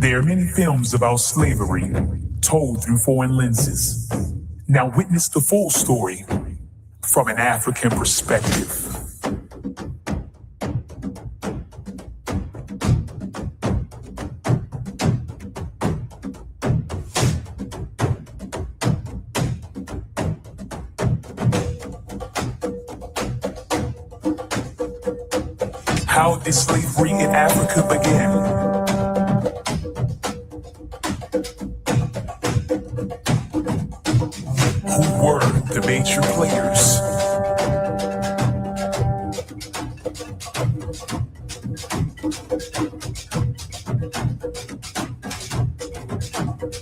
There are many films about slavery told through foreign lenses. Now witness the full story from an African perspective. How did slavery in Africa begin? Who were the major players?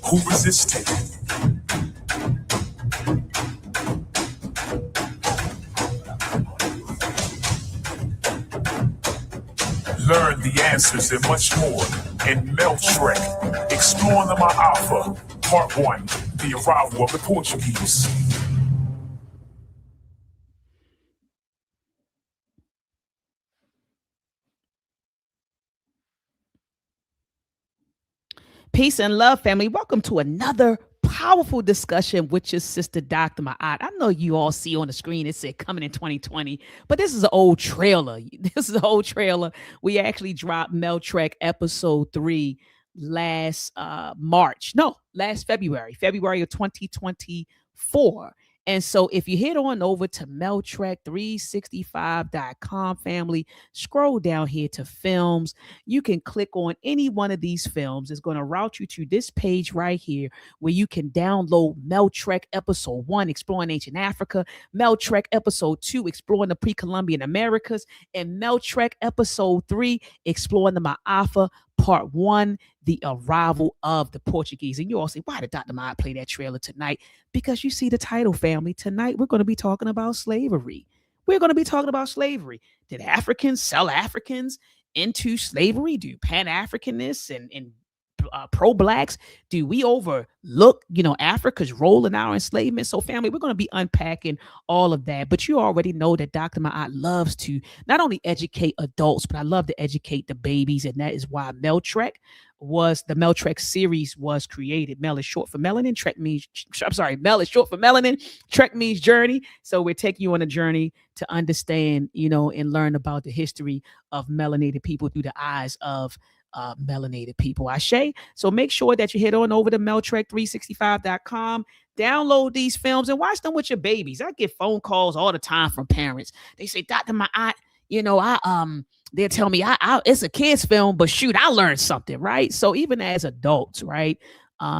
Who resisted? Learn the answers and much more in Meltrek, Exploring the Ma'afa, Part 1, The Arrival of the Portuguese. Peace and love, family. Welcome to another powerful discussion with your sister, Dr. Ma'at. I know you all see on the screen, it said coming in 2020, but this is an old trailer. This is an old trailer. We actually dropped Meltrek episode 3 last February of 2024. And so if you head on over to meltrek365.com, family, scroll down here to films. You can click on any one of these films. It's going to route you to this page right here where you can download Meltrek episode 1, Exploring Ancient Africa, Meltrek episode 2, Exploring the Pre-Columbian Americas, and Meltrek episode 3, Exploring the Ma'afa, Part 1, The Arrival of the Portuguese. And you all say, why did Dr. Ma'at play that trailer tonight? Because you see the title, family. Tonight, we're going to be talking about slavery. We're going to be talking about slavery. Did Africans sell Africans into slavery? Do Pan-Africanists and pro-blacks, do we overlook, Africa's role in our enslavement? So, family, we're going to be unpacking all of that. But you already know that Dr. Ma'at loves to not only educate adults, but I love to educate the babies. And that is why the Meltrek series was created. Mel is short for melanin. Mel is short for melanin. Trek means journey. So we're taking you on a journey to understand, and learn about the history of melanated people through the eyes of melanated people. Ashe. So make sure that you head on over to meltrek365.com, download these films and watch them with your babies. I get phone calls all the time from parents. They say, Dr. Ma'at, they'll tell me it's a kid's film, but shoot, I learned something, right? So even as adults, right,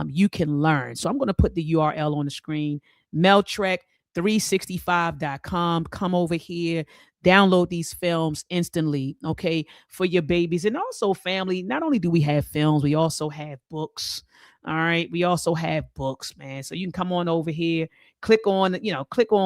you can learn. So I'm going to put the URL on the screen, meltrek365.com. Come over here, download these films instantly, okay, for your babies. And also, family, not only do we have films, we also have books. All right. We also have books, man. So you can come on over here, click on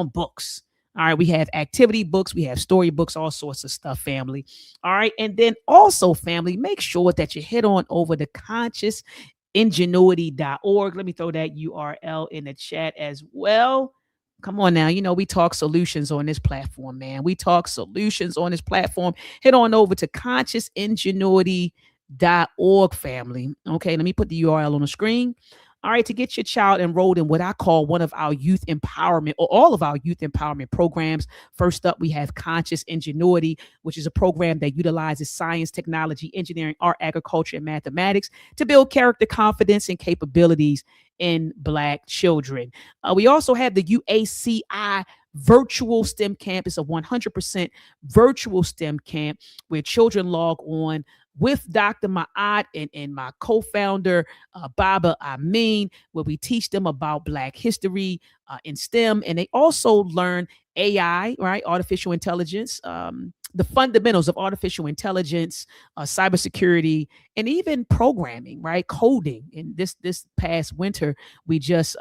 books. All right. We have activity books. We have story books, all sorts of stuff, family. All right. And then also, family, make sure that you head on over to consciousingenuity.org. Let me throw that URL in the chat as well. Come on now. We talk solutions on this platform, man. We talk solutions on this platform. Head on over to consciousingenuity.org, family. Okay, let me put the URL on the screen. All right, to get your child enrolled in what I call one of our youth empowerment or all of our youth empowerment programs. First up, we have Conscious Ingenuity, which is a program that utilizes science, technology, engineering, art, agriculture, and mathematics to build character, confidence, and capabilities in Black children. We also have the UACI virtual STEM camp. It's a 100% virtual STEM camp where children log on with Dr. Ma'at and my co-founder, Baba Amin, where we teach them about Black history in STEM. And they also learn AI, right? Artificial intelligence, the fundamentals of artificial intelligence, cybersecurity, and even programming, right? Coding. And this past winter, we just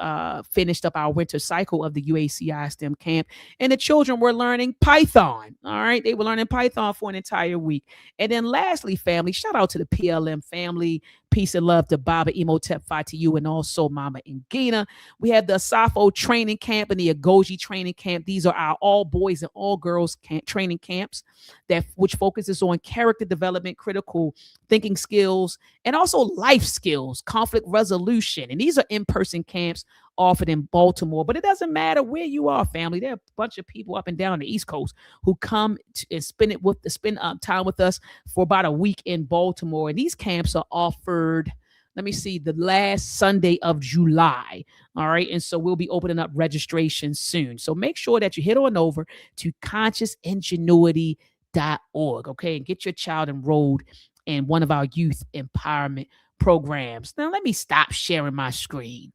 finished up our winter cycle of the UACI STEM camp, and the children were learning Python. All right, they were learning Python for an entire week. And then lastly, family, shout out to the PLM family. Peace and love to Baba Emotep Fatiyu and also Mama Ngina. We have the Asafo training camp and the Agoji training camp. These are our all boys and all girls training camps that which focuses on character development, critical thinking skills, and also life skills, conflict resolution. And these are in-person camps offered in Baltimore. But it doesn't matter where you are, family. There are a bunch of people up and down the East Coast who come and spend time with us for about a week in Baltimore. And these camps are offered, let me see, the last Sunday of July. All right. And so we'll be opening up registration soon. So make sure that you head on over to consciousingenuity.org. Okay. And get your child enrolled in one of our youth empowerment programs. Now, let me stop sharing my screen.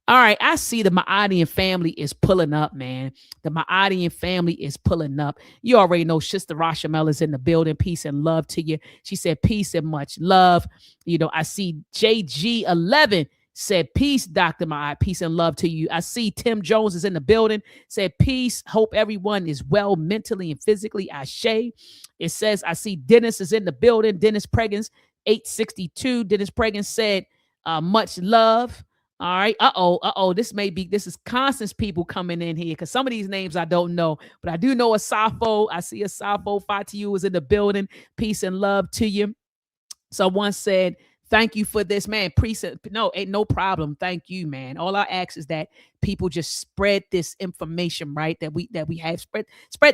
All right, I see the Maadian family is pulling up, man. The Maadian family is pulling up. You already know Sister Rashamel is in the building. Peace and love to you. She said, peace and much love. You know, I see JG11 said, peace, Dr. Maad. Peace and love to you. I see Tim Jones is in the building. Said, peace. Hope everyone is well mentally and physically. Ashe. It says, I see Dennis is in the building. Dennis Preggins, 862. Dennis Preggins said, much love. All right. This is Constance people coming in here because some of these names I don't know, but I do know Asafo. I see Asafo Fatiyu is in the building. Peace and love to you. Someone said, thank you for this, man. No, ain't no problem. Thank you, man. All I ask is that people just spread this information, right? That we have spread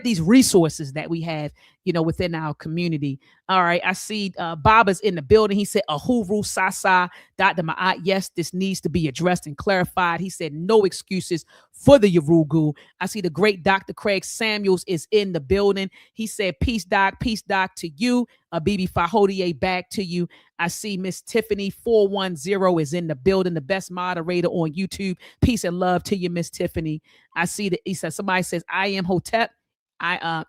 these resources that we have, you know, within our community. All right. I see Baba's in the building. He said, Ahuru Sasa, Dr. Ma'at. Yes, this needs to be addressed and clarified. He said, no excuses for the Yarugu. I see the great Dr. Craig Samuels is in the building. He said, peace, Doc to you. Bibi Fahodie, back to you. I see Miss Tiffany 410 is in the building, the best moderator on YouTube. Peace and love to you, Miss Tiffany. I see that he said somebody says, I am Hotep.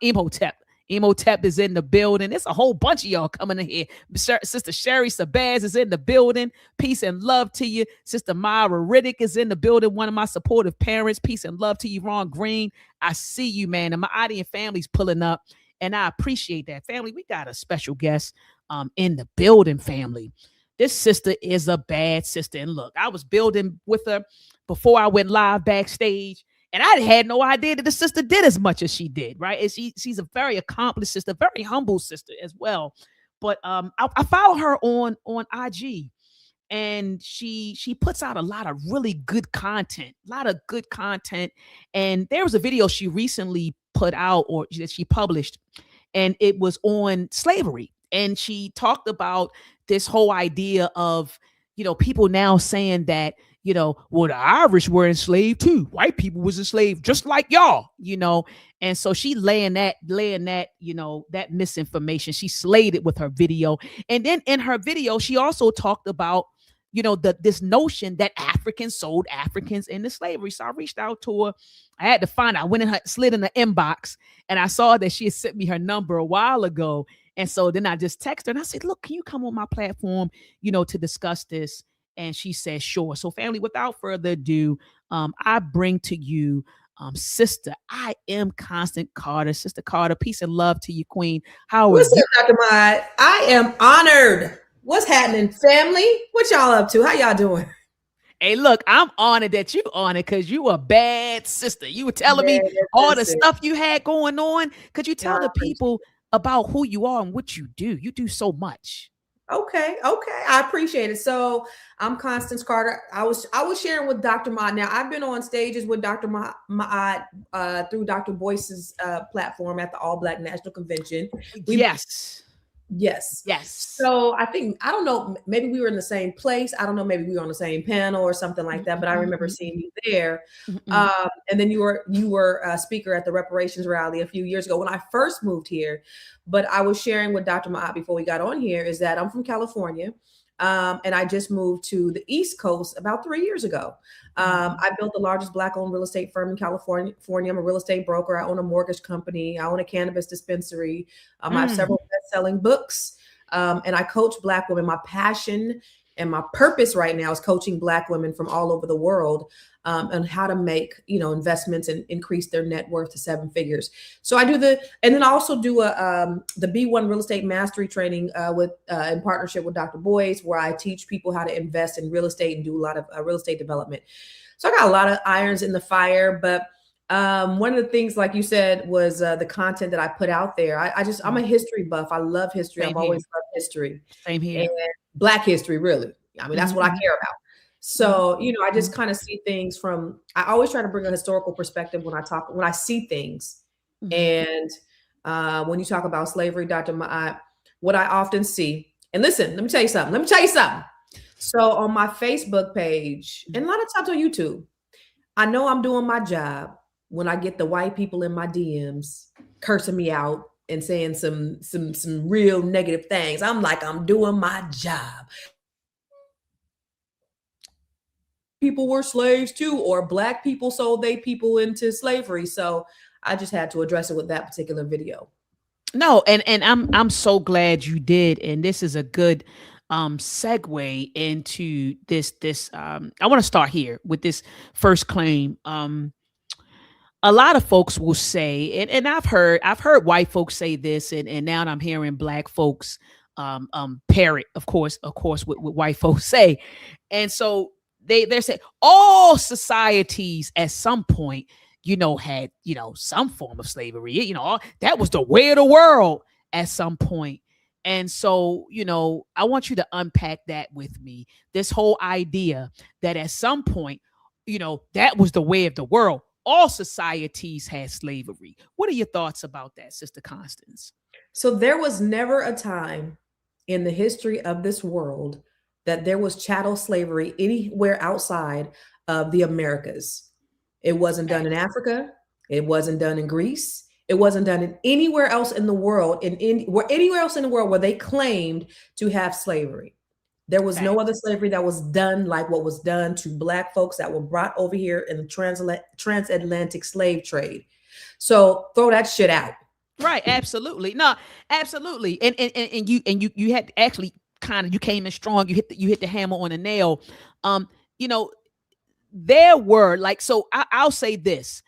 Imhotep. Imhotep is in the building. It's a whole bunch of y'all coming in here. Sister Sherry Sabaz is in the building. Peace and love to you. Sister Myra Riddick is in the building. One of my supportive parents. Peace and love to you, Ron Green. I see you, man. And my audience family's pulling up. And I appreciate that. Family, we got a special guest in the building, family. This sister is a bad sister. And look, I was building with her before I went live backstage. And I had no idea that the sister did as much as she did, right? And she's a very accomplished sister, very humble sister as well. But I follow her on IG. And she puts out a lot of really good content, And there was a video she recently put out or that she published, and it was on slavery. And she talked about this whole idea of, you know, people now saying that, you know, well, the Irish were enslaved too. White people was enslaved just like y'all, you know. And so she laying that, you know, that misinformation. She slayed it with her video. And then in her video, she also talked about, you know, this notion that Africans sold Africans into slavery. So I reached out to her. I had to find out. I went in her, slid in the inbox, and I saw that she had sent me her number a while ago. And so then I just texted her and I said, look, can you come on my platform, you know, to discuss this? And she said, sure. So family, without further ado, I bring to you sister, I am Constant Carter. Sister Carter, peace and love to you, Queen. How What's are you? up, Dr. Mad? I am honored. What's happening, family? What y'all up to? How y'all doing? Hey, look, I'm honored that you honored because you a bad sister. You were telling me all the stuff you had going on. Could you tell the people about who you are and what you do? You do so much. Okay. I appreciate it. So I'm Constance Carter. I was sharing with Dr. Maad. Now I've been on stages with Dr. Maad through Dr. Boyce's platform at the All Black National Convention. Yes. So I don't know, maybe we were in the same place. I don't know, maybe we were on the same panel or something like that, but I remember seeing you there. And then you were a speaker at the reparations rally a few years ago when I first moved here. But I was sharing with Dr. Maad before we got on here is that I'm from California. And I just moved to the East Coast about 3 years ago. I built the largest Black-owned real estate firm in California. I'm a real estate broker. I own a mortgage company. I own a cannabis dispensary. I have several best-selling books. And I coach Black women. My passion and my purpose right now is coaching Black women from all over the world on how to make, investments and increase their net worth to 7 figures. So I do and then I also do the B1 real estate mastery training in partnership with Dr. Boyce, where I teach people how to invest in real estate and do a lot of real estate development. So I got a lot of irons in the fire, but one of the things, like you said, was the content that I put out there. I'm a history buff. I love history. I've always loved history. Same here. And Black history, really. I mean, that's what I care about. So, I just kind of see things I always try to bring a historical perspective when I see things. And when you talk about slavery, Dr. Ma'at, what I often see, and listen, let me tell you something. So on my Facebook page, and a lot of times on YouTube, I know I'm doing my job when I get the white people in my DMs cursing me out and saying some real negative things. I'm like, I'm doing my job. People were slaves too, or Black people sold they people into slavery. So I just had to address it with that particular video. No, and I'm so glad you did. And this is a good segue into this. I want to start here with this first claim. A lot of folks will say, and I've heard white folks say this, and now I'm hearing Black folks parrot, of course, what white folks say. And so they say all societies at some point, had, some form of slavery, that was the way of the world at some point. And so, I want you to unpack that with me. This whole idea that at some point, that was the way of the world. All societies had slavery. What are your thoughts about that, Sister Constance? So there was never a time in the history of this world that there was chattel slavery anywhere outside of the Americas. It wasn't done in Africa. It wasn't done in Greece. It wasn't done in anywhere else in the world, anywhere else in the world where they claimed to have slavery. There was no other slavery that was done like what was done to Black folks that were brought over here in the transatlantic slave trade. So throw that shit out. Right. Absolutely. No, absolutely. And you had actually you came in strong. You hit the hammer on the nail. There were I'll say this.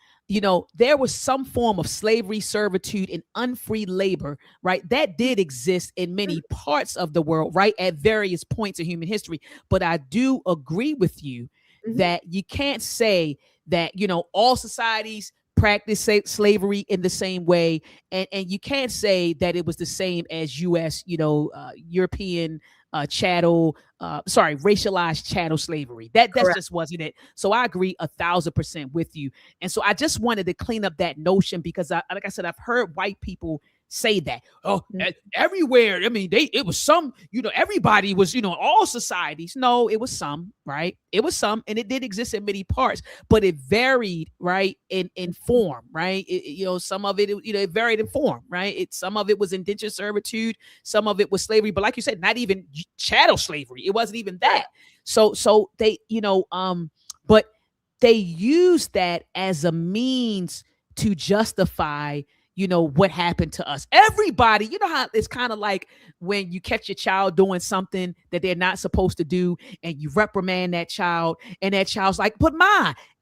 There was some form of slavery, servitude, and unfree labor, right? That did exist in many parts of the world, right? At various points in human history. But I do agree with you that you can't say that, all societies practice slavery in the same way. And you can't say that it was the same as U.S., European racialized chattel slavery. That just wasn't it. So I agree 1,000% with you. And so I just wanted to clean up that notion because like I said, I've heard white people say that. Oh, everywhere. I mean, it was some, everybody was, all societies. No, it was some, right? It was some, and it did exist in many parts, but it varied, right? In form, right? Some of it, it varied in form, right? Some of it was indentured servitude. Some of it was slavery, but like you said, not even chattel slavery. It wasn't even that. So they, but they used that as a means to justify what happened to us. Everybody, how it's kind of like when you catch your child doing something that they're not supposed to do and you reprimand that child and that child's like, but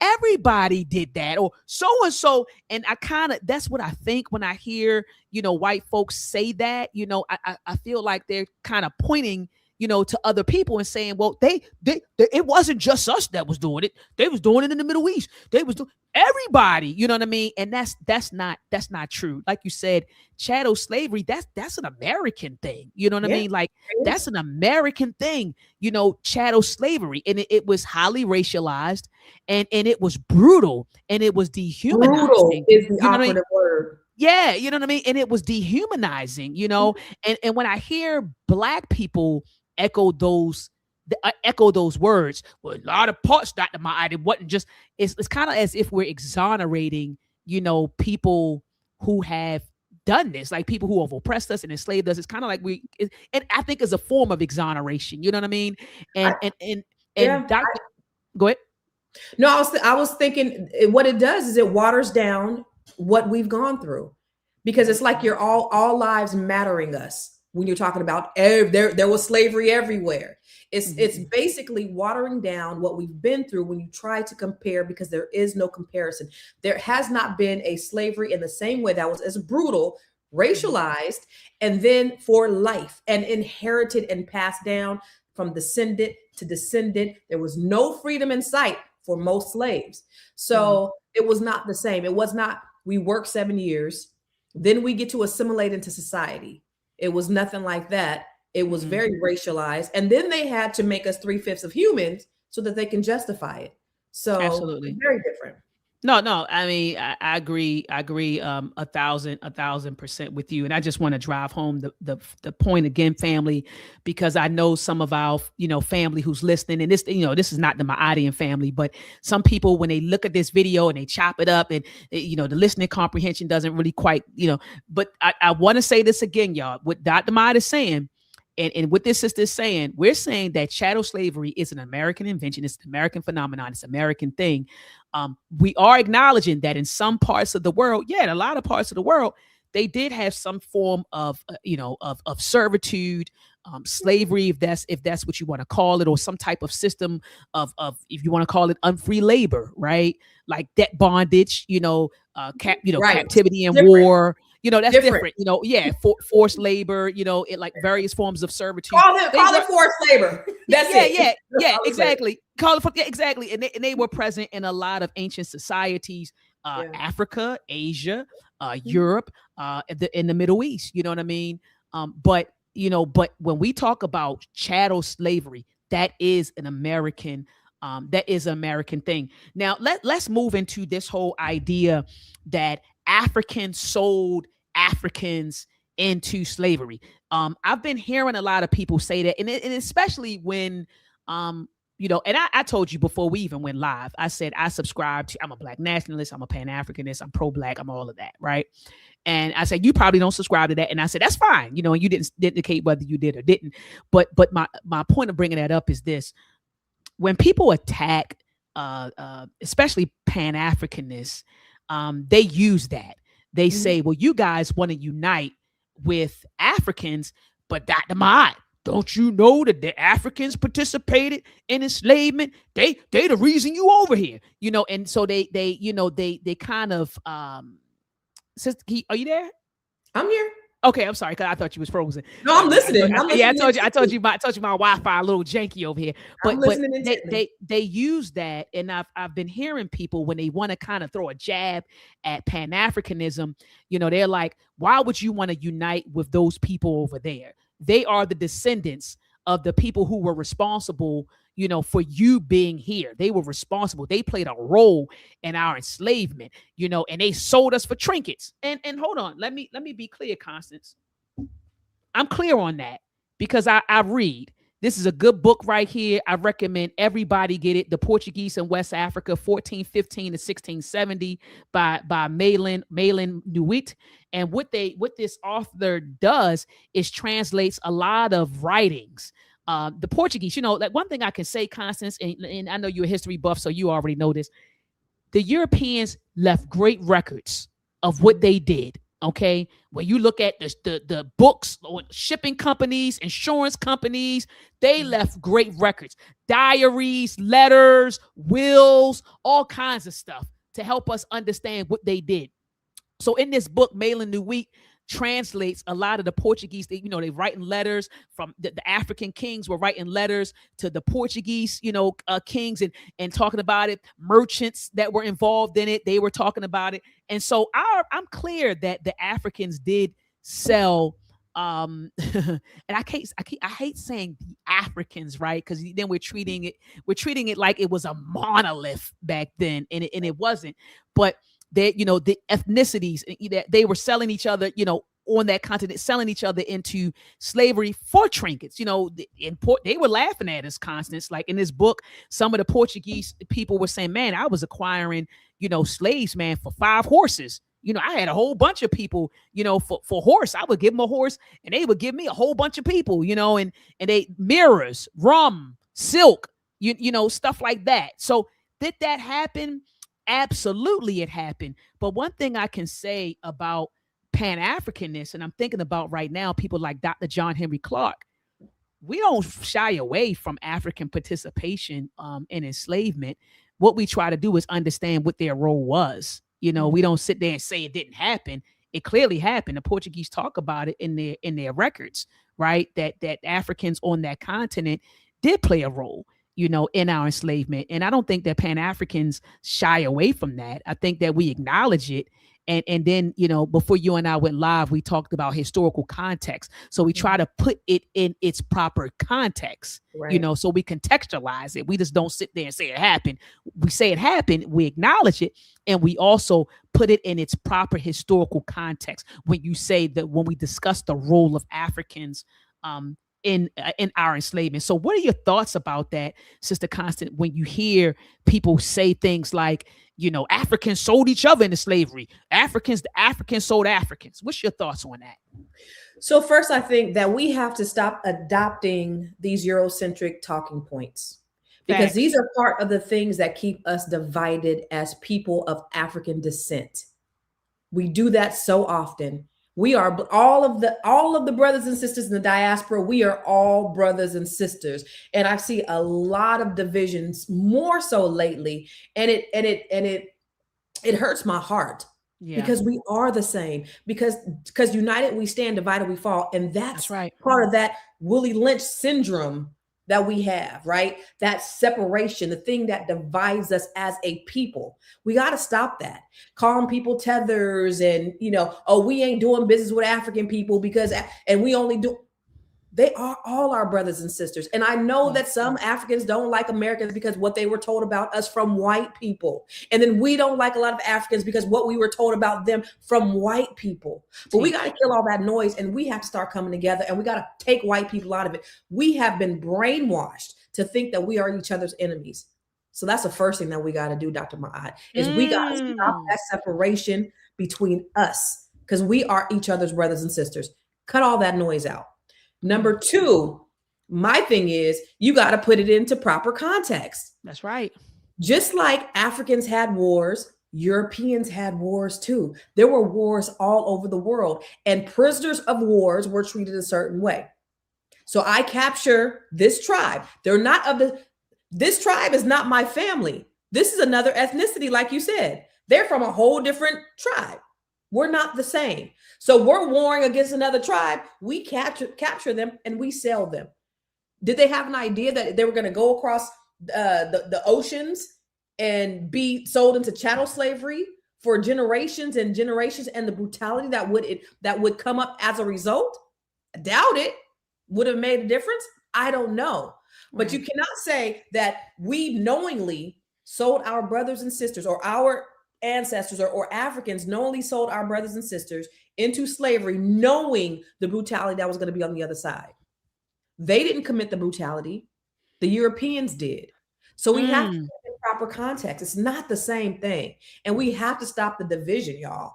everybody did that or so-and-so. And that's what I think when I hear, white folks say that, I feel like they're kind of pointing to other people and saying, well, they it wasn't just us that was doing it. They was doing it in the Middle East. They was doing everybody, you know what I mean? And that's not true. Like you said, chattel slavery, that's an American thing. You know what I mean? Like that's an American thing, chattel slavery. And it was highly racialized and it was brutal and it was dehumanizing. Brutal is the operative word. Yeah, you know what I mean? And it was dehumanizing, and when I hear Black people echo those words. Well, a lot of parts, Dr. Ma'at, it wasn't just, it's kind of as if we're exonerating, people who have done this, like people who have oppressed us and enslaved us. It's kind of like and I think is a form of exoneration. You know what I mean? And Yeah. Dr. Go ahead. No, I was thinking what it does is it waters down what we've gone through, because it's like you're all lives mattering us when you're talking about there was slavery everywhere. It's basically watering down what we've been through when you try to compare, because there is no comparison. There has not been a slavery in the same way that was as brutal, racialized, and then for life and inherited and passed down from descendant to descendant. There was no freedom in sight for most slaves. So it was not the same. It was not, we work 7 years, then we get to assimilate into society. It was nothing like that. It was very racialized. And then they had to make us 3/5 of humans so that they can justify it. So Absolutely. very different. No. I mean, I agree. I agree 1,000% with you. And I just want to drive home the point again, family, because I know some of our, family who's listening, and this, this is not the Maadian family, but some people, when they look at this video and they chop it up and, the listening comprehension doesn't really quite, but I want to say this again, y'all, what Dr. Maad is saying. And what this sister is saying, we're saying that chattel slavery is an American invention. It's an American phenomenon. It's an American thing. We are acknowledging that in some parts of the world, in a lot of parts of the world, they did have some form of, of servitude, slavery, if that's what you want to call it, or some type of system of if you want to call it unfree labor, right? Like debt bondage, Right. captivity and Different. war. That's different. Forced labor, it like various forms of servitude. Call it forced labor. That's it. Yeah, exactly. Call it exactly. And they were present in a lot of ancient societies, Africa, Asia, Europe, in the Middle East. You know what I mean? But when we talk about chattel slavery, that is an American thing. Now let's move into this whole idea that Africans sold Africans into slavery. I've been hearing a lot of people say that, and especially when, and I told you before we even went live, I said I subscribe to, I'm a Black nationalist, I'm a Pan-Africanist, I'm pro-Black, I'm all of that, right? And I said, you probably don't subscribe to that. And I said, that's fine. And you didn't indicate whether you did or didn't. But my point of bringing that up is this. When people attack, especially Pan-Africanists, they use that. They say, well, you guys want to unite with Africans, but Dr. Maad, don't you know that the Africans participated in enslavement? They the reason you over here, and so they kind of, sister, are you there? I'm here. Okay, I'm sorry, because I thought you was frozen. No, I'm listening. I told you my Wi-Fi a little janky over here. But they use that, and I've been hearing people when they want to kind of throw a jab at Pan-Africanism, they're like, why would you want to unite with those people over there? They are the descendants of the people who were responsible, for you being here. They were responsible. They played a role in our enslavement, and they sold us for trinkets. And hold on, let me be clear, Constance. I'm clear on that because I read. This is a good book right here. I recommend everybody get it. The Portuguese in West Africa, 1415 to 1670 by Malin Nuit. And what this author does is translates a lot of writings. The Portuguese, like one thing I can say, Constance, and I know you're a history buff, so you already know this. The Europeans left great records of what they did. Okay, when you look at the books on shipping companies, insurance companies, they left great records, diaries, letters, wills, all kinds of stuff to help us understand what they did. So in this book, Malin Nuit translates a lot of the Portuguese. They writing letters from the African kings were writing letters to the Portuguese, kings and talking about it. Merchants that were involved in it, they were talking about it. And so I'm clear that the Africans did sell. And I hate saying the Africans, right? Because then we're treating it like it was a monolith back then, and it wasn't. But that the ethnicities that they were selling each other, on that continent, selling each other into slavery for trinkets. They were laughing at us, Constance. Like in this book, some of the Portuguese people were saying, "Man, I was acquiring, slaves, man, for 5 horses." I had a whole bunch of people, for horse. I would give them a horse and they would give me a whole bunch of people, and they mirrors, rum, silk, stuff like that. So did that happen? Absolutely, it happened. But one thing I can say about Pan-Africanists, and I'm thinking about right now, people like Dr. John Henry Clark, we don't shy away from African participation in enslavement. What we try to do is understand what their role was. We don't sit there and say it didn't happen. It clearly happened. The Portuguese talk about it in their records, right? That Africans on that continent did play a role, in our enslavement. And I don't think that Pan-Africans shy away from that. I think that we acknowledge it. And then, before you and I went live, we talked about historical context. So we try to put it in its proper context, Right. so we contextualize it. We just don't sit there and say it happened. We say it happened, we acknowledge it, and we also put it in its proper historical context. When you say that, when we discuss the role of Africans in our enslavement. So what are your thoughts about that, Sister Constant, when you hear people say things like, Africans sold each other into slavery. The Africans sold Africans. What's your thoughts on that? So first, I think that we have to stop adopting these Eurocentric talking points, because Facts. these are part of the things that keep us divided as people of African descent. We do that so often. We are all of the brothers and sisters in the diaspora. We are all brothers and sisters, and I see a lot of divisions, more so lately, and it hurts my heart. Yeah, Because we are the same. Because united we stand, divided we fall, and that's right. part of that Willie Lynch syndrome that we have, right? That separation, the thing that divides us as a people. We got to stop that. Calling people tethers and, oh, we ain't doing business with African people and we only do. They are all our brothers and sisters. And I know that some Africans don't like Americans because what they were told about us from white people. And then we don't like a lot of Africans because what we were told about them from white people. But we got to kill all that noise, and we have to start coming together, and we got to take white people out of it. We have been brainwashed to think that we are each other's enemies. So that's the first thing that we got to do, Dr. Ma'at, is we got to stop that separation between us, because we are each other's brothers and sisters. Cut all that noise out. Number two, my thing is you got to put it into proper context. That's right. Just like Africans had wars, Europeans had wars too. There were wars all over the world, and prisoners of wars were treated a certain way. So I capture this tribe. This tribe is not my family. This is another ethnicity, like you said. They're from a whole different tribe. We're not the same. So we're warring against another tribe. We capture them and we sell them. Did they have an idea that they were going to go across the oceans and be sold into chattel slavery for generations and generations, and the brutality that would come up as a result? I doubt it. Would have made a difference? I don't know. But you cannot say that we knowingly sold our brothers and sisters, or our ancestors or Africans knowingly sold our brothers and sisters into slavery, knowing the brutality that was going to be on the other side. They didn't commit the brutality. The Europeans did. So we have to put it in proper context. It's not the same thing. And we have to stop the division, y'all.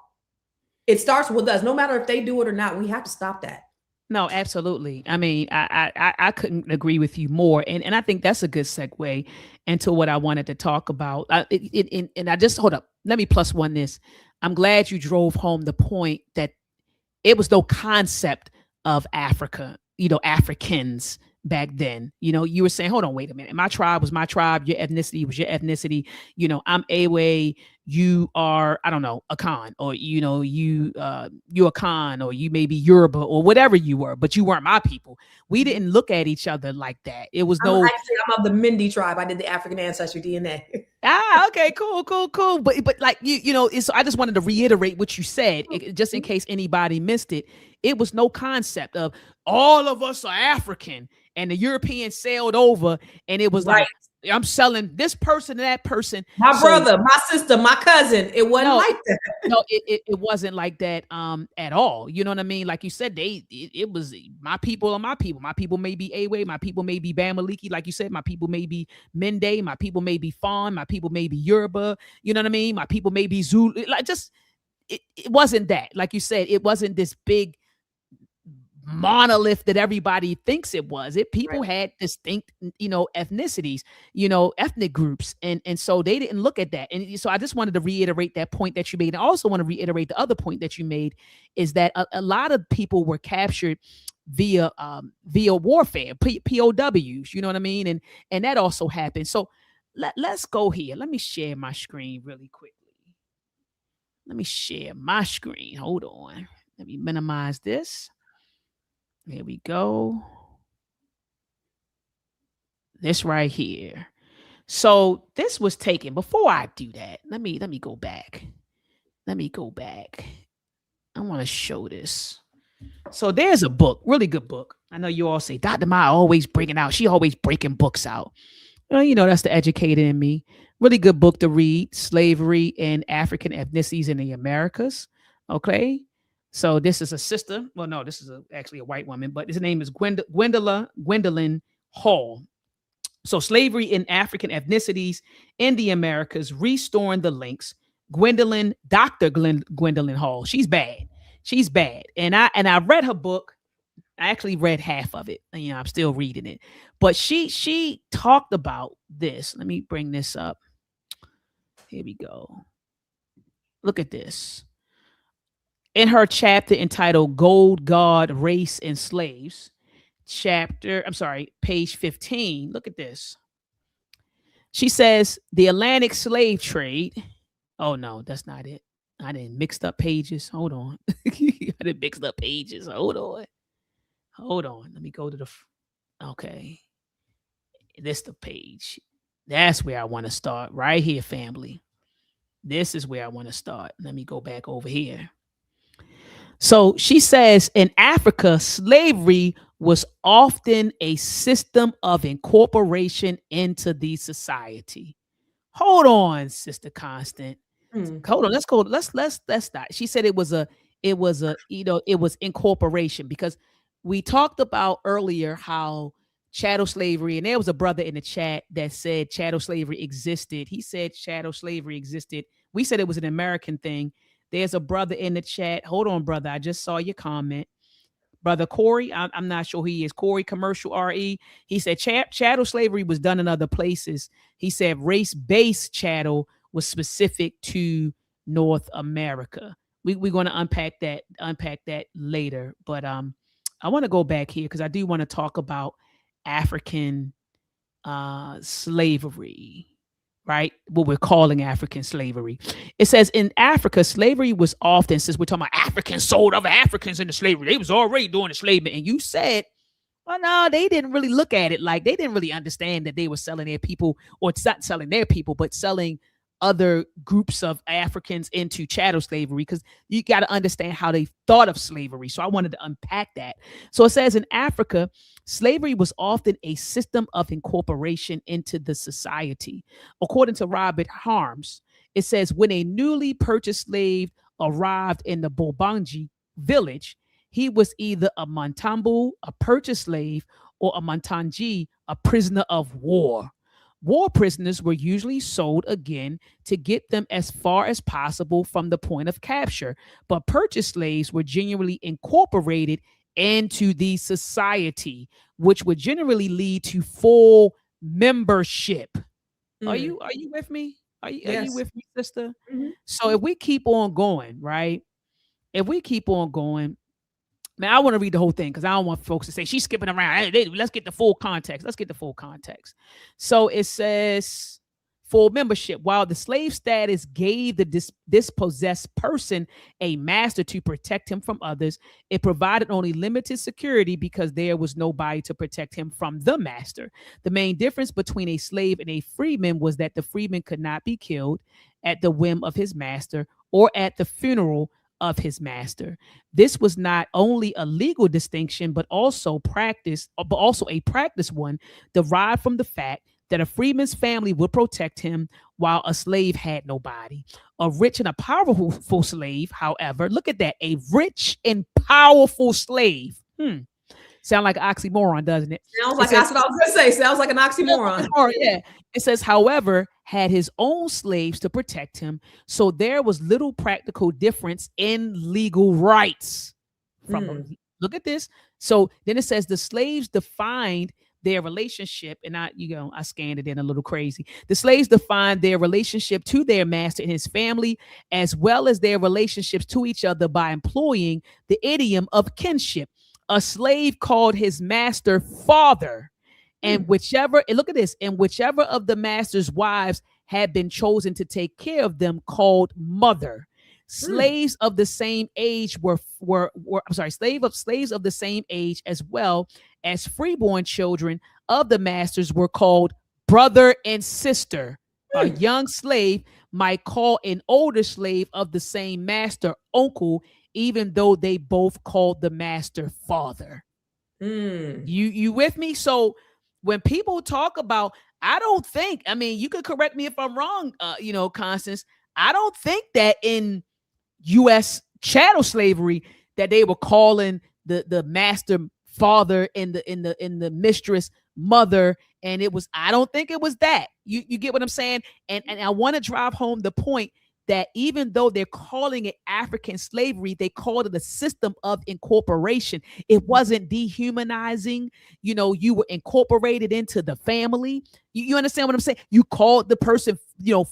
It starts with us. No matter if they do it or not, we have to stop that. No, absolutely. I mean, I couldn't agree with you more. And I think that's a good segue into what I wanted to talk about. And I just, hold up, let me plus one this. I'm glad you drove home the point that it was no concept of Africa, Africans back then. You were saying, hold on, wait a minute. My tribe was my tribe. Your ethnicity was your ethnicity. I'm Awe. You are, I don't know, a Khan, or, you're a Khan, or you may be Yoruba, or whatever you were, but you weren't my people. We didn't look at each other like that. It was no. I'm of the Mindi tribe. I did the African ancestry DNA. Okay, cool. But like, it's, I just wanted to reiterate what you said, just in case anybody missed it. It was no concept of all of us are African and the Europeans sailed over, and it was like, I'm selling this person to that person. My brother, my sister, my cousin. It wasn't like that. No, it wasn't like that at all. You know what I mean? Like you said, it was my people are my people. My people may be Awe, my people may be Bamaliki. Like you said, my people may be Mende, my people may be Fawn, my people may be Yoruba. You know what I mean? My people may be Zulu. Like, just it wasn't that. Like you said, it wasn't this big monolith that everybody thinks it was. People Right. had distinct, ethnicities, ethnic groups, and so they didn't look at that. And so I just wanted to reiterate that point that you made. And I also want to reiterate the other point that you made is that a lot of people were captured via warfare, POWs. You know what I mean? And that also happened. So let's go here. Let me share my screen really quickly. Let me share my screen. Hold on. Let me minimize this. There we go. This right here. So this was taken. Before I do that, let me go back. Let me go back. I want to show this. So there's a book, really good book. I know you all say Dr. Ma always bringing out. She always breaking books out. Well, that's the educator in me. Really good book to read, Slavery and African Ethnicities in the Americas. Okay. So this is a sister. Well, no, this is actually a white woman, but his name is Gwendolyn Hall. So Slavery in African Ethnicities in the Americas, Restoring the Links. Dr. Gwendolyn Hall. She's bad. She's bad. And I read her book. I actually read half of it. I'm still reading it. But she talked about this. Let me bring this up. Here we go. Look at this. In her chapter entitled Gold, God, Race, and Slaves, page 15. Look at this. She says the Atlantic slave trade. Oh, no, that's not it. I didn't mixed up pages. Hold on. I didn't mixed up pages. Hold on. Let me go to okay. This the page. That's where I want to start. Right here, family. This is where I want to start. Let me go back over here. So she says in Africa, slavery was often a system of incorporation into the society. Hold on, Sister Constant. Hold on. Let's go. Let's start. She said it was incorporation, because we talked about earlier how chattel slavery, and there was a brother in the chat that said chattel slavery existed. He said chattel slavery existed. We said it was an American thing. There's a brother in the chat. Hold on, brother. I just saw your comment. Brother Corey, I'm not sure who he is. Corey Commercial RE. He said chattel slavery was done in other places. He said race-based chattel was specific to North America. We're going to unpack that later. But I want to go back here because I do want to talk about African slavery. Right? What we're calling African slavery. It says in Africa, slavery was often, since we're talking about Africans sold other Africans into slavery, they was already doing enslavement. And you said, well, no, they didn't really look at it like they didn't really understand that they were selling their people, or it's not selling their people, but selling other groups of Africans into chattel slavery, because you got to understand how they thought of slavery. So I wanted to unpack that. So it says in Africa, slavery was often a system of incorporation into the society. According to Robert Harms, it says when a newly purchased slave arrived in the Bobanji village, he was either a Montambu, a purchased slave, or a Montanji, a prisoner of war. War prisoners were usually sold again to get them as far as possible from the point of capture, but purchased slaves were genuinely incorporated into the society, which would generally lead to full membership. Are you with me? Are you with me, sister? Mm-hmm. So if we keep on going, right? If we keep on going, man, I want to read the whole thing because I don't want folks to say she's skipping around. Hey, let's get the full context. Let's get the full context. So it says full membership. While the slave status gave the dispossessed person a master to protect him from others, it provided only limited security because there was nobody to protect him from the master. The main difference between a slave and a freeman was that the freeman could not be killed at the whim of his master or at the funeral of his master. This was not only a legal distinction, but also a practice one derived from the fact that a freeman's family would protect him while a slave had nobody. A rich and a powerful slave, however, look at that, a rich and powerful slave Sound like an oxymoron, doesn't it? Sounds like that's what I was gonna say. Sounds like an oxymoron. Yeah. It says, however, had his own slaves to protect him, so there was little practical difference in legal rights. Look at this. So then it says the slaves defined their relationship, and I scanned it in a little crazy. The slaves defined their relationship to their master and his family, as well as their relationships to each other by employing the idiom of kinship. A slave called his master father, and whichever of the master's wives had been chosen to take care of them called mother. Slaves of the same age slaves of the same age, as well as freeborn children of the masters, were called brother and sister. A young slave might call an older slave of the same master uncle, even though they both called the master father. You with me? So when people talk about, I don't think, I mean, you could correct me if I'm wrong, Constance, I don't think that in U.S. chattel slavery that they were calling the master father and the mistress mother, and I don't think it was that. You get what I'm saying? And I want to drive home the point that even though they're calling it African slavery, they called it a system of incorporation. It wasn't dehumanizing. You were incorporated into the family. You understand what I'm saying? You called the person,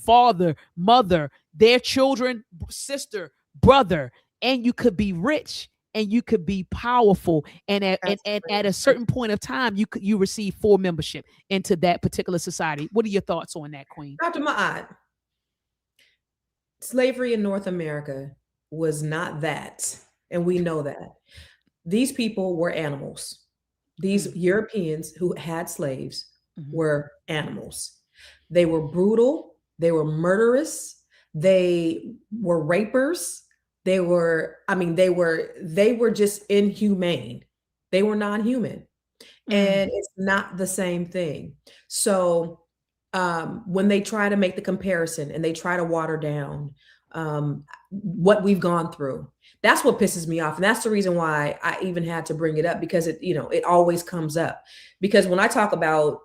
father, mother, their children, sister, brother, and you could be rich and you could be powerful. And at a certain point of time, you receive full membership into that particular society. What are your thoughts on that, Queen? Dr. Ma'at, slavery in North America was not that. And we know that. These people were animals. These Europeans who had slaves were animals. They were brutal. They were murderous. They were rapers. They were just inhumane. They were non-human. And it's not the same thing. So when they try to make the comparison and they try to water down what we've gone through, that's what pisses me off. And that's the reason why I even had to bring it up, because it always comes up. Because when I talk about,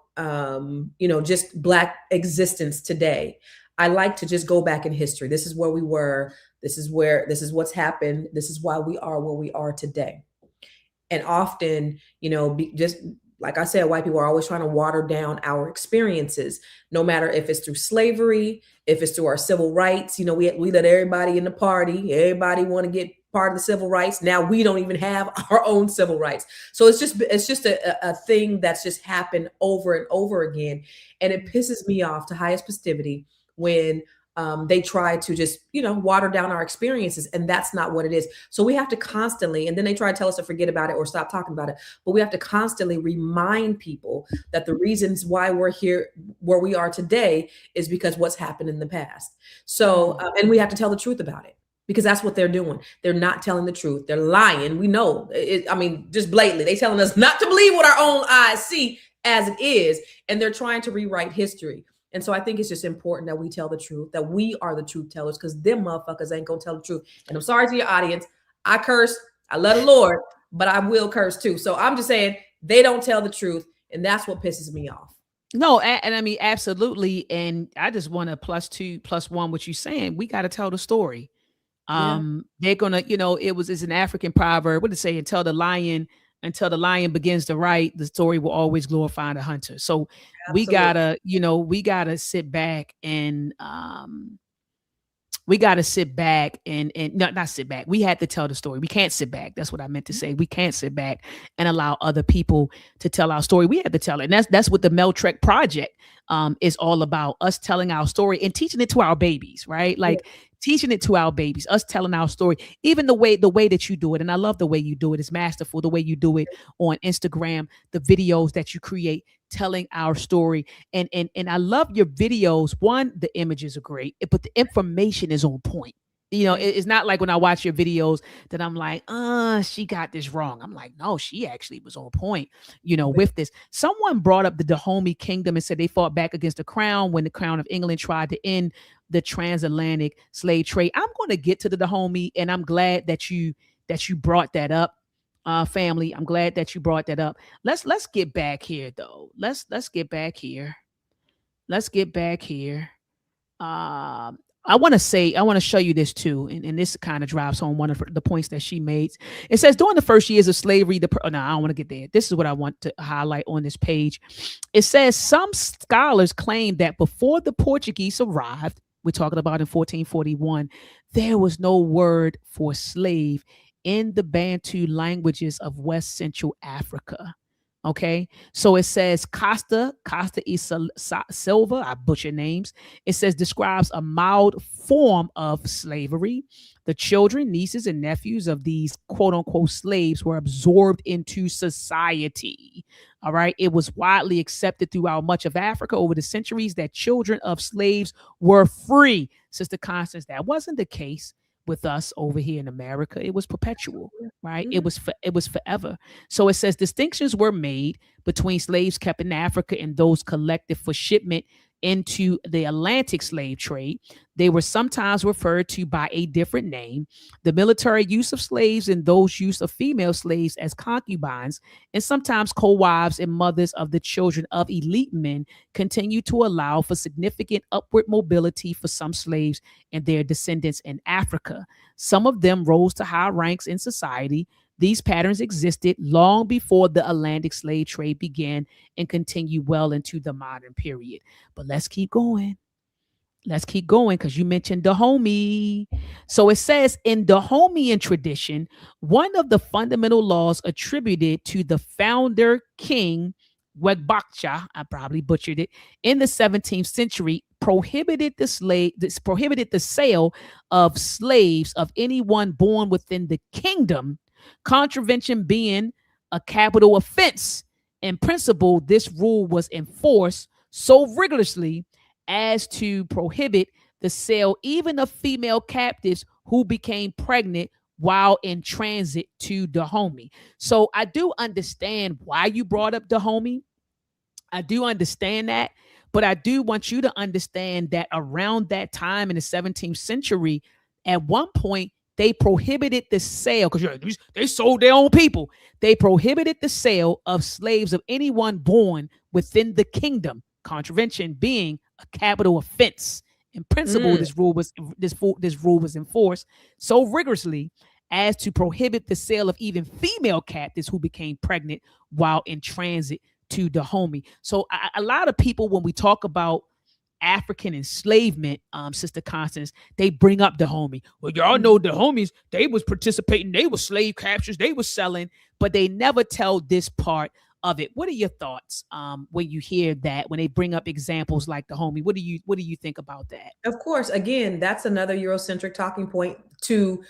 just Black existence today, I like to just go back in history. This is where we were. This is what's happened. This is why we are where we are today. And often, just like I said, white people are always trying to water down our experiences, no matter if it's through slavery, if it's through our civil rights. We let everybody in the party. Everybody want to get part of the civil rights. Now we don't even have our own civil rights. So it's just a thing that's just happened over and over again. And it pisses me off to highest festivity when they try to just, water down our experiences. And that's not what it is. So we have to constantly, and then they try to tell us to forget about it or stop talking about it. But we have to constantly remind people that the reasons why we're here where we are today is because what's happened in the past. So, and we have to tell the truth about it, because that's what they're doing. They're not telling the truth. They're lying. We know it. Just blatantly, they telling us not to believe what our own eyes see as it is. And they're trying to rewrite history. And so I think it's just important that we tell the truth, that we are the truth tellers, because them motherfuckers ain't gonna tell the truth. And I'm sorry to your audience. I curse. I love the Lord, but I will curse too. So I'm just saying they don't tell the truth. And that's what pisses me off. No, and I mean, absolutely. And I just want to +2+1 what you're saying. We got to tell the story. They're gonna, it's an African proverb. What did it say? Until the lion begins to write, the story will always glorify the hunter. So we gotta sit back and not sit back. We had to tell the story. We can't sit back. That's what I meant to say. We can't sit back and allow other people to tell our story. We had to tell it. And that's what the Meltrek Project is all about. Us telling our story and teaching it to our babies, right? Like teaching it to our babies, us telling our story, even the way that you do it. And I love the way you do it. It's masterful. The way you do it on Instagram, the videos that you create, telling our story. And I love your videos. One, the images are great, but the information is on point. It's not like when I watch your videos that I'm like, she got this wrong. I'm like, no, she actually was on point, with this. Someone brought up the Dahomey Kingdom and said they fought back against the crown when the crown of England tried to end the transatlantic slave trade. I'm going to get to the Dahomey, and I'm glad that you brought that up. family. I'm glad that you brought that up. Let's get back here though. Let's get back here. Let's get back here. Um, I want to show you this too, and this kind of drives home one of the points that she made. It says during the first years of slavery, no, I don't want to get there. This is what I want to highlight on this page. It says some scholars claim that before the Portuguese arrived, we're talking about in 1441, there was no word for slave in the Bantu languages of West Central Africa. Okay, so it says Costa y Silva, I butcher names. It says describes a mild form of slavery. The children, nieces, and nephews of these quote unquote slaves were absorbed into society. All right, it was widely accepted throughout much of Africa over the centuries that children of slaves were free. Sister Constance, that wasn't the case with us over here in America. It was perpetual, right? It was forever. So it says distinctions were made between slaves kept in Africa and those collected for shipment into the Atlantic slave trade. They were sometimes referred to by a different name. The military use of slaves and those use of female slaves as concubines, and sometimes co-wives and mothers of the children of elite men, continue to allow for significant upward mobility for some slaves and their descendants in Africa. Some of them rose to high ranks in society. These patterns existed long before the Atlantic slave trade began and continue well into the modern period. But let's keep going. Let's keep going because you mentioned Dahomey. So it says in Dahomean tradition, one of the fundamental laws attributed to the founder king Wegbakcha, I probably butchered it, in the 17th century prohibited the sale of slaves of anyone born within the kingdom, contravention being a capital offense. In principle, this rule was enforced so rigorously as to prohibit the sale even of female captives who became pregnant while in transit to Dahomey. So I do understand why you brought up Dahomey. I do understand that, but I do want you to understand that around that time in the 17th century, at one point, they prohibited the sale because they sold their own people. They prohibited the sale of slaves of anyone born within the kingdom, contravention being a capital offense. In principle, this rule was enforced so rigorously as to prohibit the sale of even female captives who became pregnant while in transit to Dahomey. So a lot of people, when we talk about African enslavement, Sister Constance, they bring up Dahomey. Well, y'all know Dahomeys, they was participating, they were slave captures, they were selling, but they never tell this part of it. What are your thoughts when you hear that, when they bring up examples like Dahomey? What do you think about that? Of course, again, that's another Eurocentric talking point to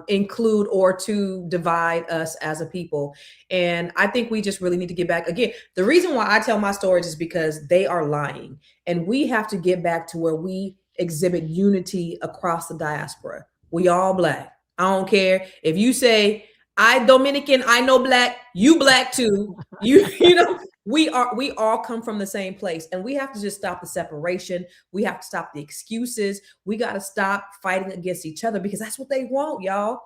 include or to divide us as a people. And I think we just really need to get back. Again, the reason why I tell my stories is because they are lying. And we have to get back to where we exhibit unity across the diaspora. We all Black. I don't care if you say, I Dominican, I know Black, you Black too. You know, we all come from the same place, and we have to just stop the separation. We have to stop the excuses. We got to stop fighting against each other because that's what they want, y'all.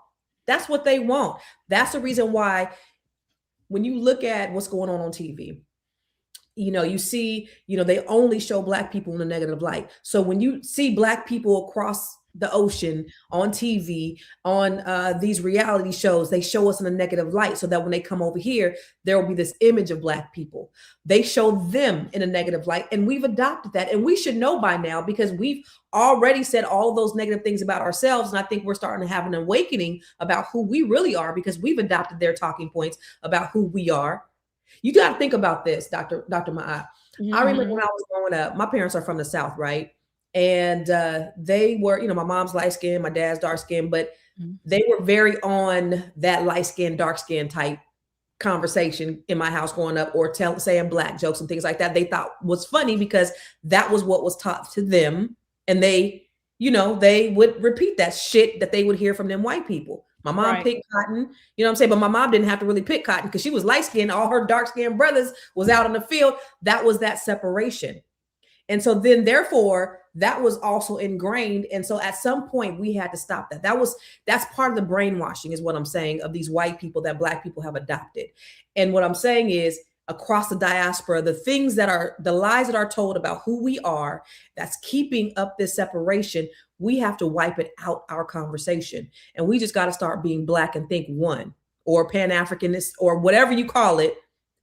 That's what they want. That's the reason why when you look at what's going on TV, you know, you see, you know, they only show Black people in a negative light. So when you see Black people across the ocean on TV, on these reality shows, they show us in a negative light so that when they come over here, there will be this image of Black people. They show them in a negative light, and we've adopted that. And we should know by now because we've already said all of those negative things about ourselves. And I think we're starting to have an awakening about who we really are because we've adopted their talking points about who we are. You got to think about this, Dr. Ma'at. I remember when I was growing up, my parents are from the South, right? And they were, you know, my mom's light skin, my dad's dark skin, but they were very on that light skin, dark skin type conversation in my house growing up, or saying Black jokes and things like that. They thought was funny because that was what was taught to them. And they, you know, they would repeat that shit that they would hear from them white people. My mom picked cotton, you know what I'm saying? But my mom didn't have to really pick cotton because she was light skinned. All her dark skinned brothers was out in the field. That was that separation. And so then therefore that was also ingrained. And so at some point we had to stop that. That's part of the brainwashing, is what I'm saying, of these white people that Black people have adopted. And what I'm saying is, across the diaspora, the lies that are told about who we are, that's keeping up this separation, we have to wipe it out our conversation. And we just got to start being Black and think one, or Pan-Africanist, or whatever you call it.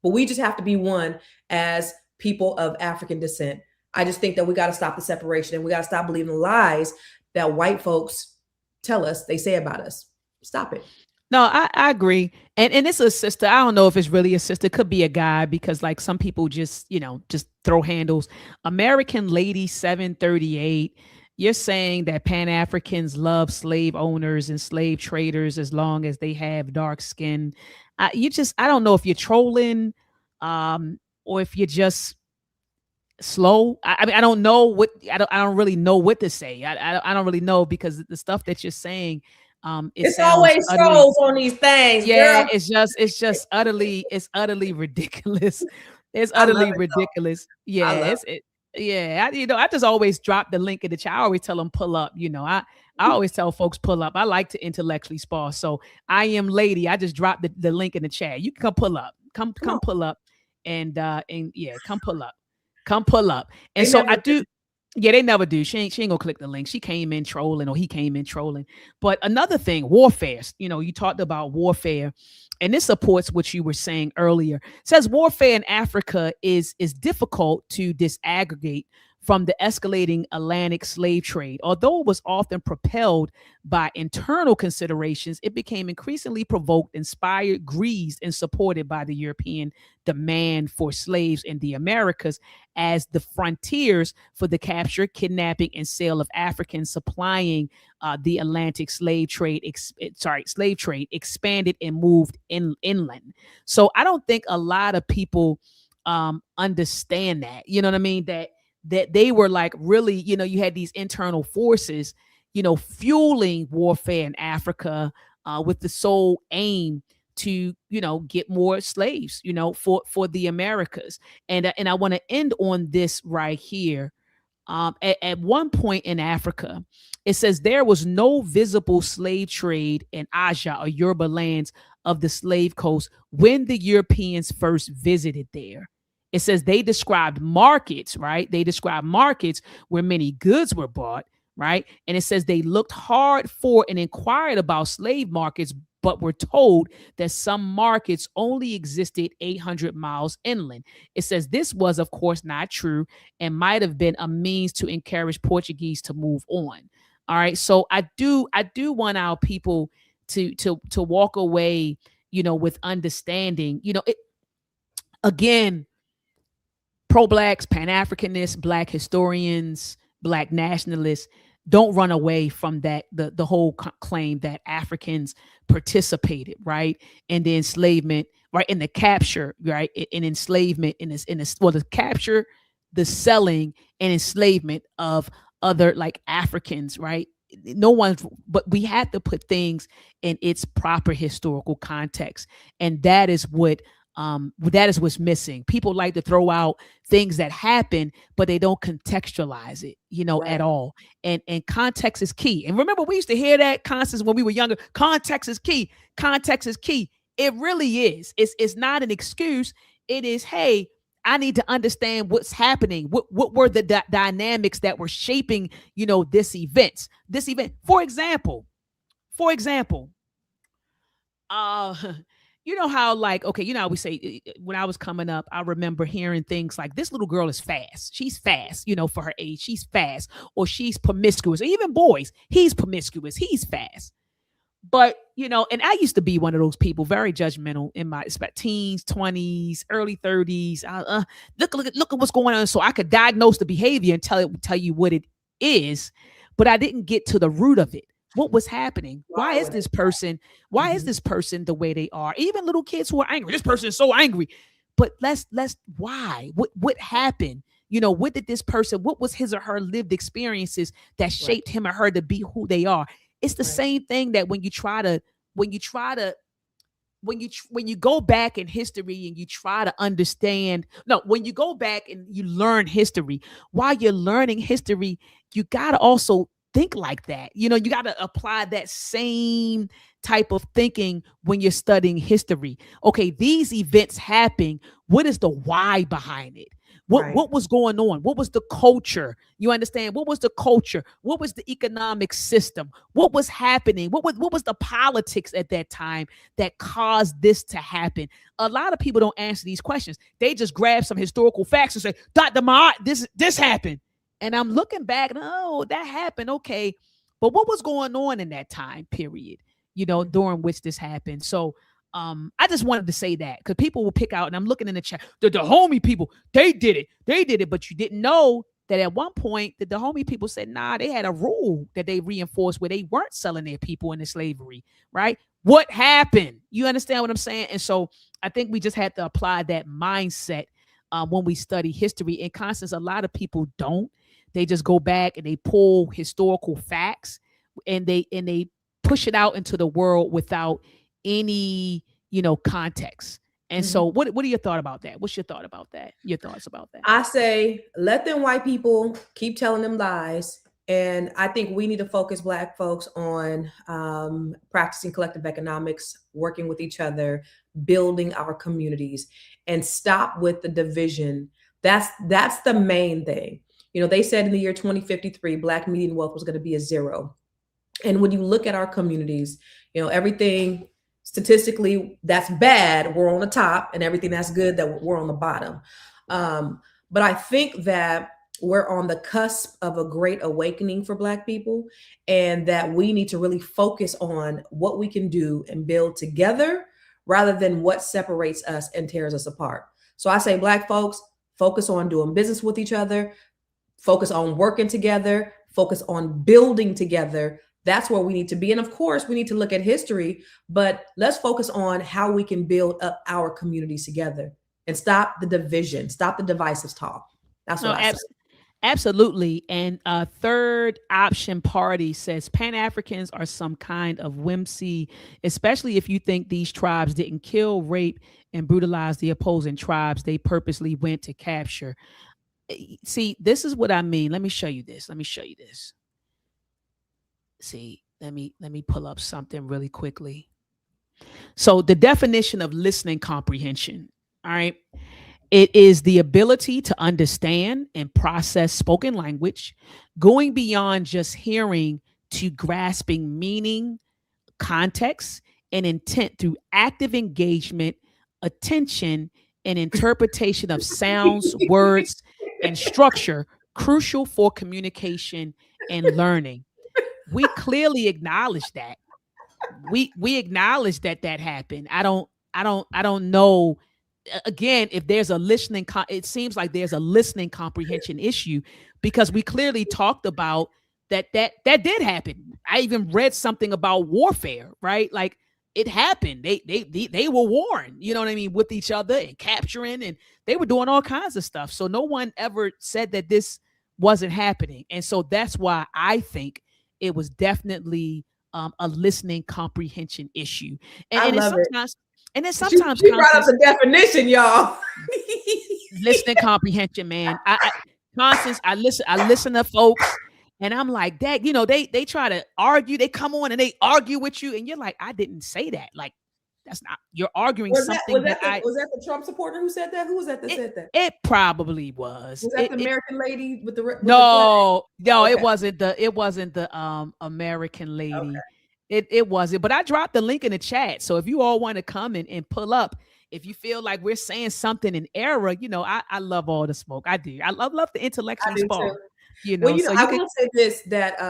But we just have to be one as people of African descent. I just think that we got to stop the separation, and we got to stop believing the lies that white folks tell us, they say about us. Stop it. No, I agree. And it's a sister. I don't know if it's really a sister. It could be a guy, because like some people just, just throw handles. American Lady 738. You're saying that Pan-Africans love slave owners and slave traders as long as they have dark skin. I don't know if you're trolling, or if you're just slow. I mean, I don't know what, I don't really know what to say. I don't really know, because the stuff that you're saying, it's always trolls on these things. Yeah, girl. it's utterly ridiculous. It's utterly ridiculous. Yeah, I just always drop the link in the chat. I always tell them pull up. I always tell folks pull up. I like to intellectually spar. So I am lady. I just dropped the link in the chat. You can come pull up. Come pull up, and yeah, come pull up. Come pull up. And so I do. Yeah, they never do. She ain't gonna click the link. She came in trolling, or he came in trolling. But another thing, warfare. You talked about warfare, and this supports what you were saying earlier. It says warfare in Africa is difficult to disaggregate from the escalating Atlantic slave trade. Although it was often propelled by internal considerations, it became increasingly provoked, inspired, greased, and supported by the European demand for slaves in the Americas, as the frontiers for the capture, kidnapping, and sale of Africans supplying the Atlantic slave trade expanded and moved inland. So I don't think a lot of people understand that. You know what I mean? That they were like, really, you had these internal forces, fueling warfare in Africa with the sole aim to, get more slaves, for the Americas. And I want to end on this right here. At one point in Africa, it says there was no visible slave trade in Aja or Yoruba lands of the slave coast when the Europeans first visited there. It says they described markets, right? They described markets where many goods were bought, right? And it says they looked hard for and inquired about slave markets, but were told that some markets only existed 800 miles inland. It says this was, of course, not true, and might have been a means to encourage Portuguese to move on. All right. So I do want our people to walk away, with understanding, again, pro-blacks, Pan-Africanists, Black historians, Black nationalists, don't run away from that, the whole claim that Africans participated, right, in the enslavement, right, in the capture, right, in enslavement, the capture, the selling, and enslavement of other like Africans, right? But we had to put things in its proper historical context, and that is what's missing. People like to throw out things that happen, but they don't contextualize it, right, at all. And context is key. And remember, we used to hear that constantly when we were younger. Context is key. Context is key. It really is. It's not an excuse. It is, hey, I need to understand what's happening. What were the dynamics that were shaping, this event? For example, how like, okay, how we say when I was coming up, I remember hearing things like this little girl is fast. She's fast, for her age. She's fast, or she's promiscuous. Or even boys, he's promiscuous. He's fast. But, and I used to be one of those people, very judgmental in my teens, 20s, early 30s. Look at what's going on. So I could diagnose the behavior and tell you what it is, but I didn't get to the root of it. What was happening? Why is this person the way they are? Even little kids who are angry. This person is so angry. But let's why? What happened? What did this person, what was his or her lived experiences that shaped him or her to be who they are? It's the same thing that when you try to when you go back in history and you try to understand, no, when you go back and you learn history, while you're learning history, you got to also think like that. You know, you got to apply that same type of thinking when you're studying history. Okay, these events happen. What is the why behind it? Right. What was going on? What was the culture? You understand? What was the culture? What was the economic system? What was happening? What was the politics at that time that caused this to happen? A lot of people don't answer these questions. They just grab some historical facts and say, Dr. Ma, this happened. And I'm looking back and, oh, that happened. Okay. But what was going on in that time period, you know, during which this happened? So I just wanted to say that because people will pick out, and I'm looking in the chat, the homie people, they did it, but you didn't know that at one point that the homie people said, nah, they had a rule that they reinforced where they weren't selling their people into slavery, right? What happened? You understand what I'm saying? And so I think we just had to apply that mindset when we study history. And Constance, a lot of people don't. They just go back and they pull historical facts and they push it out into the world without any, you know, context. And so what are your thoughts about that? What's your thought about that? Your thoughts about that? I say, let them white people keep telling them lies. And I think we need to focus Black folks on practicing collective economics, working with each other, building our communities, and stop with the division. That's the main thing. You know, they said in the year 2053, Black median wealth was going to be a 0. And when you look at our communities, you know, everything statistically that's bad, we're on the top, and everything that's good, that we're on the bottom. But I think that we're on the cusp of a great awakening for Black people, and that we need to really focus on what we can do and build together rather than what separates us and tears us apart. So I say, Black folks, focus on doing business with each other, focus on working together, focus on building together. That's where we need to be. And of course, we need to look at history, but let's focus on how we can build up our communities together and stop the division, stop the divisive talk. That's what I say. Absolutely. And Third Option Party says Pan-Africans are some kind of whimsy, especially if you think these tribes didn't kill, rape, and brutalize the opposing tribes they purposely went to capture. See, this is what I mean. Let me show you this. See, let me pull up something really quickly. So the definition of listening comprehension, all right, it is the ability to understand and process spoken language, going beyond just hearing to grasping meaning, context, and intent through active engagement, attention, and interpretation of sounds, words, and structure, crucial for communication and learning. We clearly acknowledge that. We acknowledge that happened. I don't know. Again, if there's a listening, it seems like there's a listening comprehension issue, because we clearly talked about that did happen. I even read something about warfare, right? Like it happened. They were warring, you know what I mean, with each other and capturing, and they were doing all kinds of stuff. So no one ever said that this wasn't happening. And so that's why I think it was definitely a listening comprehension issue. And then sometimes she brought up the definition, y'all. Listening comprehension, man. Constance, I listen to folks, and I'm like, that, you know, they try to argue, they come on and they argue with you, and you're like, I didn't say that. Like, that's not, you're arguing was something that the Trump supporter who said that? Who was that said that? It probably was. Was that the American lady with the no, okay. It wasn't the American lady. Okay. It wasn't, but I dropped the link in the chat. So if you all want to come and pull up, if you feel like we're saying something in error, you know, I love all the smoke. I do. I love the intellectually spar. You know, well, you know, I will say this, that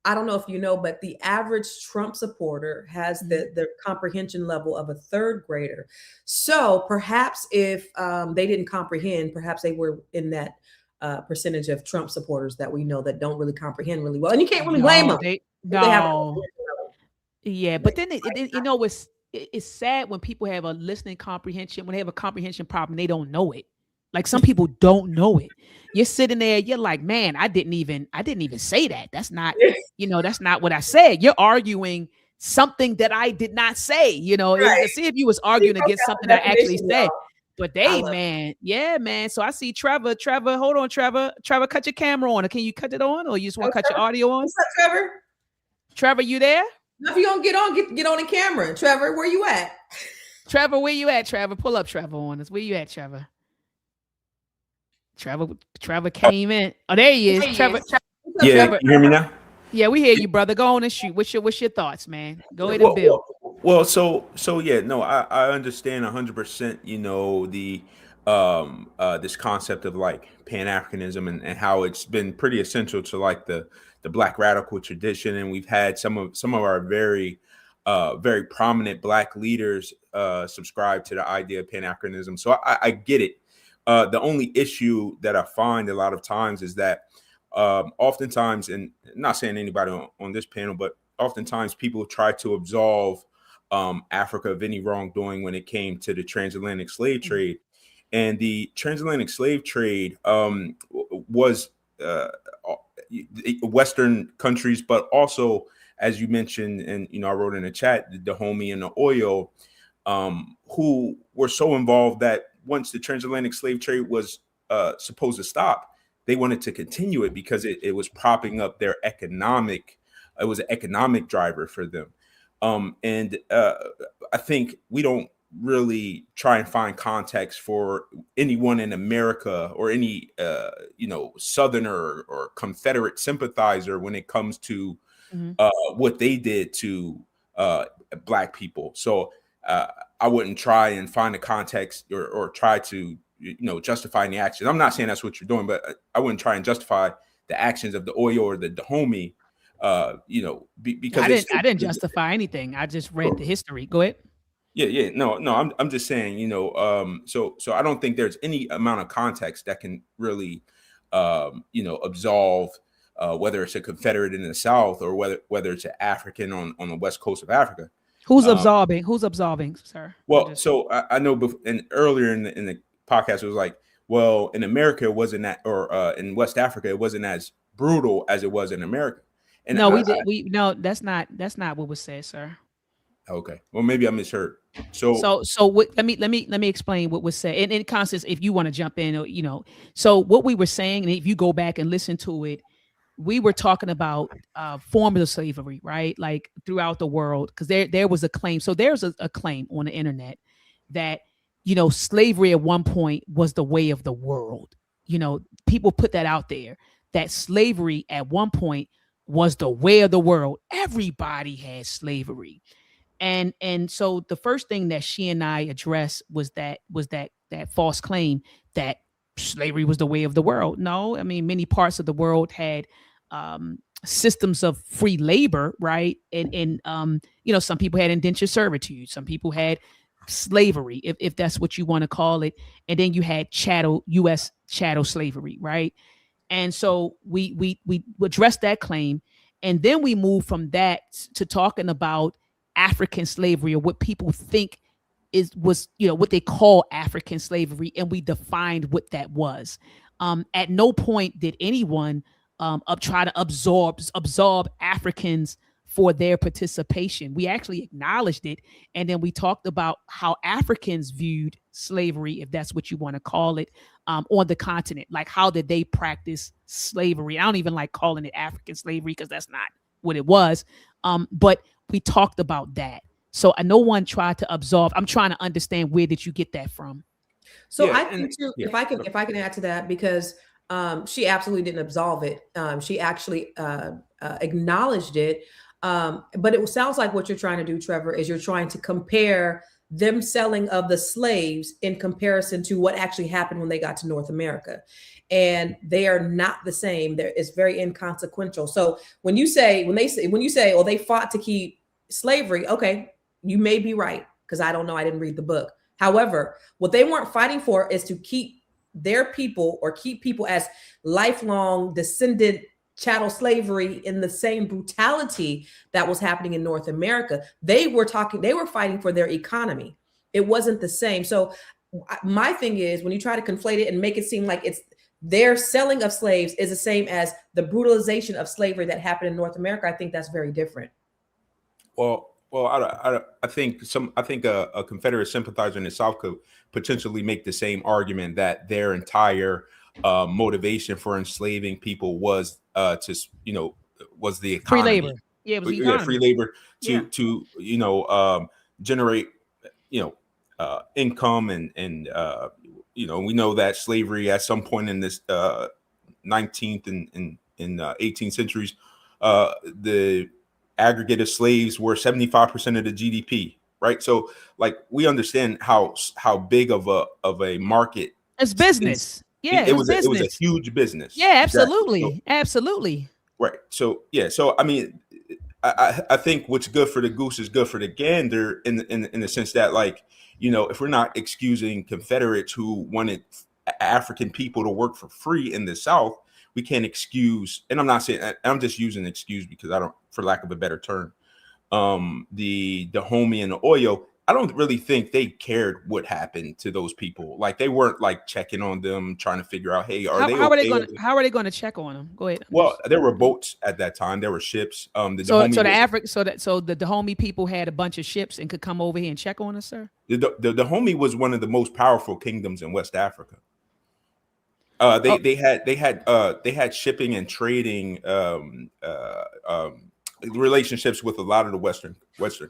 I don't know if you know, but the average Trump supporter has the comprehension level of a third grader. So perhaps if they didn't comprehend, perhaps they were in that percentage of Trump supporters that we know that don't really comprehend really well. And you can't really blame them. Yeah, but then you know, it's sad when people have a listening comprehension, when they have a comprehension problem, they don't know it. Like some people don't know it. You're sitting there, you're like, man, I didn't even say that. That's not, you know, that's not what I said. You're arguing something that I did not say. You know, it was Right. to see if you was He arguing broke against down something the I actually definition, said. y'all. But I they, love it. man, yeah, man. So I see Trevor. Trevor, hold on, Trevor. Trevor, cut your camera on. Or can you cut it on? Or you just want to cut your audio on? What's up, Trevor? Trevor, you there? If you don't get on, get on the camera. Trevor, where you at? Trevor, where you at, Trevor? Pull up Trevor on us. Where you at, Trevor? Trevor came in. Oh, there he is. Trevor. What's up, Yeah, Trevor? you hear me now? Yeah, we hear you, brother. Go on and shoot. What's your thoughts, man? Go ahead and build. Well, so yeah, no, I understand 100%, you know, the this concept of like Pan-Africanism and how it's been pretty essential to like the Black radical tradition, and we've had some of our very very prominent Black leaders subscribe to the idea of Pan-Africanism. So I get it. The only issue that I find a lot of times is that oftentimes, and not saying anybody on this panel, but oftentimes people try to absolve Africa of any wrongdoing when it came to the transatlantic slave trade. And the transatlantic slave trade was Western countries, but also, as you mentioned, and you know, I wrote in the chat, the Dahomey and the Oyo, who were so involved that once the transatlantic slave trade was supposed to stop, they wanted to continue it because it was propping up their economic. It was an economic driver for them, and I think we don't really try and find context for anyone in America or any you know, Southerner or Confederate sympathizer when it comes to what they did to Black people. So I wouldn't try and find a context or try to, you know, justify any actions. I'm not saying that's what you're doing, but I wouldn't try and justify the actions of the Oyo or the Dahomey. You know, because I didn't justify anything. I just read the history. Go ahead. Yeah. No. I'm just saying, you know, so I don't think there's any amount of context that can really, you know, absolve whether it's a Confederate in the South or whether it's an African on the West Coast of Africa. Who's absolving? Who's absolving, sir? Well, so I know, and earlier in the podcast, it was like, well, in America, it wasn't that, or in West Africa, it wasn't as brutal as it was in America. And no, no, that's not what was said, sir. Okay, well, maybe I misheard. So what, let me explain what was said. And Constance, if you want to jump in, or, you know, so what we were saying, and if you go back and listen to it, we were talking about forms of slavery, right? Like throughout the world, because there was a claim. So there's a claim on the internet that, you know, slavery at one point was the way of the world. You know, people put that out there, that slavery at one point was the way of the world. Everybody had slavery. And so the first thing that she and I addressed was that false claim that slavery was the way of the world. No, I mean, many parts of the world had systems of free labor, right? And you know, some people had indentured servitude, some people had slavery, if that's what you want to call it, and then you had U.S. chattel slavery, right? And so we addressed that claim, and then we moved from that to talking about African slavery, or what people think was, you know, what they call African slavery, and we defined what that was. At no point did anyone try to absorb Africans for their participation. We actually acknowledged it, and then we talked about how Africans viewed slavery, if that's what you want to call it, on the continent. Like, how did they practice slavery? I don't even like calling it African slavery because that's not what it was. But we talked about that. So no one tried to absorb. I'm trying to understand, where did you get that from? So yeah, I think too, if I can add to that, because she absolutely didn't absolve it. She actually acknowledged it. But it sounds like what you're trying to do, Trevor, is you're trying to compare them selling of the slaves in comparison to what actually happened when they got to North America. And they are not the same. It's very inconsequential. So when you say, oh, they fought to keep slavery, okay, you may be right, because I don't know, I didn't read the book. However, what they weren't fighting for is to keep their people, or keep people as lifelong descendant chattel slavery in the same brutality that was happening in North America. They were fighting for their economy. It wasn't the same. So my thing is, when you try to conflate it and make it seem like it's their selling of slaves is the same as the brutalization of slavery that happened in North America, I think that's very different. Well, Well, I think a Confederate sympathizer in the South could potentially make the same argument that their entire motivation for enslaving people was was the Free economy. labor. Yeah, it was the Yeah, free economy. labor Yeah. to generate income and we know that slavery at some point in this 19th and 18th centuries, the aggregate of slaves were 75% of the GDP, right? So like we understand how big of a market It's business. Yeah, it was it was a business. huge business. Yeah, Exactly. absolutely. So, Absolutely. right. So yeah. So I mean, I think what's good for the goose is good for the gander in the sense that, like, if we're not excusing Confederates who wanted African people to work for free in the South, we can't excuse, and I'm not saying, I'm just using excuse because I don't, for lack of a better term, the Dahomey and the Oyo. I don't really think they cared what happened to those people. Like they weren't like checking on them, trying to figure out, hey, are they How are they okay? going? How are they going to check on them? Go ahead. Well, there were boats at that time. There were ships. The So Dahomey the Dahomey people had a bunch of ships and could come over here and check on us, sir. the Dahomey was one of the most powerful kingdoms in West Africa. They had shipping and trading relationships with a lot of the Western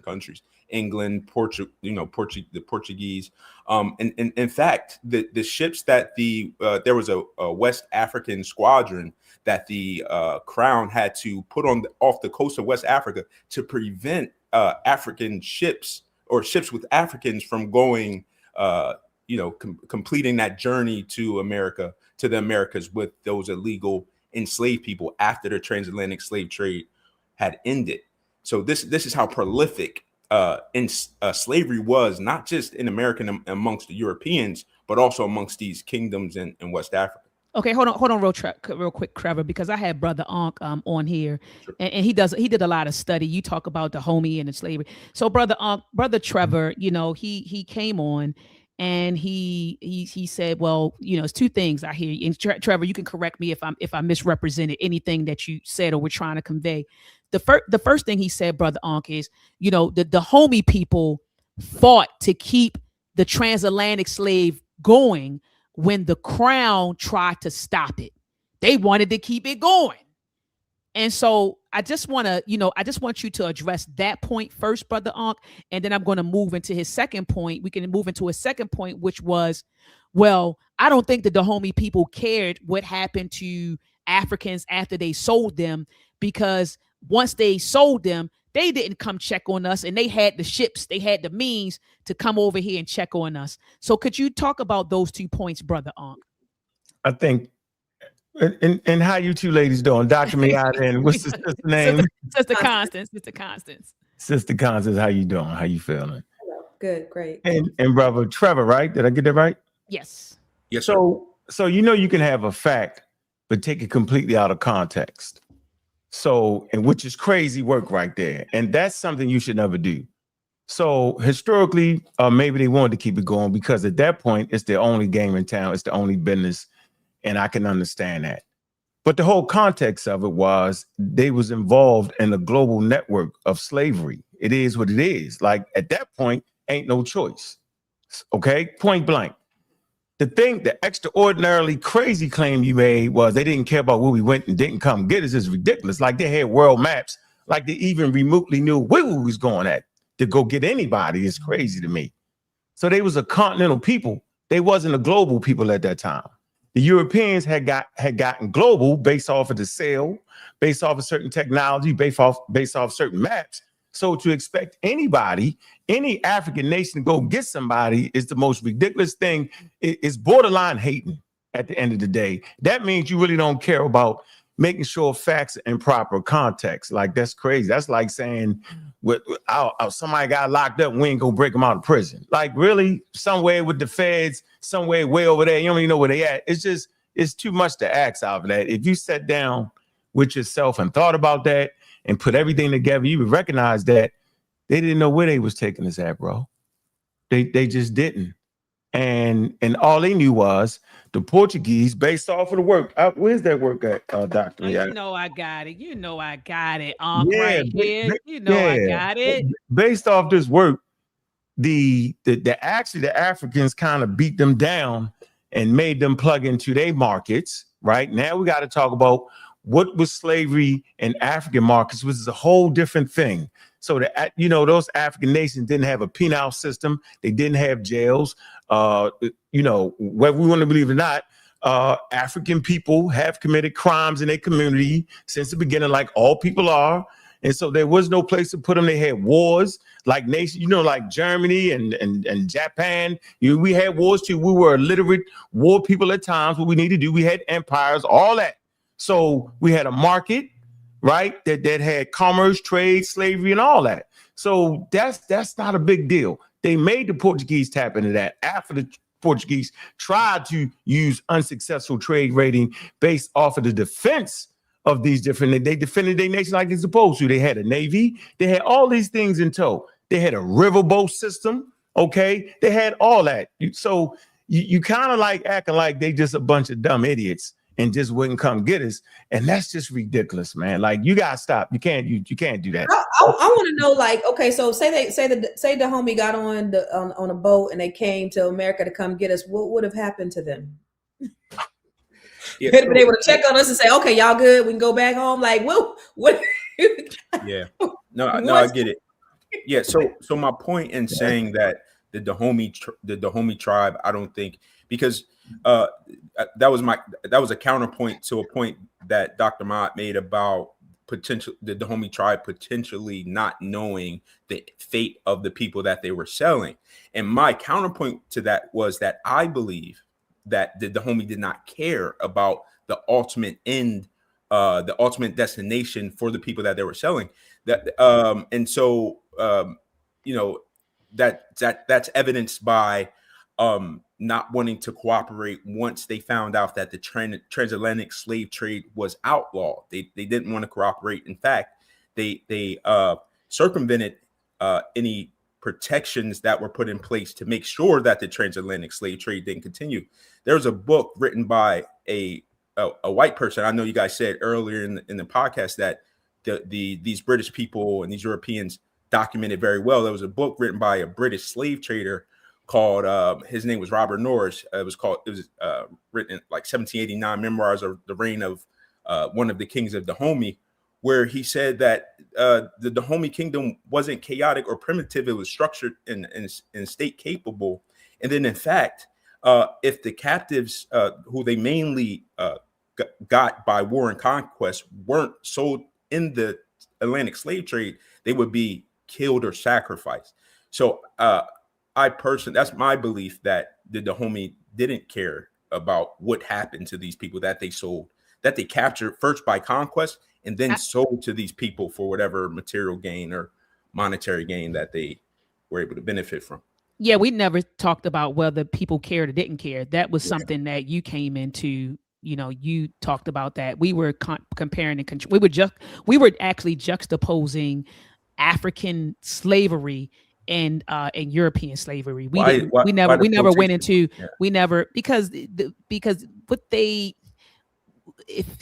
countries, England, the Portuguese. And in fact, the ships that there was a West African squadron that the crown had to put off the coast of West Africa to prevent African ships or ships with Africans from going, completing that journey to the Americas with those illegal enslaved people after the transatlantic slave trade had ended. So this is how prolific slavery was, not just in America and amongst the Europeans, but also amongst these kingdoms in West Africa. Okay, hold on, real quick, Trevor, because I had Brother Ankh on here, sure. and he did a lot of study. You talk about Dahomey and the slavery. So Brother Ankh, Brother Trevor, he came on and he said, well, it's two things I hear. And Trevor, you can correct me if I misrepresented anything that you said or were trying to convey. The first thing he said, Brother Ankh, is the Dahomey people fought to keep the transatlantic slave going when the crown tried to stop it. They wanted to keep it going. And so I just want you to address that point first, Brother Ankh, and then I'm going to move into his second point. We can move into a second point, which was, well, I don't think the Dahomey people cared what happened to Africans after they sold them, because once they sold them, they didn't come check on us, and they had the ships, they had the means to come over here and check on us. So could you talk about those 2 points, Brother Ankh? I think, and how you two ladies doing? Dr. Miata and what's the sister name? Sister Constance. Sister Constance. Sister Constance, how you doing? How you feeling? Hello. Good, great. And Brother Trevor, right? Did I get that right? Yes. Yes. So you can have a fact, but take it completely out of context. So, and which is crazy work right there. And that's something you should never do. So historically, maybe they wanted to keep it going because at that point, it's their only game in town. It's the only business. And I can understand that. But the whole context of it was they was involved in a global network of slavery. It is what it is. Like at that point, ain't no choice. Okay, point blank. The extraordinarily crazy claim you made was they didn't care about where we went and didn't come get us is ridiculous. Like they had world maps, like they even remotely knew where we was going at to go get anybody. It's crazy to me. So they was a continental people. They wasn't a global people at that time. The Europeans had gotten global based off of the sale, based off of certain technology, based off certain maps. So to expect anybody, any African nation to go get somebody is the most ridiculous thing. It's borderline hating at the end of the day. That means you really don't care about making sure facts are in proper context. Like, that's crazy. That's like saying somebody got locked up, we ain't gonna break them out of prison. Like, really? Somewhere with the feds, somewhere way over there, you don't even know where they at. It's too much to ask out of that. If you sat down with yourself and thought about that and put everything together, you would recognize that they didn't know where they was taking us at, bro. They just didn't. and all they knew was the Portuguese, based off of the work. Where's that work at, Doctor? Oh, Yeah, you know I got it. You know I got it. yeah, Right here. You know I yeah. got it. Based off this work, the actually the Africans kind of beat them down and made them plug into their markets. Right now, we got to talk about what was slavery in African markets, which is a whole different thing. So that, you know, those African nations didn't have a penal system. They didn't have jails. You know, whether we want to believe it or not, African people have committed crimes in their community since the beginning, like all people are. And so there was no place to put them. They had wars like nations, you know, like Germany and Japan. We had wars too. We were illiterate war people at times. What we need to do, we had empires, all that. So we had a market, right, that had commerce, trade, slavery, and all that. So that's not a big deal. They made the Portuguese tap into that after the Portuguese tried to use unsuccessful trade raiding based off of the defense of these different, they defended their nation like they're supposed to. They had a navy, they had all these things in tow. They had a riverboat system, okay? They had all that. So you kind of like acting like they just a bunch of dumb idiots and just wouldn't come get us. And that's just ridiculous, man. Like, you gotta stop. You can't do that. I want to know, like, okay, so say the homie got on a boat and they came to America to come get us. What would have happened to them? Yeah, They'd been able to check on us and say, okay, y'all good, we can go back home. Like, whoa, what? yeah, no, I get it. Yeah, so my point in saying that the Dahomey tribe, I don't think, because that was a counterpoint to a point that Dr. Mott made about the Dahomey tribe potentially not knowing the fate of the people that they were selling. And my counterpoint to that was that I believe that the Dahomey did not care about the ultimate end, the ultimate destination for the people that they were selling. And so you know, that's evidenced by not wanting to cooperate once they found out that the transatlantic slave trade was outlawed. They didn't want to cooperate. In fact, they circumvented any protections that were put in place to make sure that the transatlantic slave trade didn't continue. There was a book written by a white person. I know you guys said earlier in the podcast that these British people and these Europeans documented very well. There was a book written by a British slave trader called his name was Robert Norris. It was written in like 1789, Memoirs of the Reign of one of the Kings of Dahomey, where he said that the Dahomey kingdom wasn't chaotic or primitive. It was structured and state capable. And then, in fact, if the captives who they mainly got by war and conquest weren't sold in the Atlantic slave trade, they would be killed or sacrificed. So that's my belief, that the Dahomey didn't care about what happened to these people that they sold, that they captured first by conquest and then sold to these people for whatever material gain or monetary gain that they were able to benefit from. Yeah, we never talked about whether people cared or didn't care. That was something that you came into. You know, you talked about that. We were comparing and we were actually juxtaposing African slavery and European slavery. We never went into because what they.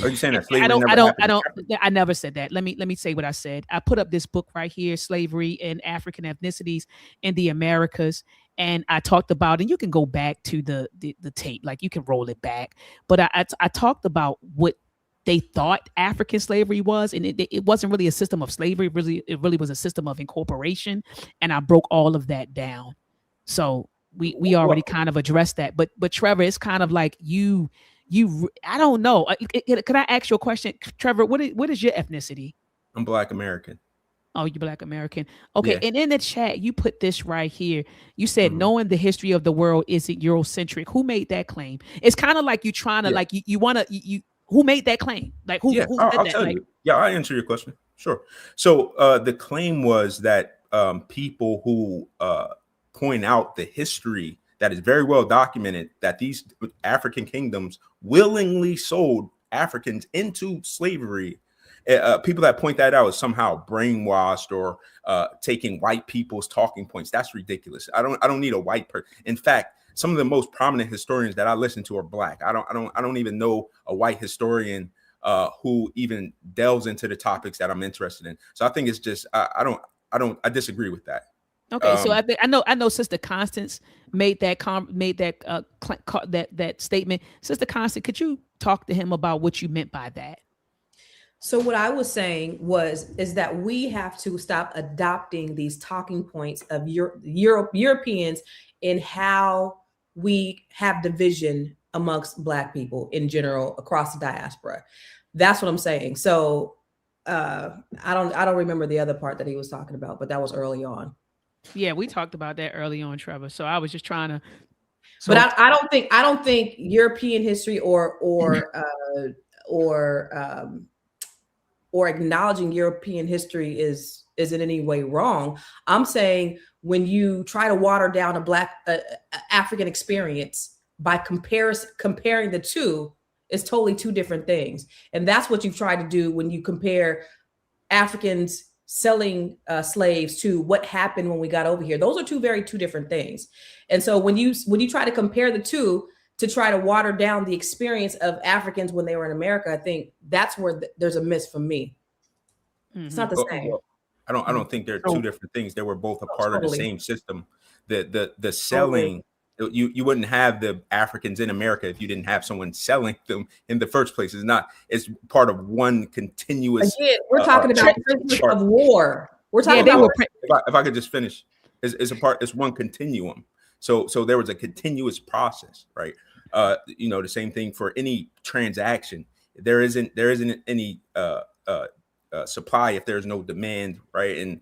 Are you saying that slavery I never said that. Let me say what I said. I put up this book right here, Slavery and African Ethnicities in the Americas. And I talked about, and you can go back to the tape, like you can roll it back. But I talked about what they thought African slavery was, and it wasn't really a system of slavery. It really was a system of incorporation. And I broke all of that down. So we already kind of addressed that. But Trevor, it's kind of like I don't know. Can I ask you a question, Trevor? What is your ethnicity? I'm Black American. Oh, you're Black American. Okay. Yeah. And in the chat, you put this right here. You said, knowing the history of the world isn't Eurocentric. Who made that claim? It's kind of like you trying to like, you want to, who made that claim? Like who said I'll that? tell you. Yeah, I'll answer your question. Sure. So the claim was that people who point out the history that is very well documented, that these African kingdoms willingly sold Africans into slavery People that point that out is somehow brainwashed or taking white people's talking points. That's ridiculous. I don't need a white person. In fact, some of the most prominent historians that I listen to are black. I don't even know a white historian who even delves into the topics that I'm interested in. So I think it's just I disagree with that. Okay, so I know Sister Constance made that that statement. Sister Constance, could you talk to him about what you meant by that? So what I was saying is that we have to stop adopting these talking points of Europeans in how we have division amongst Black people in general across the diaspora. That's what I'm saying. So I don't remember the other part that he was talking about, but that was early on. Yeah, we talked about that early on, Trevor. So I was just trying to. But I don't think European history or acknowledging European history is in any way wrong. I'm saying when you try to water down a Black African experience by comparing the two, it's totally two different things. And that's what you've tried to do when you compare Africans selling slaves to what happened when we got over here. Those are two different things. And so when you try to compare the two to try to water down the experience of Africans when they were in America, I think that's where there's a miss for me. Mm-hmm. It's not the same. I don't think they're two different things. They were both a part of the same system. The selling, you wouldn't have the Africans in America if you didn't have someone selling them in the first place. It's part of one continuous. Again, we're talking about prisoners of war. We're talking about. If I could just finish, it's one continuum. So there was a continuous process, right? The same thing for any transaction. There isn't any supply if there's no demand, right? And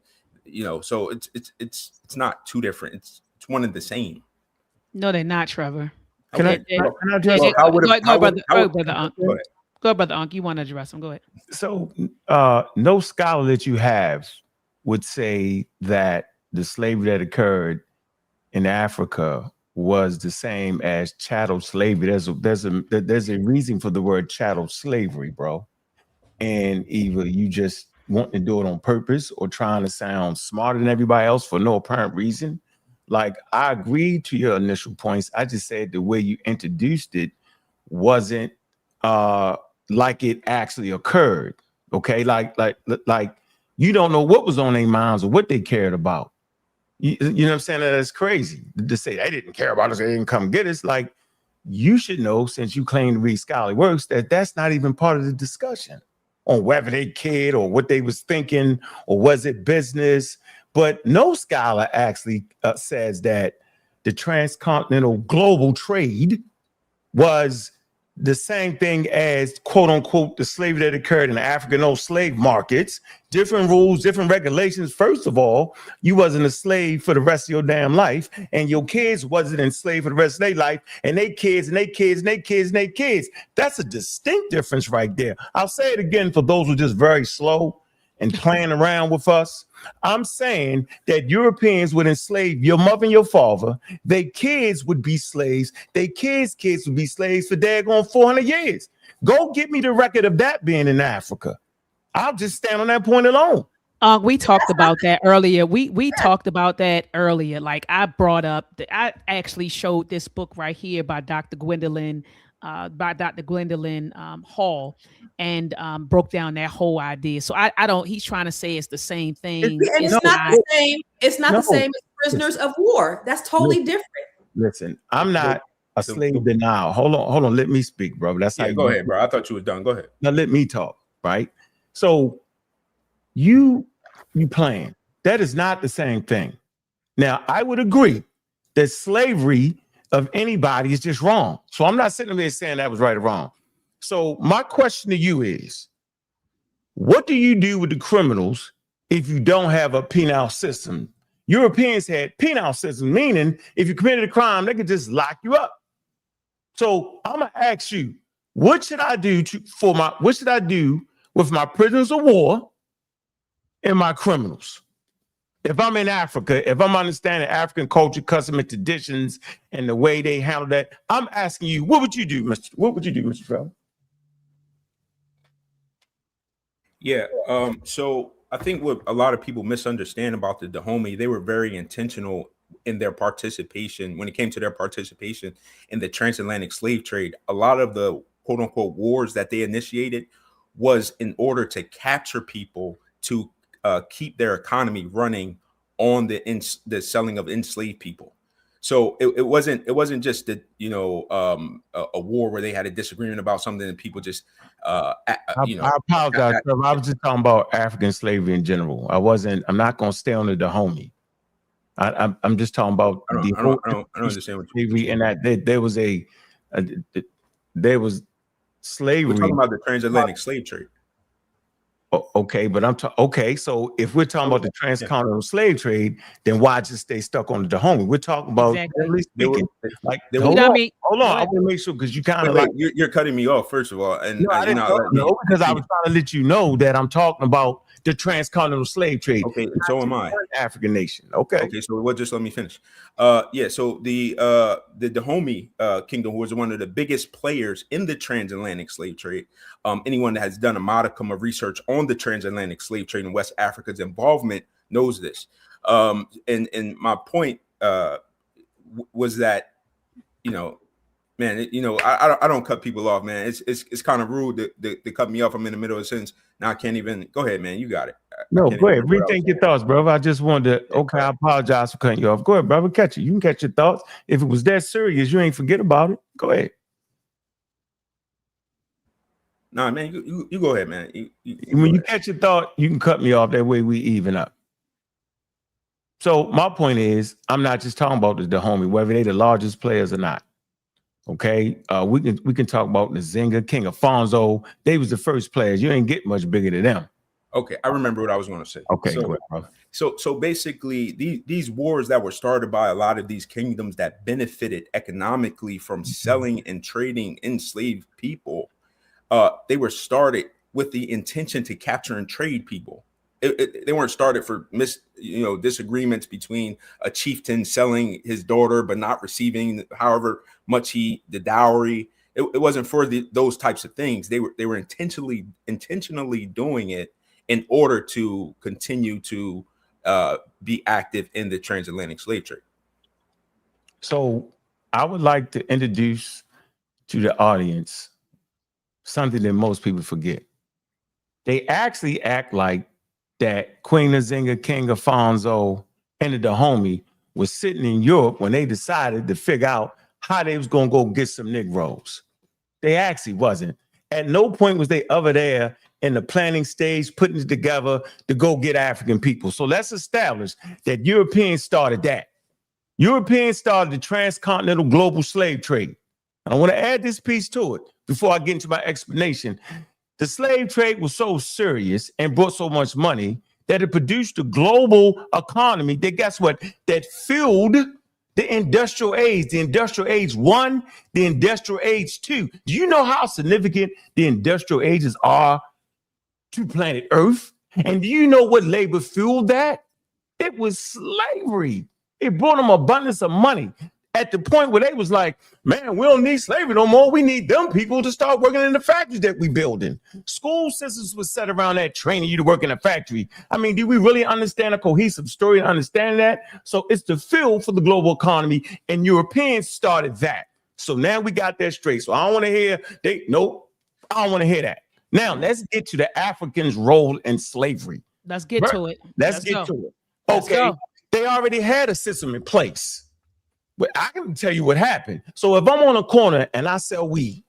so it's not two different. It's one and the same. No, they're not, Trevor. Can I address? Go, Brother Unc. You want to address them? Go ahead. So, no scholar that you have would say that the slavery that occurred in Africa was the same as chattel slavery. There's a reason for the word chattel slavery, bro. And either you just want to do it on purpose or trying to sound smarter than everybody else for no apparent reason. Like, I agreed to your initial points. I just said the way you introduced it wasn't like it actually occurred. Okay, like you don't know what was on their minds or what they cared about. You know what I'm saying? That's crazy to say they didn't care about us. They didn't come get us. Like, you should know, since you claim to read scholarly works, that that's not even part of the discussion on whether they cared or what they was thinking or was it business. But no scholar actually says that the transcontinental global trade was the same thing as, quote unquote, the slavery that occurred in the African slave markets. Different rules, different regulations. First of all, you wasn't a slave for the rest of your damn life, and your kids wasn't enslaved for the rest of their life, and they kids, and they kids, and they kids, and they kids. That's a distinct difference right there. I'll say it again for those who are just very slow and playing around with us. I'm saying that Europeans would enslave your mother and your father. Their kids would be slaves. Their kids' kids would be slaves for daggone 400 years. Go get me the record of that being in Africa. I'll just stand on that point alone. We talked about that earlier. We talked about that earlier. Like, I brought up I actually showed this book right here by Dr. Gwendolyn Hall, and broke down that whole idea. So I don't. He's trying to say it's the same thing. It's not the same. It's not the same as prisoners of war. That's totally different. Listen, I'm not a slave denial. Hold on. Let me speak, bro. That's how you go ahead, bro. I thought you were done. Go ahead. Now let me talk. Right. So you playing. That is not the same thing. Now, I would agree that slavery of anybody is just wrong. So I'm not sitting there saying that was right or wrong. So my question to you is, what do you do with the criminals if you don't have a penal system? Europeans had penal system, meaning if you committed a crime, they could just lock you up. So I'm gonna ask you, what should I do with my prisoners of war and my criminals? If I'm in Africa, if I'm understanding African culture, custom, and traditions, and the way they handle that, I'm asking you, what would you do, Mr. Trevor? Yeah. So I think what a lot of people misunderstand about the Dahomey, they were very intentional in their participation when it came to their participation in the transatlantic slave trade. A lot of the quote unquote wars that they initiated was in order to capture people to keep their economy running on the selling of enslaved people. So it wasn't just that, a war where they had a disagreement about something and people just I apologize, Trevor. I was just talking about African slavery in general. I'm not going to stay on the Dahomey. I'm just talking about I don't understand what slavery, and that there was there was slavery. We're talking about the transatlantic slave trade. Okay, but okay. So if we're talking about the transcontinental slave trade, then why just stay stuck on the Dahomey? We're talking about generally speaking. Hold on. I want to make sure because you kind of you're cutting me off first of all, and no, I didn't know because I was trying to let you know that I'm talking about the transcontinental slave trade. Okay, so am I. African nation. Okay, so just let me finish. So the Dahomey kingdom was one of the biggest players in the transatlantic slave trade. Anyone that has done a modicum of research on the transatlantic slave trade in West Africa's involvement knows this. And my point was that, man, I don't cut people off, man. It's kind of rude to cut me off. I'm in the middle of a sentence. Now I can't even go ahead, man. You got it. No, go ahead. Rethink your thoughts, brother. I just wanted to. Okay, I apologize for cutting you off. Go ahead, brother. Catch it. You can catch your thoughts. If it was that serious, you ain't forget about it. Go ahead. Nah, man. You go ahead, man. When you catch your thought, you can cut me off. That way we even up. So my point is, I'm not just talking about the Dahomey, whether they the largest players or not. Okay, we can talk about Nzinga, King Alfonso. They was the first players. You ain't get much bigger than them. Okay, I remember what I was going to say. Okay, so, go ahead, brother. So basically, these wars that were started by a lot of these kingdoms that benefited economically from selling and trading enslaved people, they were started with the intention to capture and trade people. They weren't started for disagreements between a chieftain selling his daughter but not receiving however much the dowry. It wasn't for those types of things. They were intentionally doing it in order to continue to be active in the transatlantic slave trade. So I would like to introduce to the audience something that most people forget. They actually act like that Queen Nzinga, King Alfonso, and the Dahomey was sitting in Europe when they decided to figure out how they was going to go get some Negroes. They actually wasn't. At no point was they over there in the planning stage, putting it together to go get African people. So let's establish that Europeans started that. Europeans started the transcontinental global slave trade. And I want to add this piece to it before I get into my explanation. The slave trade was so serious and brought so much money that it produced a global economy that, guess what, that fueled the industrial age, the industrial age 1, the industrial age 2. Do you know how significant the industrial ages are to planet Earth? And do you know what labor fueled that? It was slavery. It brought them abundance of money at the point where they was like, man, we don't need slavery no more. We need them people to start working in the factories that we building. School systems was set around that, training you to work in a factory. I mean, do we really understand a cohesive story and understand that? So it's the fuel for the global economy, and Europeans started that. So now we got that straight. So I don't want to hear I don't want to hear that. Now let's get to the Africans' role in slavery. Let's get to it. Let's get to it. Okay, they already had a system in place. But I can tell you what happened. So if I'm on a corner and I sell weed,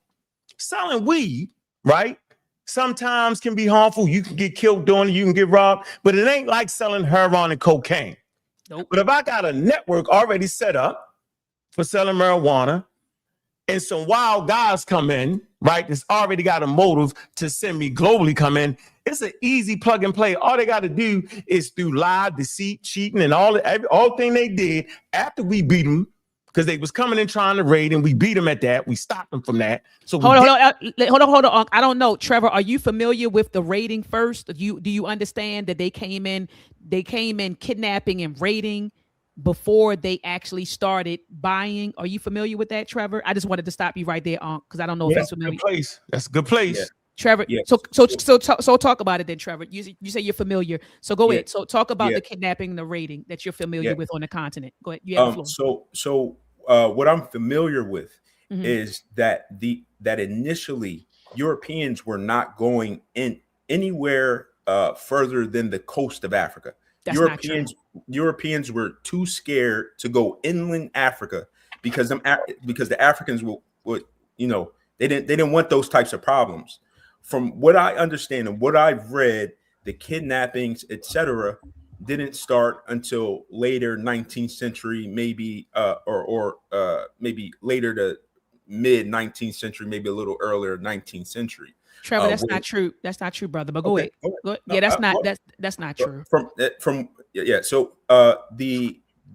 selling weed, right, sometimes can be harmful. You can get killed doing it, you can get robbed, but it ain't like selling heroin and cocaine. Nope. But if I got a network already set up for selling marijuana and some wild guys come in, right, that's already got a motive to send me globally come in, it's an easy plug and play. All they got to do is through lie, deceit, cheating, and all thing they did after we beat them, because they was coming in trying to raid, and we beat them at that. We stopped them from that. So hold on. I don't know, Trevor. Are you familiar with the raiding first? Do you understand that they came in kidnapping and raiding before they actually started buying? Are you familiar with that, Trevor? I just wanted to stop you right there, because I don't know if that's familiar. That's a good place. Trevor. Yeah. So talk about it then, Trevor. You say you're familiar. So go Yeah. ahead. So talk about Yeah. the kidnapping and the raiding that you're familiar Yeah. with on the continent. Go ahead. You have the floor. So what I'm familiar with Mhm. is that initially Europeans were not going in anywhere further than the coast of Africa. That's not true. Europeans were too scared to go inland Africa because the Africans would they didn't want those types of problems. From what I understand and what I've read, the kidnappings, etc., didn't start until later 19th century, maybe maybe later to mid 19th century, maybe a little earlier 19th century. Trevor, that's not true. That's not true, brother. But go Okay, ahead. go ahead. Yeah, that's not true. So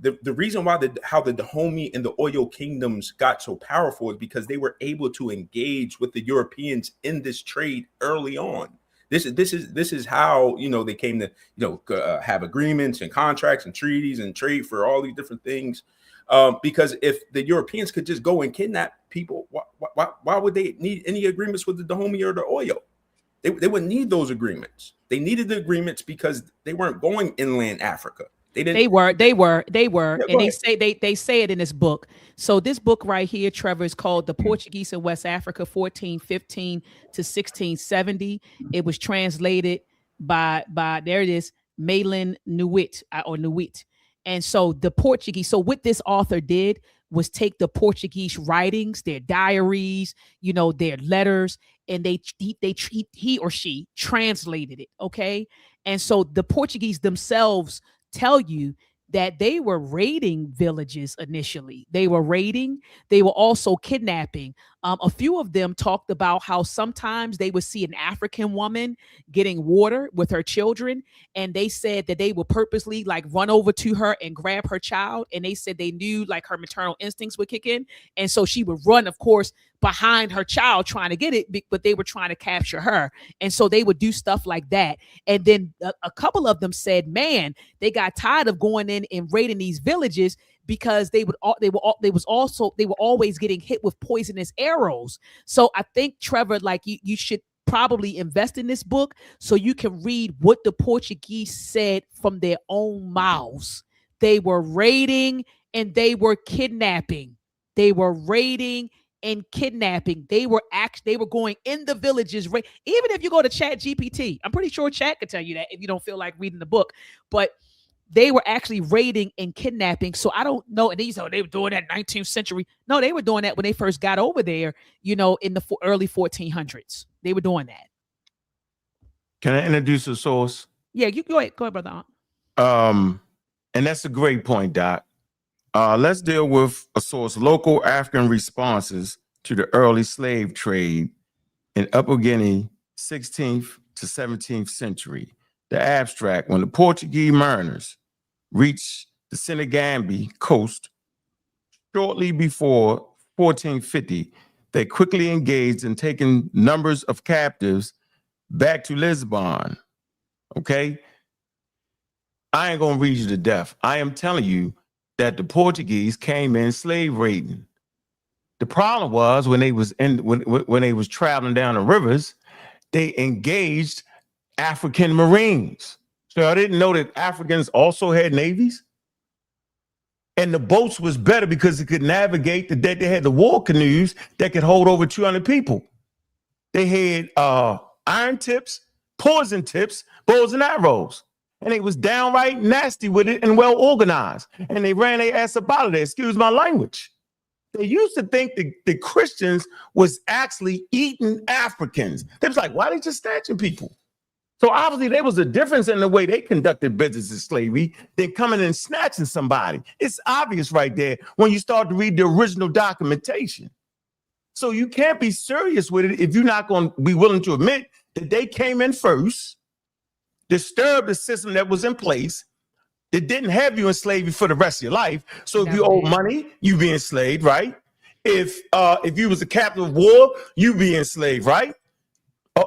the reason why how the Dahomey and the Oyo kingdoms got so powerful is because they were able to engage with the Europeans in this trade early on. This is how they came to have agreements and contracts and treaties and trade for all these different things. Because if the Europeans could just go and kidnap people, why would they need any agreements with the Dahomey or the Oyo? They wouldn't need those agreements. They needed the agreements because they weren't going inland Africa. They were, Yeah, and they say it in this book. So this book right here, Trevor, is called "The Portuguese in West Africa, 1415 to 1670." It was translated by there it is, Malin Nuit or Nuit. And so the Portuguese. So what this author did was take the Portuguese writings, their diaries, their letters, and he or she translated it. Okay, and so the Portuguese themselves tell you that they were raiding villages initially. They were raiding. They were also kidnapping. A few of them talked about how sometimes they would see an African woman getting water with her children, and they said that they would purposely run over to her and grab her child. And they said they knew her maternal instincts would kick in, and so she would run, of course, behind her child trying to get it, but they were trying to capture her. And so they would do stuff like that. And then a couple of them said, man, they got tired of going in and raiding these villages because they were always getting hit with poisonous arrows. So I think, Trevor, you should probably invest in this book so you can read what the Portuguese said from their own mouths. They were raiding and they were kidnapping. They were raiding and kidnapping. They were going in the villages. Even if you go to Chat GPT, I'm pretty sure Chat could tell you that if you don't feel like reading the book. But they were actually raiding and kidnapping. So I don't know. And they were doing that 19th century. No, they were doing that when they first got over there, in the early 1400s. They were doing that. Can I introduce a source? Yeah, you go ahead. Go ahead, brother. And that's a great point, Doc. Let's deal with a source: local African responses to the early slave trade in Upper Guinea, 16th to 17th century. The abstract: when the Portuguese mariners reached the Senegambie coast shortly before 1450, they quickly engaged in taking numbers of captives back to Lisbon. Okay? I ain't gonna read you to death. I am telling you that the Portuguese came in slave raiding. The problem was when they was traveling down the rivers, they engaged African Marines. So I didn't know that Africans also had navies. And the boats was better because it could navigate. They had the war canoes that could hold over 200 people. They had iron tips, poison tips, bows and arrows. And they was downright nasty with it and well organized. And they ran their ass up out of there. Excuse my language. They used to think the Christians was actually eating Africans. They was like, why they just snatching people? So obviously there was a difference in the way they conducted business in slavery than coming and snatching somebody. It's obvious right there when you start to read the original documentation. So you can't be serious with it if you're not going to be willing to admit that they came in first, disturbed the system that was in place, that didn't have you in slavery for the rest of your life. So if you owe money, you be enslaved, right? If you was a captive of war, you be enslaved, right?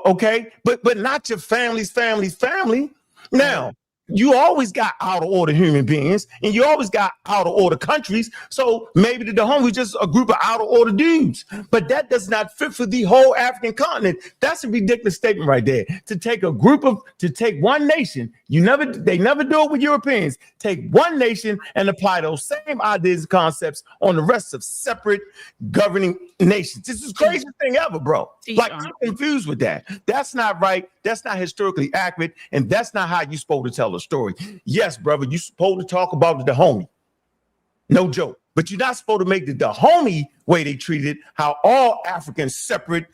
Okay, but not your family's family. Now, you always got out of order human beings, and you always got out of order countries. So maybe the Dahomey just a group of out of order dudes, but that does not fit for the whole African continent. That's a ridiculous statement right there. To take one nation, they never do it with Europeans. Take one nation and apply those same ideas and concepts on the rest of separate governing nations. This is the craziest thing ever, bro. Like, I'm confused with that. That's not right. That's not historically accurate, and that's not how you're supposed to tell a story. Yes, brother, you're supposed to talk about the Dahomey. No joke. But you're not supposed to make the Dahomey way they treated how all African separate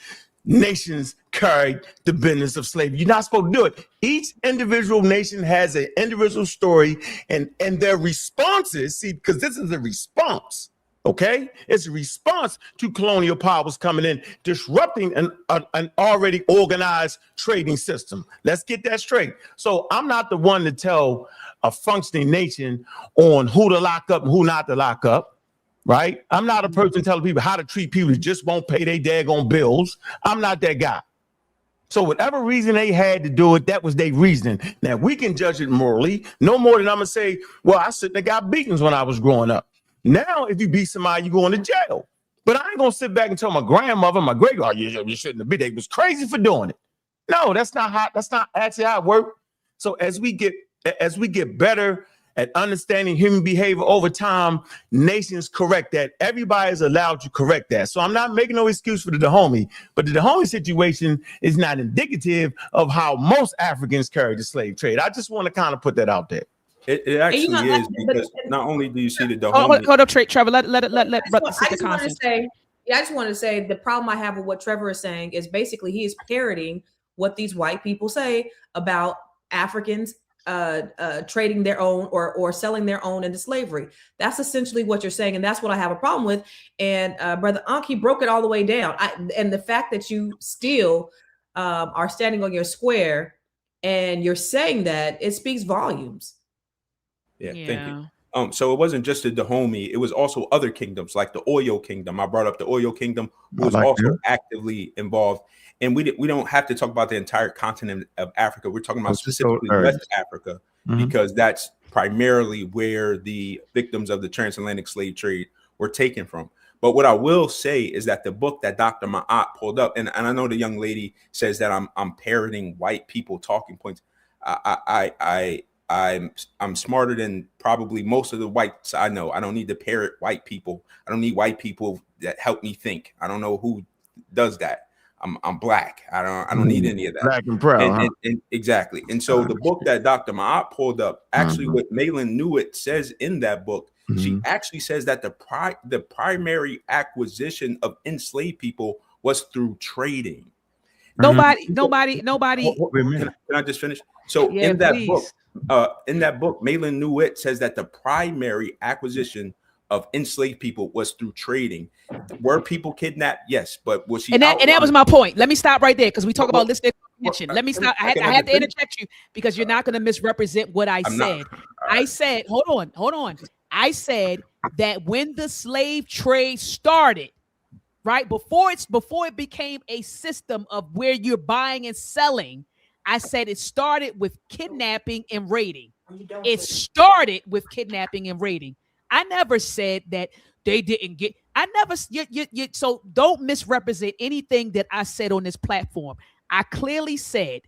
nations carried the business of slavery. You're not supposed to do it. Each individual nation has an individual story, and their responses, see, because this is a response. Okay, it's a response to colonial powers coming in, disrupting an already organized trading system. Let's get that straight. So I'm not the one to tell a functioning nation on who to lock up and who not to lock up, right? I'm not a person telling people how to treat people that just won't pay their daggone bills. I'm not that guy. So whatever reason they had to do it, that was their reasoning. Now, we can judge it morally, no more than I'm going to say, well, I shouldn't have got beatings when I was growing up. Now, if you beat somebody, you're going to jail. But I ain't going to sit back and tell my grandmother, my great grandmother, you shouldn't have been. They was crazy for doing it. No, that's not actually how it worked. So as we get better at understanding human behavior over time, nations correct that. Everybody is allowed to correct that. So I'm not making no excuse for the Dahomey, but the Dahomey situation is not indicative of how most Africans carry the slave trade. I just want to kind of put that out there. It actually is, because not only do you see the Dahomey. Hold up, Trevor. Let brother I just want to say the problem I have with what Trevor is saying is basically he is parroting what these white people say about Africans trading their own or selling their own into slavery. That's essentially what you're saying, and that's what I have a problem with. And Brother Ankh, he broke it all the way down. And the fact that you still are standing on your square and you're saying that, it speaks volumes. Yeah, thank you. So it wasn't just the Dahomey, it was also other kingdoms like the Oyo Kingdom. I brought up the Oyo Kingdom, who was also actively involved. And we don't have to talk about the entire continent of Africa. We're talking about specifically West Africa, because that's primarily where the victims of the transatlantic slave trade were taken from. But what I will say is that the book that Dr. Ma'at pulled up, and I know the young lady says that I'm parroting white people talking points. I'm smarter than probably most of the whites I know. I don't need to parrot white people. I don't need white people that help me think. I don't know who does that. I'm black. I don't need any of that. Black and proud. And exactly. And so the book that Dr. Ma'at pulled up, actually what Malin Newitt says in that book, she actually says that the primary acquisition of enslaved people was through trading. Nobody. Can I just finish? So in that book, Malin Newitt says that the primary acquisition of enslaved people was through trading. Were people kidnapped? Yes, but was she? And that was my point. Let me stop right there, because we talk about listed comprehension. Let me stop. I had to interject you, because you're not going to misrepresent what I said. I said, hold on. I said that when the slave trade started, right before it became a system of where you're buying and selling, I said it started with kidnapping and raiding. It started with kidnapping and raiding. I never said that they didn't get. I never. So don't misrepresent anything that I said on this platform. I clearly said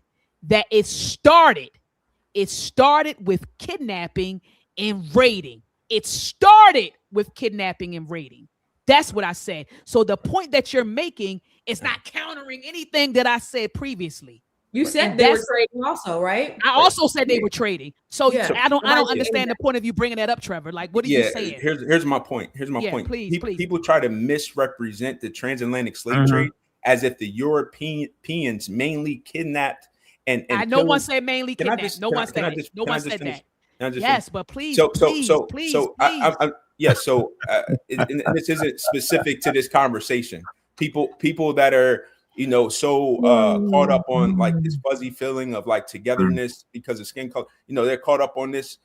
that it started with kidnapping and raiding. It started with kidnapping and raiding. That's what I said. So the point that you're making is not countering anything that I said previously. You said they were trading also, right? I also said they were trading. So I don't understand the point of you bringing that up, Trevor. Like, what are you saying? Here's my point. Please. People try to misrepresent the transatlantic slave trade as if the Europeans mainly kidnapped and no one said mainly kidnapped. No one said that. No one said that. Yes, but please. And this isn't specific to this conversation. People that are so caught up on like this fuzzy feeling of like togetherness because of skin color, they're caught up on this.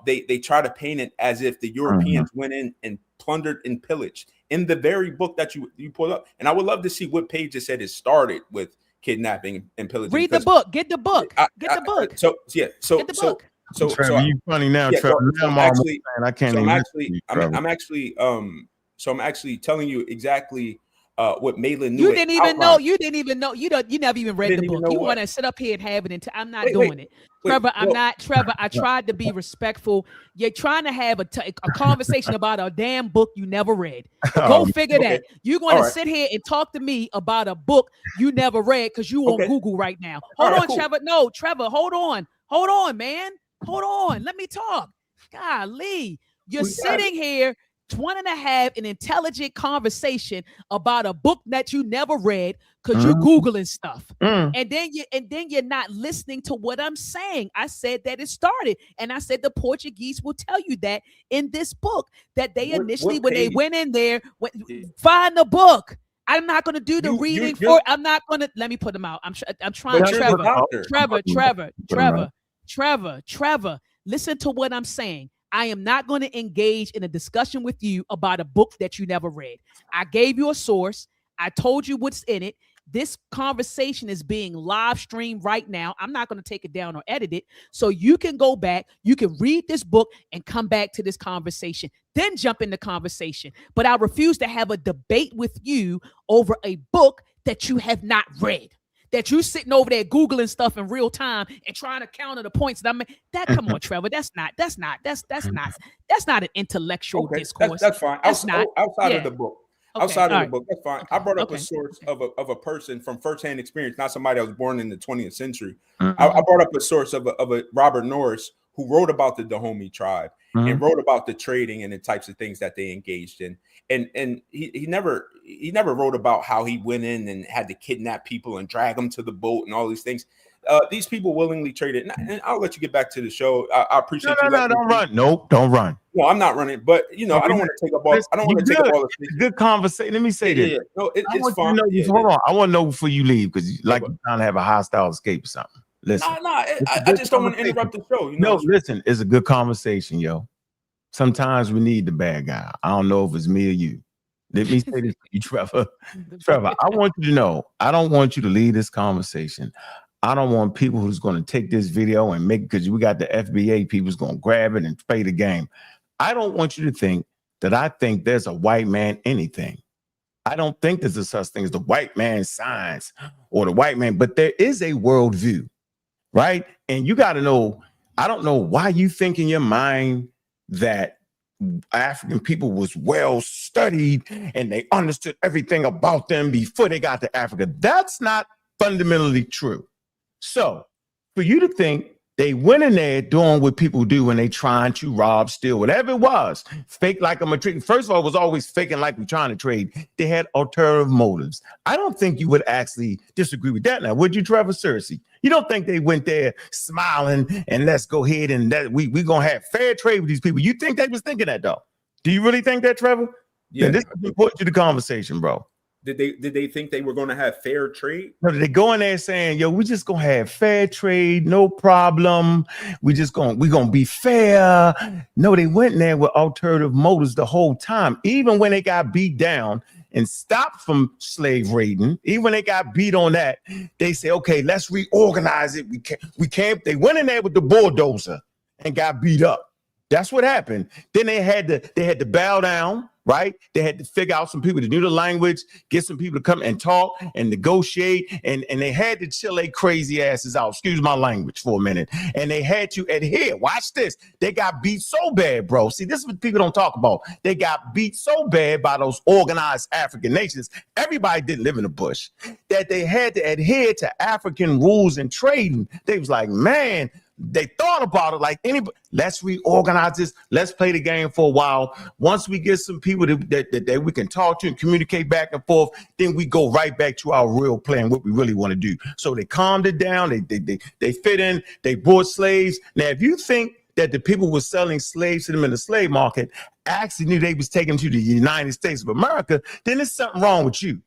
They try to paint it as if the Europeans went in and plundered and pillaged in the very book that you pulled up. And I would love to see what page it said it started with kidnapping and pillaging. Read the book. Get the book. Get the book. Get the book. Trevor, you funny now, yeah, Trevor. so Now I'm I'm almost actually, saying I can't so I'm even listen actually, to you, I'm, Trevor. I'm actually, so I'm actually telling you exactly what Malin You Newitt didn't even know. outlined. You didn't even know. You never even read the didn't even book. know You what? want to sit up here and have it. I'm not Wait, doing it. wait, Trevor, I'm well, not. Trevor, I tried to be respectful. You're trying to have a conversation about a damn book you never read. Go figure okay. that. You're going All to right. sit here and talk to me about a book you never read because you on Okay. Google right now. All Hold right, on, cool. Trevor. No, Trevor, hold on, man. Hold on. Let me talk. Golly, you're We got it. sitting here wanting to have an intelligent conversation about a book that you never read because you're Googling stuff. And then you're not listening to what I'm saying. I said that it started, and I said the Portuguese will tell you that in this book that they initially, what when they page? went in there, find the book. I'm not going to do the reading for it. I'm not going to. Let me put them out. I'm trying. But you're the doctor. Trevor, listen to what I'm saying. I am not going to engage in a discussion with you about a book that you never read. I gave you a source. I told you what's in it. This conversation is being live streamed right now. I'm not going to take it down or edit it. So you can go back, you can read this book and come back to this conversation, then jump in the conversation. But I refuse to have a debate with you over a book that you have not read. That you sitting over there Googling stuff in real time and trying to counter the points that I mean. Come on, Trevor. That's not an intellectual discourse. That's fine. Outside of the book. Okay, Outside of the right. book, that's fine. Okay, I brought up okay, a source of a person from firsthand experience, not somebody that was born in the 20th century. Mm-hmm. I brought up a source of a Robert Norris who wrote about the Dahomey tribe and wrote about the trading and the types of things that they engaged in. And he never wrote about how he went in and had to kidnap people and drag them to the boat and all these things. These people willingly traded. And I'll let you get back to the show. I appreciate you. No, don't run. Nope, don't run. No, I'm not running. But I don't want to take up all. I don't want to take up all the good conversation. Let me say this. Yeah. No, it's fine. Hold on. I want to know before you leave because you're trying to have a hostile escape or something. Listen. No. I just don't want to interrupt the show. No, listen. It's a good conversation, yo. Sometimes we need the bad guy. I don't know if it's me or you. Let me say this to you, Trevor. Trevor, I want you to know, I don't want you to lead this conversation. I don't want people who's going to take this video and make, because we got the FBA people who's going to grab it and play the game. I don't want you to think that I think there's a white man anything. I don't think there's a such thing as the white man science or the white man, but there is a worldview, right? And you got to know, I don't know why you think in your mind that African people was well studied and they understood everything about them before they got to Africa. That's not fundamentally true. So for you to think they went in there doing what people do when they trying to rob, steal, whatever it was, fake like I'm a trade. First of all, it was always faking like we're trying to trade. They had alternative motives. I don't think you would actually disagree with that now, would you, Trevor? Seriously, you don't think they went there smiling and let's go ahead and that we gonna have fair trade with these people? You think they was thinking that though? Do you really think that, Trevor? Yeah, and this is important to the conversation, bro. Did they think they were going to have fair trade? No, they go in there saying, yo, we just gonna have fair trade, no problem. We're gonna be fair. No, they went in there with alternative motives the whole time. Even when they got beat down and stopped from slave raiding, even when they got beat on that, they say, okay, let's reorganize it. We can't. They went in there with the bulldozer and got beat up. That's what happened. Then they had to bow down, right? They had to figure out some people to do the language, get some people to come and talk and negotiate, and they had to chill their crazy asses out. Excuse my language for a minute. And they had to adhere. Watch this. They got beat so bad, bro. See, this is what people don't talk about. They got beat so bad by those organized African nations. Everybody didn't live in the bush. That they had to adhere to African rules and trading. They was like, man, they thought about it like anybody. Let's reorganize this. Let's play the game for a while. Once we get some people that we can talk to and communicate back and forth, then we go right back to our real plan, what we really want to do. So they calmed it down. They fit in. They bought slaves. Now, if you think that the people were selling slaves to them in the slave market actually knew they was taking them to the United States of America, then there's something wrong with you.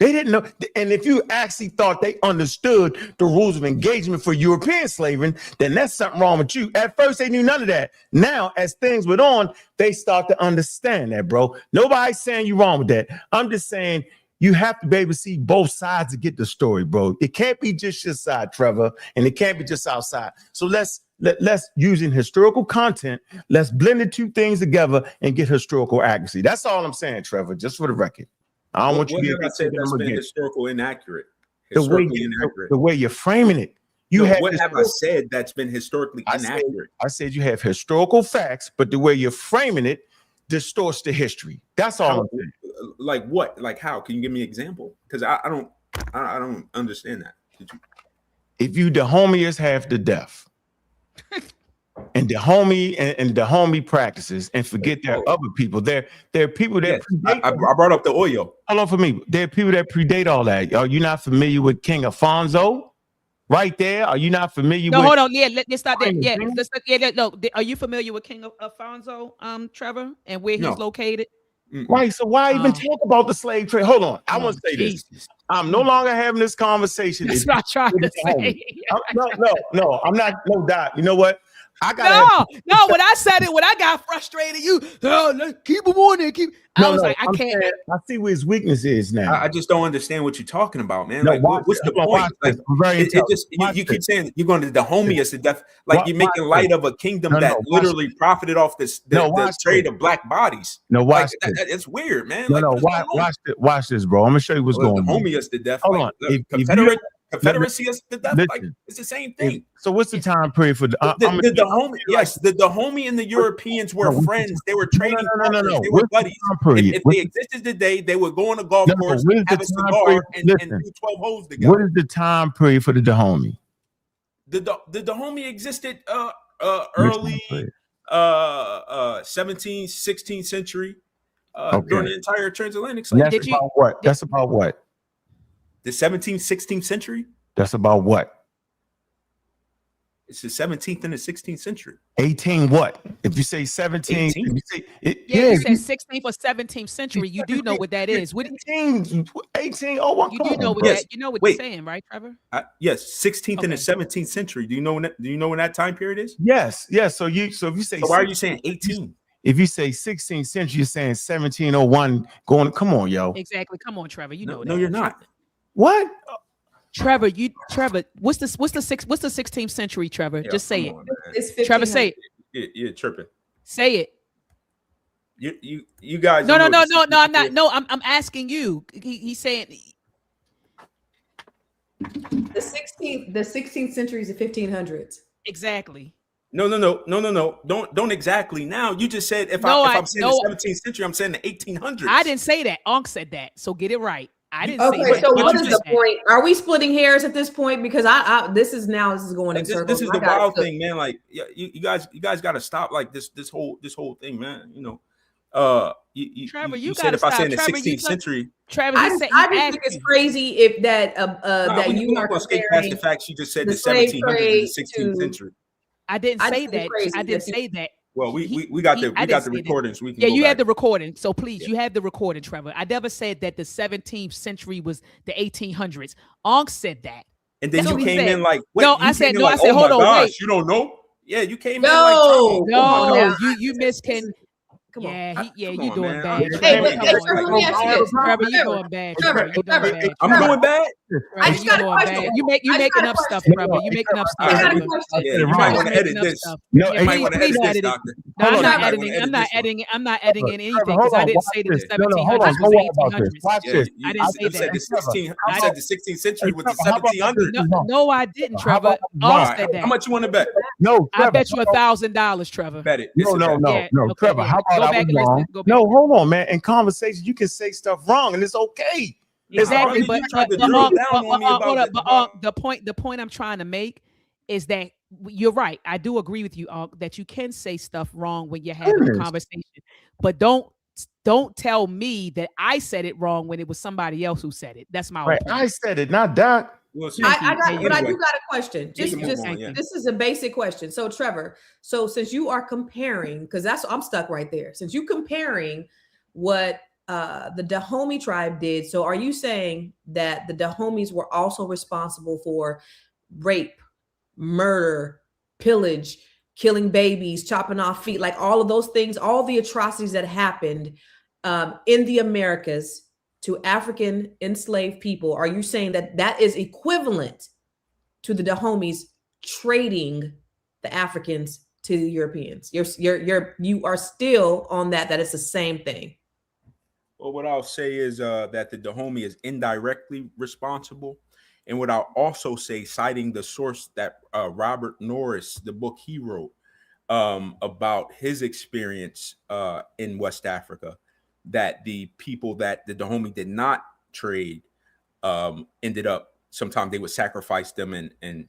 They didn't know. And if you actually thought they understood the rules of engagement for European slavery, then that's something wrong with you. At first, they knew none of that. Now, as things went on, they start to understand that, bro. Nobody's saying you're wrong with that. I'm just saying you have to be able to see both sides to get the story, bro. It can't be just your side, Trevor, and it can't be just our side. So let's let's using historical content. Let's blend the two things together and get historical accuracy. That's all I'm saying, Trevor. Just for the record, I don't want you What to have I get said that's been again. historical inaccurate? The way, Historically inaccurate. the way you're framing it. You No, have what have I said that's been historically I inaccurate? I said you have historical facts, but the way you're framing it distorts the history. That's all I'm saying. Like what? Like how? Can you give me an example? Because I don't understand that. Did you? If you the homie is half the deaf, and the homie and the homie practices and forget there are other people. There are people that Yes, I brought up the oil. hold on for me. There are people that predate all that. Are you not familiar with King Alfonso? Right there. Are you not familiar No, with hold on. Yeah, let's start there. Yeah, Simon? no. Are you familiar with King Alfonso, Trevor, and where he's No. located? Right. So why even Oh. talk about the slave trade? Hold on. I want to say this. Jesus. I'm no longer having this conversation. That's what I'm trying to say. No, I'm not. No, Doc. You know what? I got No. When I said it, when I got frustrated, let's keep him on there. I was like, I I'm can't. saying, I see where his weakness is now. I just don't understand what you're talking about, man. No, Like, watch what's this. the Hold on, point? watch this. Like, I'm very it intelligent. just Watch you this. keep saying you're going to the homiest to death, like you're making light of a kingdom that watch literally profited off the watch trade this. of black bodies. No, watch Like this. it's weird, man. No, Like, no, what is going on? watch this, bro. I'm gonna show you what's Well, going the on. homiest to death. Hold like, on. the If Confederacy is to death. Like listen, it's the same thing. So what's the time period for the Homie? Yes, the homie and the Europeans were friends. They were trading partners. They were buddies. If they existed today, they would go on a golf course, have a cigar, and do 12 holes together. What is the time period for the Dahomey? The Dahomey existed early 17th, 16th century during the entire transatlantic slave. That's about what? That's about what? The 17th, 16th century. That's about what? It's the 17th and the 16th century. 18 what? If you say 17, 18? if you say You said 16th or 17th century. You do know what that is. 18, oh, well, You come do on, know what bro. that. You know what Wait. you're saying, right, Trevor? Yes, 16th and the Okay. 17th century. Do you know when that time period is? Yes. So if you say So why are you saying 18? If you say 16th century, you're saying 1701 going. Come on, yo. Exactly. Come on, Trevor. You know that. No, you're not. What? Trevor, what's the 16th century, Trevor? Yeah, Just say it. come on, man. It's Trevor, say it. You're tripping. Say it. You guys. No. don't know the I'm not. 16th. No, I'm asking you. He's saying the 16th century is the 1500s. exactly. No. Don't exactly. Now you just said if No, I'm saying the 17th century, I'm saying the 1800s. I didn't say that. Onk said that. So get it right. I didn't Okay, say that. so but what you is the just- point? Are we splitting hairs at this point? Because this is going in circles. This is the I got wild it. thing, man. Like you guys got to stop like this whole thing, man. You know, Trevor, you gotta said if I stop. say in the Trevor, 16th century, Trevor, I he just, said I he just asked think it's you. crazy if that we're you not are going to skate past comparing the fact she just said the the slave 1700s and trade the 16th to- century. I didn't I say think it's that. crazy I didn't that you- say that. Well, we He- got he- the I didn't say that. recordings. We can Yeah, go you back. had the recording. So please, Yeah. you had the recording, Trevor. I never said that the 17th century was the 1800s. Onk said that. And then That's you what he came said. in like, No, you I came said- in no, I like, said, oh hold my on, gosh, wait. you don't know? Yeah, you came No, in like, oh, No, now. you miscan. Come on. Yeah, you Come on, doing man. bad. I'm- Hey, Trevor, but come Trevor, on. let me ask you this. Trevor, you Trevor, doing bad. Trevor, Trevor, you doing Trevor, bad. I'm Trevor, doing bad. I just you got a doing question. bad. You I just making got a up stuff, question. Trevor. You making up I stuff. got a Trevor. question. Yeah, you You're might just want to making edit up this. stuff. No, Yeah, hey, You might please, want to please edit this, edit it. doctor. No, Hold I'm on. not You might editing. wanna I'm edit not this one. editing. I'm not editing Trevor, anything hold because I on, didn't watch say that this. the No, hold 1700s on. was Go the on about this. 1800s. Watch Yeah, this. I didn't say you that. said the 16. You Trevor, said the 16th century was the Trevor, how about 1700s. this? No, I didn't, How Trevor. about- Onk All right, said how that. much you want to bet? No, I Trevor, bet you $1,000, Trevor. Bet it. This No, is no, bet. no, Yeah, no, okay, Trevor. yeah. How about Go I back was and listen. wrong? Go back. No, hold on, man. In conversation, you can say stuff wrong, and it's okay. Exactly, You but tried to drill down on me hold about up, the point I'm trying to make is that you're right. I do agree with you, that you can say stuff wrong when you're having a Goodness. conversation, but don't tell me that I said it wrong when it was somebody else who said it. That's my Right, opinion. I said it, not Doc. Well, see, I do Anyway. got a question. We can move on, yeah. This is a basic question. So Trevor, since you are comparing, because I'm stuck right there. Since you comparing what the Dahomey tribe did, so are you saying that the Dahomeys were also responsible for rape, murder, pillage, killing babies, chopping off feet, like all of those things, all the atrocities that happened in the Americas to African enslaved people? Are you saying that is equivalent to the Dahomeys trading the Africans to the Europeans. You are still on that it's the same thing. Well, what I'll say is that the Dahomey is indirectly responsible. And what I'll also say, citing the source that Robert Norris, the book he wrote about his experience in West Africa, that the people that the Dahomey did not trade ended up, sometimes they would sacrifice them and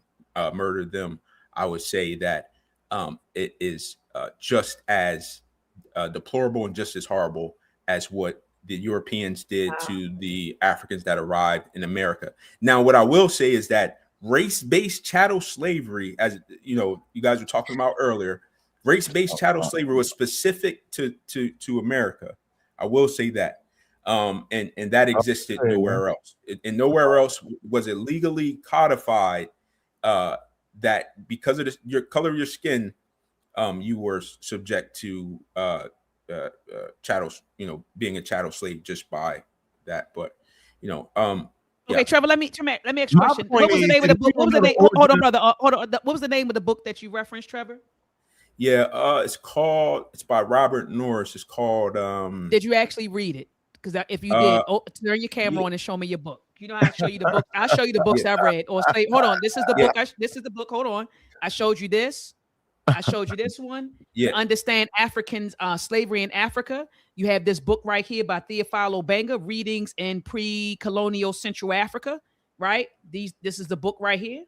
murder them. I would say that it is just as deplorable and just as horrible as what the Europeans did to the Africans that arrived in America. Now, what I will say is that race-based chattel slavery, as you know, you guys were talking about earlier, race-based chattel slavery was specific to America. I will say that. And that existed nowhere else. And nowhere else was it legally codified that because of your color of your skin, you were subject to chattels, being a chattel slave just by that. But okay, Trevor, let me ask you a question. What was the name of the book? What was the name? Hold on, brother. Hold on. What was the name of the book that you referenced, Trevor? Yeah, it's by Robert Norris. It's called Did you actually read it? Because if you did, turn your camera on and show me your book. You know how to show you the book. I'll show you the books I've read. Or say, hold on, this is the book. This is the book. Hold on. I showed you this. I showed you this one. Yeah. To understand Africans slavery in Africa. You have this book right here by Theophilo Banga, Readings in Pre-Colonial Central Africa. Right. This is the book right here.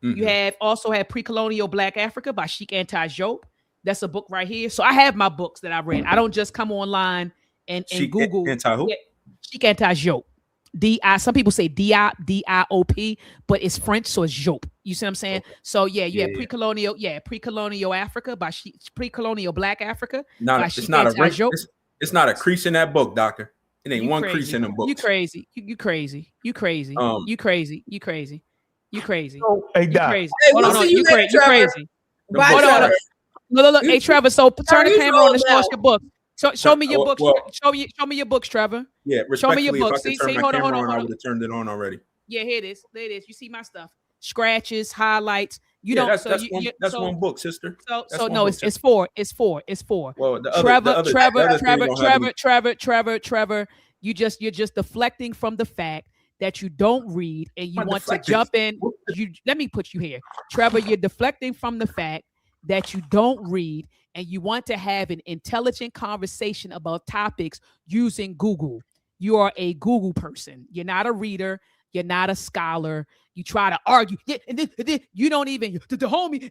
Mm-hmm. You also have Pre-Colonial Black Africa by Sheikh Anta Diop. That's a book right here. So I have my books that I read. I don't just come online and Google. Sheikh Anta Diop. Some people say D-I-O-P, but it's French, so it's Diop. You see what I'm saying? Okay. So you have Pre-Colonial Africa by Pre-Colonial Black Africa. It's not a crease in that book, doctor. It ain't one crease in the book. You crazy. You crazy. You crazy. You crazy. You crazy. You crazy. Hey, Doc. Crazy. Hey, hold on. You crazy. Hold on. Look. Hey, Trevor. So turn the camera on and show us your book. Show me your books. Show me your books, Trevor. Yeah, show me your books. See, hold on. I would have turned it on already. Yeah, here it is. There it is. You see my stuff. Scratches, highlights. That's one book, sister. It's four. Well, Trevor. You're just deflecting from the fact that you don't read and you want to jump in. Let me put you here, Trevor. You're deflecting from the fact that you don't read and you want to have an intelligent conversation about topics using Google. You are a Google person. You're not a reader. You're not a scholar. You try to argue. Yeah, and then you don't even the homie,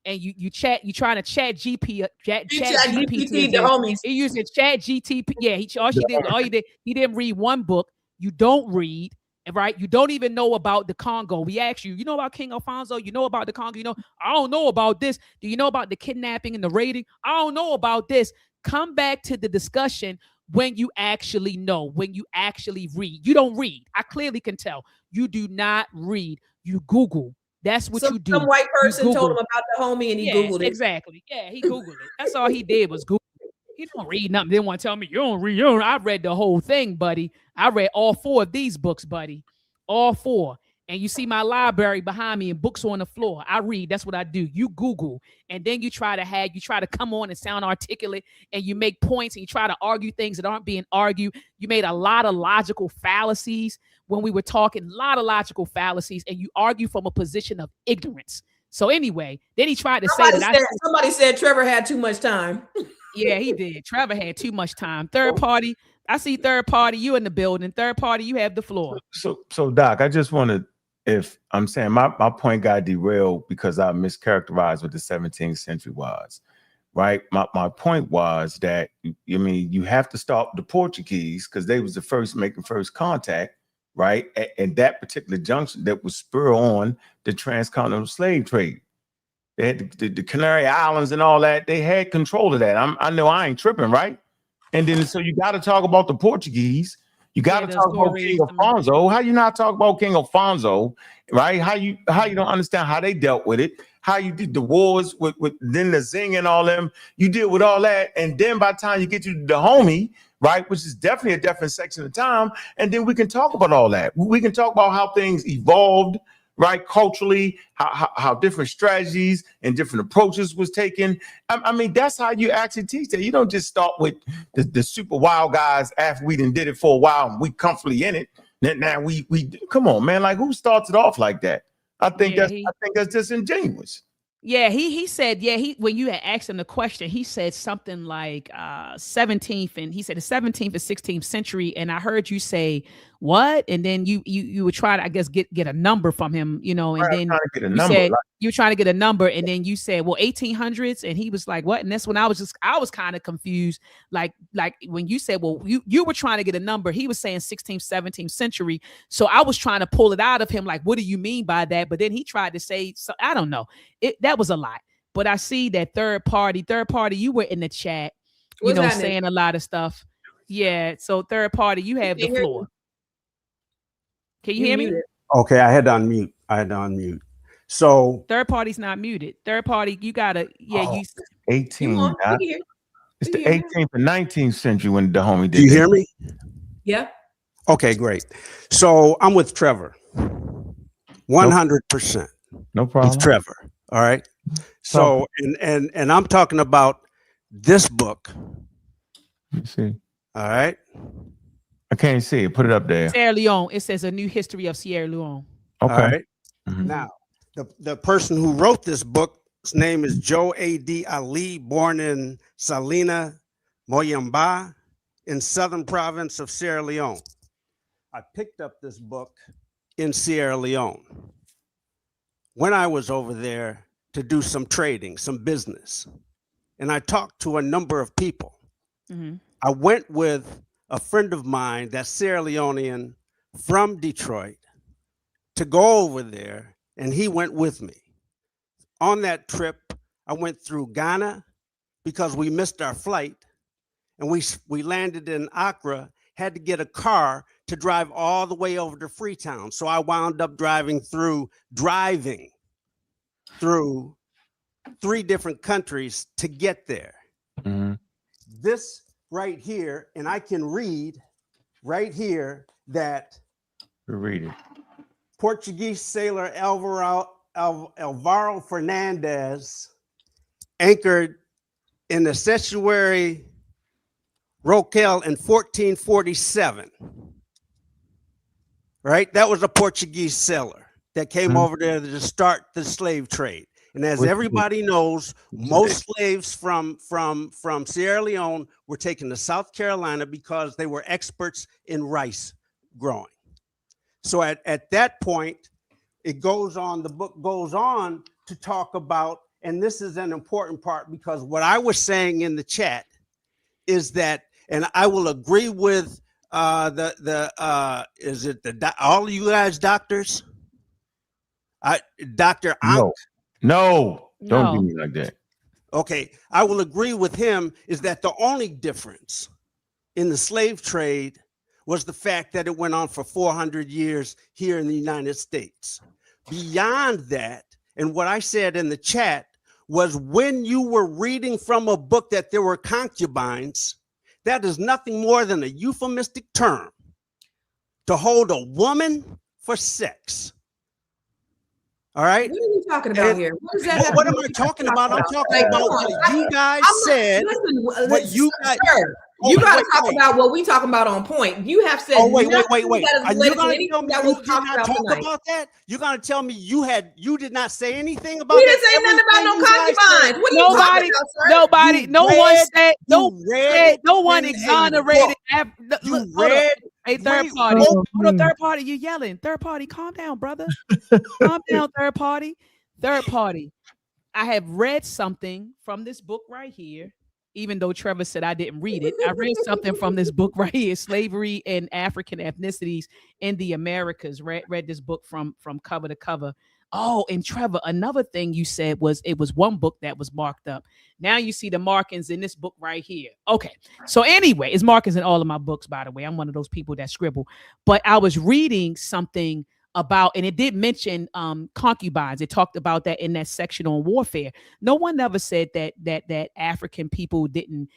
and you trying to chat GPT. The homies. He using chat GTP. Yeah, he didn't read one book. You don't read. Right? You don't even know about the Congo. We asked you know about King Alfonso? You know about the Congo? I don't know about this. Do you know about the kidnapping and the raiding? I don't know about this. Come back to the discussion when you actually know, when you actually read. You don't read. I clearly can tell. You do not read. You Google. That's what you do. Some white person told him about the homie and he Googled it. Exactly. Yeah, he Googled it. That's all he did was Google. He don't read nothing. They want to tell me you don't read. I read the whole thing, buddy. I read all 4 of these books, buddy. All 4. And you see my library behind me and books on the floor. I read. That's what I do. You Google. And then you try to come on and sound articulate and you make points and you try to argue things that aren't being argued. You made a lot of logical fallacies when we were talking, a lot of logical fallacies, and you argue from a position of ignorance. So anyway, then he tried to somebody said Trevor had too much time. Yeah, he did. Trevor had too much time. Third party. I see third party. You in the building. Third party. You have the floor. So Doc, I just want to, if I'm saying my point got derailed because I mischaracterized what the 17th century was, right? My point was that, you have to start the Portuguese because they was the first making first contact, right? And that particular junction that was spur on the transcontinental slave trade. They had the Canary Islands and all that. They had control of that. I know I ain't tripping, right? And then so you got to talk about the Portuguese. You got to talk about King Alfonso. How you not talk about King Alfonso, right? How you don't understand how they dealt with it? How you did the wars with then the Zing and all them? You deal with all that, and then by the time you get to the homie, right, which is definitely a different section of time, and then we can talk about all that. We can talk about how things evolved right? Culturally, how different strategies and different approaches was taken. I mean, that's how you actually teach that. You don't just start with the super wild guys after we done did it for a while and we comfortably in it. Now we come on, man. Like, who starts it off like that? I think that's disingenuous. Yeah, he said, when you had asked him the question, he said something like 17th, and he said the 17th and 16th century. And I heard you say what? And then you were trying to, I guess, get a number from him, and then you said you were trying to get a number, and then you said, well, 1800s, and he was like, what? And that's when I was kind of confused. Like when you said, well, you were trying to get a number, he was saying 16th, 17th century. So I was trying to pull it out of him, like, what do you mean by that? But then he tried to say, so I don't know. That was a lot. But I see that third party, you were in the chat, saying a lot of stuff. Yeah. So third party, you have the floor. Can you hear me? Okay, I had to unmute. So third party's not muted. Third party, you gotta, 18. It's the 18th and 19th century when the homie did. Do you hear me? Yeah. Okay, great. So I'm with Trevor. 100%. No problem. With Trevor. All right. So and I'm talking about this book. Let's see. All right. I can't see it. Put it up there. Sierra Leone. It says A New History of Sierra Leone. Okay. All right. Mm-hmm. Now, the person who wrote this book's name is Joe A.D. Ali, born in Salina, Moyamba, in southern province of Sierra Leone. I picked up this book in Sierra Leone when I was over there to do some trading, some business. And I talked to a number of people. Mm-hmm. I went with a friend of mine, that's Sierra Leonean from Detroit, to go over there, and he went with me. On that trip, I went through Ghana because we missed our flight, and we landed in Accra, had to get a car to drive all the way over to Freetown. So I wound up driving through 3 different countries to get there. Mm-hmm. This right here, and I can read right here that read it. Portuguese sailor Alvaro Fernandez anchored in the Estuary Roquel in 1447. Right? That was a Portuguese sailor that came over there to start the slave trade. And as everybody knows, most slaves from Sierra Leone were taken to South Carolina because they were experts in rice growing. So at that point, the book goes on to talk about, and this is an important part, because what I was saying in the chat is that, and I will agree with all of you guys doctors? Dr. Ankh? No, don't do me like that. Okay, I will agree with him is that the only difference in the slave trade was the fact that it went on for 400 years here in the United States. Beyond that, and what I said in the chat was when you were reading from a book that there were concubines, that is nothing more than a euphemistic term to hold a woman for sex. All right. What are we talking about here? What, is that what am I talking about? I'm talking about what you guys said. What you guys. You got to talk about what we talking about on point. You have said. Oh wait. Are you going to tell me you did not talk about that? You're going to tell me you did not say anything about. We didn't say nothing about no concubines. What are you talking about, sir? Nobody. No one said. No one exonerated. You read. Hey, third party. Hold on, third party. You yelling. Third party, calm down, brother. Calm down, third party. Third party. I have read something from this book right here, even though Trevor said I didn't read it. I read something from this book right here, Slavery and African Ethnicities in the Americas. Read this book from cover to cover. Oh, and Trevor, another thing you said was it was one book that was marked up. Now you see the markings in this book right here. Okay. So anyway, it's markings in all of my books, by the way. I'm one of those people that scribble. But I was reading something about, and it did mention concubines. It talked about that in that section on warfare. No one ever said that African people didn't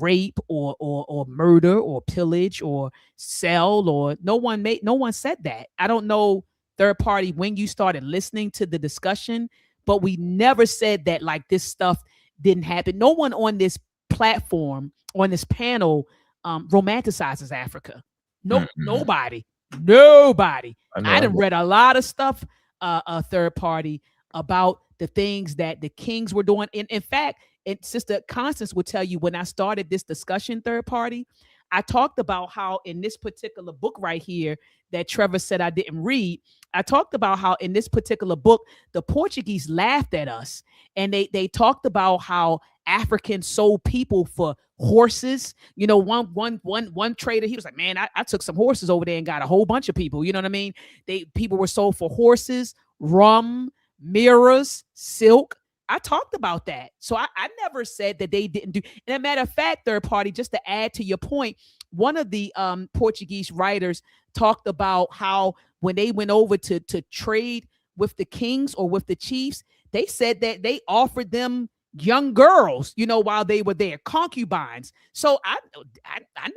rape or murder or pillage or sell, or no one said that. I don't know third party, when you started listening to the discussion, but we never said that like this stuff didn't happen. No one on this platform, on this panel, romanticizes Africa. No, nobody. I done read a lot of stuff, a third party, about the things that the kings were doing. In fact, Sister Constance would tell you, when I started this discussion, third party, I talked about how in this particular book right here that Trevor said I didn't read, I talked about how in this particular book, the Portuguese laughed at us, and they talked about how Africans sold people for horses. You know, one trader, he was like, man, I took some horses over there and got a whole bunch of people. You know what I mean? People were sold for horses, rum, mirrors, silk. I talked about that. So I never said that they didn't do. And a matter of fact, third party, just to add to your point, one of the Portuguese writers talked about how when they went over to trade with the kings or with the chiefs, they said that they offered them young girls, you know, while they were there, concubines. So I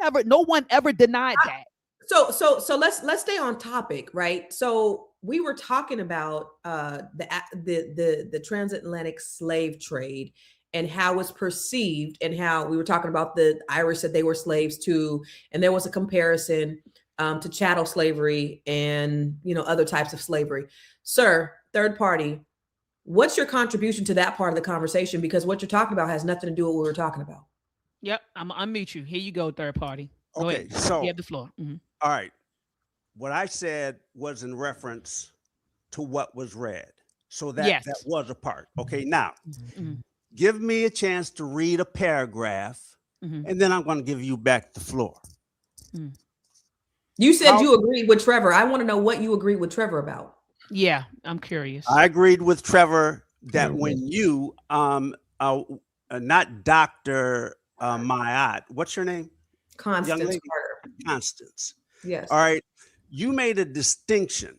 never, no one ever denied that. So let's stay on topic, right? So we were talking about the transatlantic slave trade and how it's perceived, and how we were talking about the Irish said they were slaves too, and there was a comparison to chattel slavery and, you know, other types of slavery. Sir, third party, what's your contribution to that part of the conversation? Because what you're talking about has nothing to do with what we were talking about. Yep, I'm gonna unmute you. Here you go, third party. Go Okay, ahead. so you have the floor. all right. What I said was in reference to what was read. So that was a part. Okay, now give me a chance to read a paragraph, and then I'm going to give you back the floor. You said you agreed with Trevor. I want to know what you agreed with Trevor about. Yeah, I'm curious. I agreed with Trevor that when you, not Dr. Mayat, what's your name? Constance Carter. Constance. Yes. All right. You made a distinction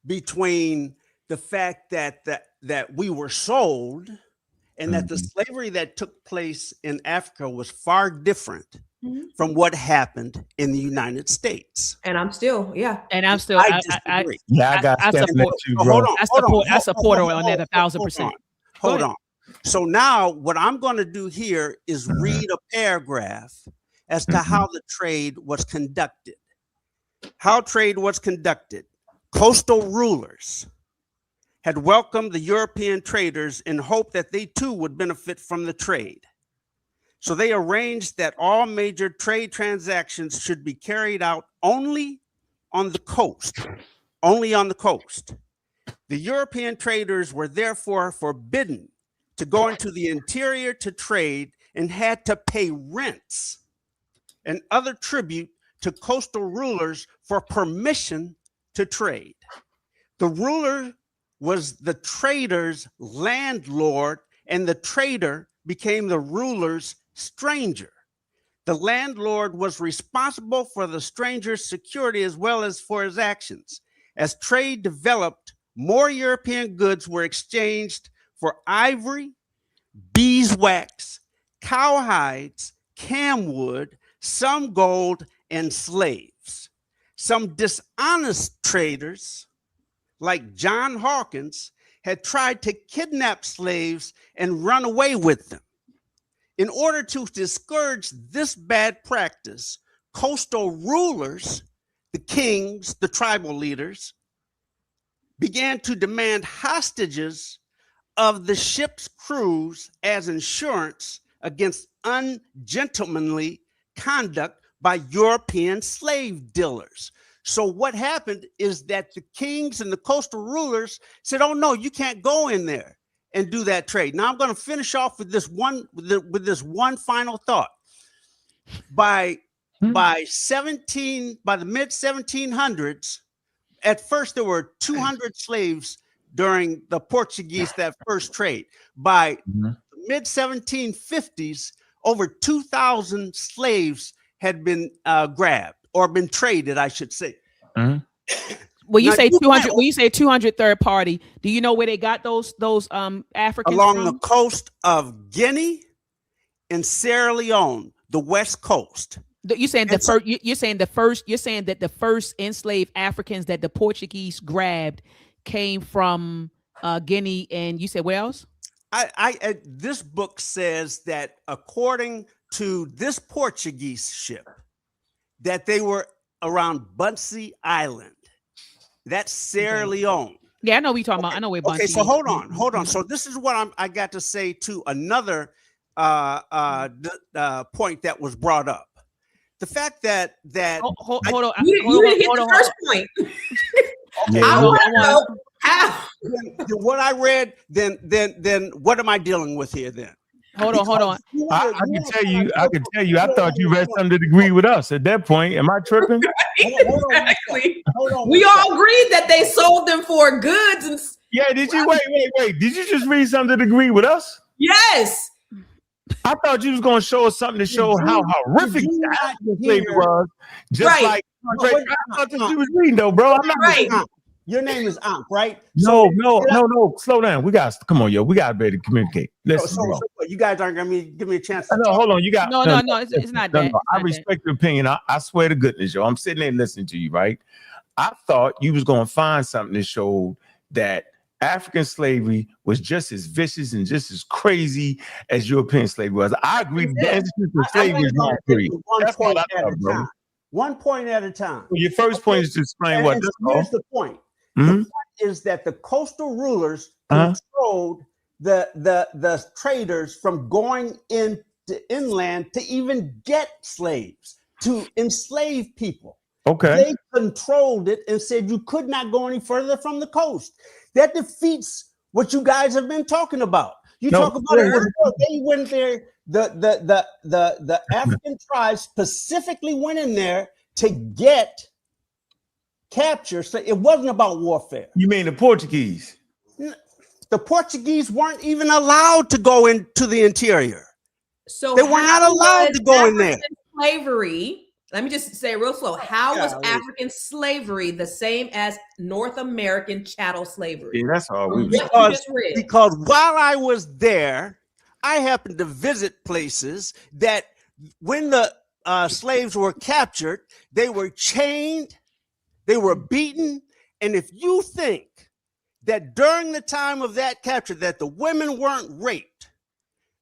between the fact that we were sold and that the slavery that took place in Africa was far different from what happened in the United States. And I'm still, I disagree. I support her on that 1,000%. Hold on. So now what I'm going to do here is read a paragraph as to how the trade was conducted. How trade was conducted. Coastal rulers had welcomed the European traders in hope that they too would benefit from the trade. So they arranged that all major trade transactions should be carried out only on the coast. Only on the coast. The European traders were therefore forbidden to go into the interior to trade and had to pay rents and other tribute to coastal rulers for permission to trade. The ruler was the trader's landlord, and the trader became the ruler's stranger. The landlord was responsible for the stranger's security as well as for his actions. As trade developed, more European goods were exchanged for ivory, beeswax, cowhides, camwood, some gold, and slaves. Some dishonest traders, like John Hawkins, had tried to kidnap slaves and run away with them. In order to discourage this bad practice, coastal rulers, the kings, the tribal leaders, began to demand hostages of the ship's crews as insurance against ungentlemanly conduct by European slave dealers. So what happened is that the kings and the coastal rulers said, oh no, you can't go in there and do that trade. Now I'm going to finish off with this one final thought. By the mid 1700s, at first there were 200 slaves during the Portuguese, that first trade. By the mid 1750s, over 2,000 slaves had been grabbed or been traded, I should say. When you say 200, when you say 200 third party, do you know where they got those Africans along from? the coast of Guinea and Sierra Leone, the west coast. You're saying the And so- first. You're saying the first. You're saying that the first enslaved Africans that the Portuguese grabbed came from Guinea, and you said where else? This book says that according to this Portuguese ship, that they were around Bunsey Island. That's Sierra Leone. Yeah, I know what you're talking about. I know where. Okay, Bunsey so is. hold on. So this is what I got to say to another point that was brought up. The fact that Hold on. You didn't hit the first point. I want to know how. then what I read, then what am I dealing with here then? Hold on. I can tell you, I thought you read something to agree with us at that point. Am I tripping? Exactly. Hold on. We all agreed that they sold them for goods and Yeah, did you wait? Did you just read something to agree with us? yes. I thought you was gonna show us something to show how horrific slavery was. Just Right. like Andre, I thought that you was reading though, bro. I'm not Right. Your name is Ankh, right? No. Slow down. We got come on, yo. We got to be able to communicate. Listen, So you guys aren't gonna give me a chance. no, hold on. You got No. It's not that. I respect your opinion. I swear to goodness, yo. I'm sitting there listening to you, right? I thought you was gonna find something that showed that African slavery was just as vicious and just as crazy as European slavery was. I agree. The institution of slavery is not free. That's all I thought, bro. 1 point at a time. Well, your first point is to explain what. And That's here's all. the point. Mhm. The point is that the coastal rulers Uh-huh. controlled the traders from going into inland to even get slaves, to enslave people. Okay. They controlled it and said you could not go any further from the coast. That defeats what you guys have been talking about. You No, talk about it before. They went there. The African tribes specifically went in there to get capture. So it wasn't about warfare. You mean the Portuguese? The Portuguese weren't even allowed to go into the interior. So They were not how allowed was to go in there. African slavery. Let me just say real slow. How was Golly. African slavery the same as North American chattel slavery? Yeah, that's all. From We what you just read. Because while I was there, I happened to visit places that when the slaves were captured, they were chained, they were beaten. And if you think that during the time of that capture that the women weren't raped,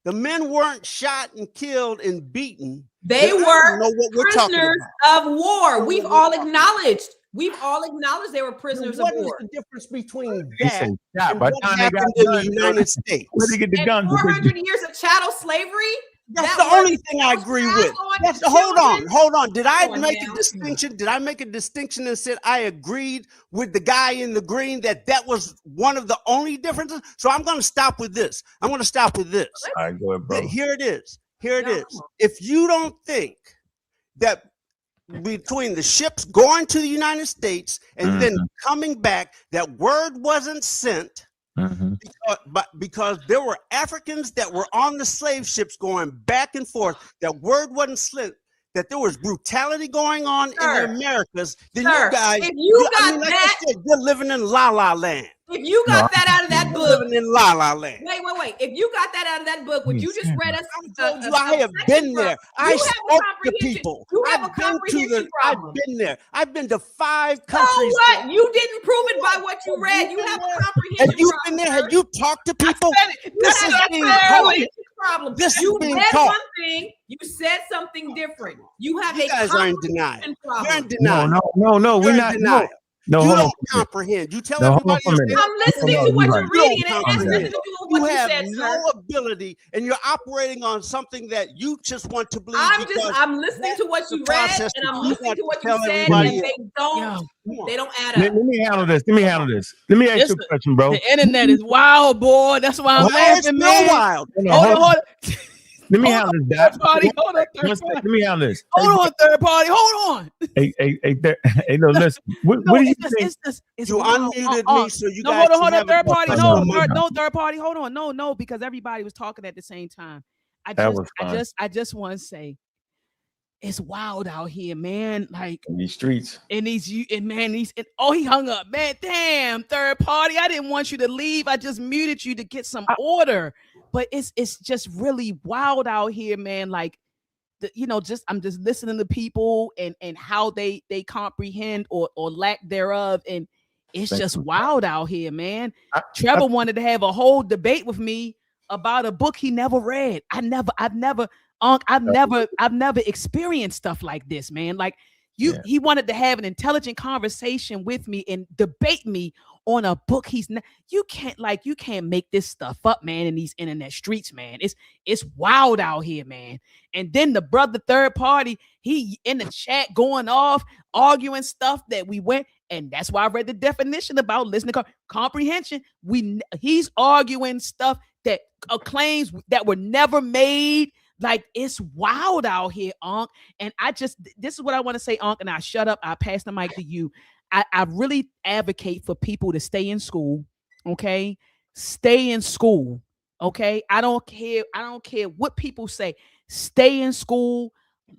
the men weren't shot and killed and beaten, They then I were don't know what we're talking prisoners about. of war. We've all acknowledged. We've all acknowledged they were prisoners of What is war. the difference between They that say shot. and By the what time they got happened in the guns, United States? where they get the And guns? 400 years of chattel slavery. That's that the only was thing I agree with. passed on That's to hold children. on. Did I Come on make now. a distinction? Did I make a distinction and said I agreed with the guy in the green that was one of the only differences? So I'm going to stop with this. All right, go ahead, bro. Here it is. No, come on. If you don't think that between the ships going to the United States and then coming back, that word wasn't sent. Mhm. Because there were Africans that were on the slave ships going back and forth, that word wasn't slipped, that there was brutality going on Sir. in the Americas, then Sir, you guys, if you got like that- I said, you're living in La La Land. If you got that out of that You're book, living in La La Land. wait. If you got that out of that book, what you just read us, I told you I have been there. I have a spoke to comprehension. people. You have a I've been to comprehension I've problem. been there. I've been to 5 So countries. what? You didn't prove it by what you read. You have a comprehension Have you problem. been there? sir. Have you talked to people? You This have is a being comprehension taught. problem. This is You being read taught. one thing, you said something different. You have You a guys are in denial. comprehension You're in problem. denial. No, we're You're in not. denial. No, You hold on. don't comprehend. You tell No, hold on everybody for a else minute. they I'm listening No, to what you're you're right. reading, and it has comprehend. nothing to do with what You you have said, no sir. ability, and you're operating on something that you just want to believe. I'm listening to what the you read, process and that I'm you listening want to what to you tell said, everybody and else. they don't add Let up. me handle this. Let me handle this. Let me ask This you a the- question, bro. The internet is wild, boy. That's why I'm Why is laughing, no man. wild? Hold on. Let me Hold handle on, this. third Doc. party. Hold on, third One sec. party. Let me handle this. Hold on, third party. Hold on. Hey, no, listen. What No, do you it's just, think? it's just, it's You wild. unmuted me, so you No, guys hold on, can have third a party. discussion. No, third party. Hold on. No, because everybody was talking at the same time. That was fun. I just want to say, it's wild out here, man. Like In these streets. in these, he hung up, man. Damn, third party. I didn't want you to leave. I just muted you to get some order. But it's just really wild out here, man. Like just I'm just listening to people and how they comprehend or lack thereof, and it's just wild out here, man. Trevor wanted to have a whole debate with me about a book he never read. I've never experienced stuff like this, man. Like he wanted to have an intelligent conversation with me and debate me on a book you can't make this stuff up, man, in these internet streets, man. It's wild out here, man. And then the brother third party, he in the chat going off, arguing stuff that we went, and that's why I read the definition about listening comprehension. He's arguing stuff that claims that were never made. Like, it's wild out here, Unc. And this is what I want to say, Unc, and I shut up. I pass the mic to you. I really advocate for people to stay in school. Okay. Stay in school. Okay. I don't care what people say. Stay in school,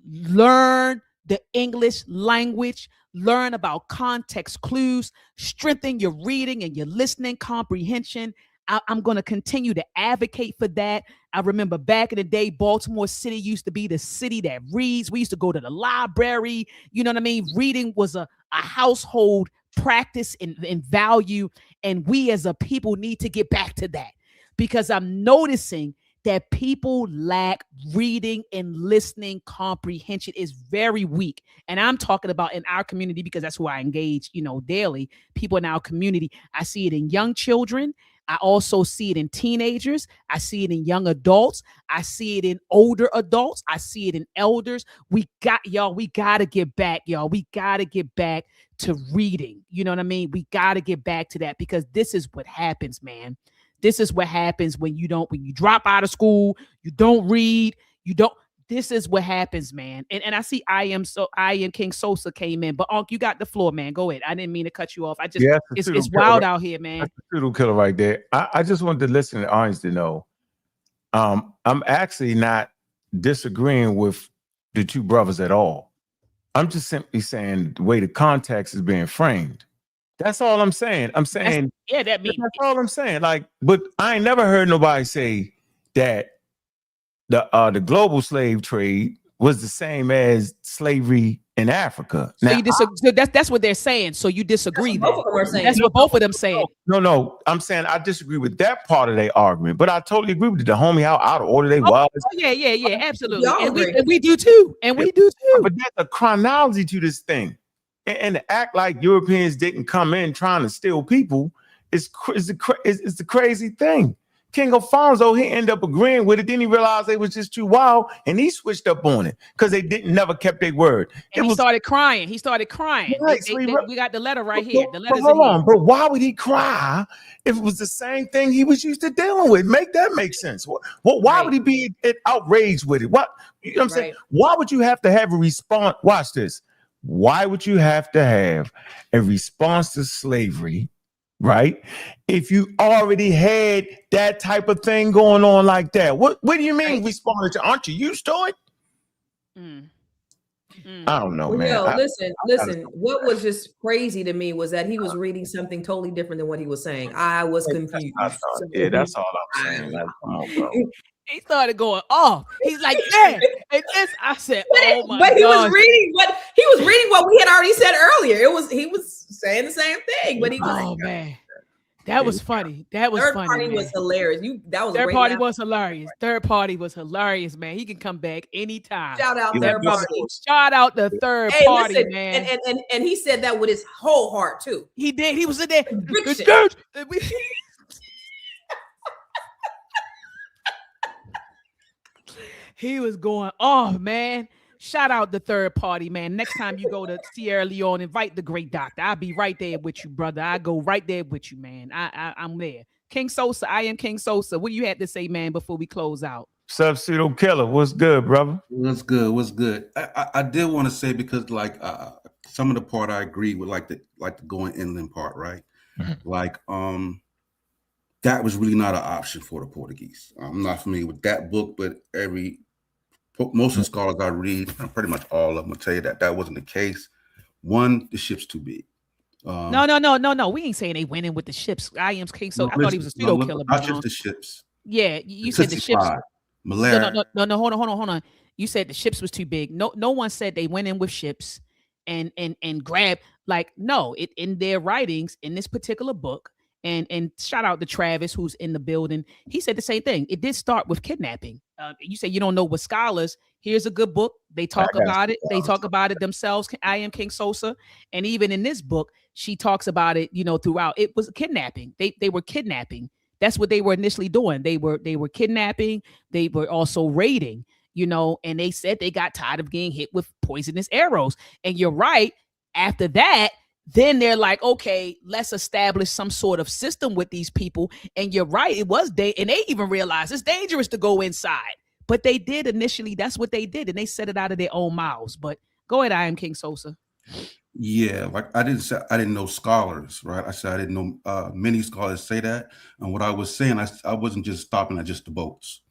learn the English language, learn about context clues, strengthen your reading and your listening comprehension. I'm going to continue to advocate for that. I remember back in the day, Baltimore City used to be the city that reads. We used to go to the library. You know what I mean? Reading was a household practice and value. And we as a people need to get back to that, because I'm noticing that people lack reading and listening comprehension is very weak. And I'm talking about in our community, because that's who I engage, daily. People in our community. I see it in young children. I also see it in teenagers. I see it in young adults. I see it in older adults. I see it in elders. We got to get back, y'all. We got to get back to reading. You know what I mean? We got to get back to that, because this is what happens, man. This is what happens when you drop out of school, you don't read, this is what happens, man. And I see I am King Sosa came in, but Unc, you got the floor, man. Go ahead. I didn't mean to cut you off. It's wild out here, man. That's the pseudo killer right there. I just wanted to listen to the audience to know. I'm actually not disagreeing with the two brothers at all. I'm just simply saying the way the context is being framed. That's all I'm saying. That's all I'm saying. Like, but I ain't never heard nobody say that the global slave trade was the same as slavery in Africa. So you disagree? So that's what they're saying. So you disagree? That's what both of them saying. No. I'm saying I disagree with that part of their argument, but I totally agree with the homie how out of order they was. Yeah, absolutely. And we do too. But there's a chronology to this thing. And to act like Europeans didn't come in trying to steal people is the crazy thing. King Alfonso, he ended up agreeing with it. Then he realized they was just too wild, and he switched up on it because they never kept their word. And he started crying. Right, we got the letter right here. The letter's in here. But why would he cry if it was the same thing he was used to dealing with? Make that make sense. Why would he be outraged with it? What I'm saying? Why would you have to have a response? Watch this. Why would you have to have a response to slavery, right? If you already had that type of thing going on like that, what do you mean responded to? Aren't you used to it? I don't know, man. Listen. What was just crazy to me was that he was reading something totally different than what he was saying. I was confused. That's all I'm saying. Come on, bro. He started going off. He's like, yeah. And this, I said, oh my God. But he was reading what we had already said earlier. He was saying the same thing, but he was like, man. That was funny. That was funny. Third party was hilarious. Third party was hilarious. Third party was hilarious, man. He can come back anytime. Shout out third party. Shout out the third party, listen, man. And he said that with his whole heart too. He did. He was in there. He was going off, man. Shout out the third party, man. Next time you go to Sierra Leone, invite the great doctor. I'll be right there with you, brother. I go right there with you, man. I'm there. King Sosa, I am King Sosa. What do you have to say, man, before we close out? Pseudo killer, what's good, brother? What's good? I did want to say, because like some of the part I agree with, like the going inland part, right? Mm-hmm. Like that was really not an option for the Portuguese. I'm not familiar with that book, but most of the scholars I read, and pretty much all of them, will tell you that wasn't the case. One, the ship's too big. No. We ain't saying they went in with the ships. I am King Sosa. I thought he was a pseudo killer. Not just the ships. Yeah, you said the ships. Malaria. No. Hold on. You said the ships was too big. No one said they went in with ships and grabbed, like, no, it in their writings in this particular book. And shout out to Travis, who's in the building. He said the same thing. It did start with kidnapping. You say you don't know what scholars. Here's a good book. They talk about it. They talk about it themselves. I Am King Sosa, and even in this book, she talks about it. Throughout. It was kidnapping. They were kidnapping. That's what they were initially doing. They were kidnapping. They were also raiding. And they said they got tired of getting hit with poisonous arrows. And you're right. After that, then they're like, okay, let's establish some sort of system with these people. And you're right, it was and they even realized it's dangerous to go inside. But they did initially, that's what they did, and they said it out of their own mouths. But go ahead, I Am King Sosa. Yeah, like I didn't know scholars, right? I said I didn't know many scholars say that. And what I was saying, I wasn't just stopping at just the boats.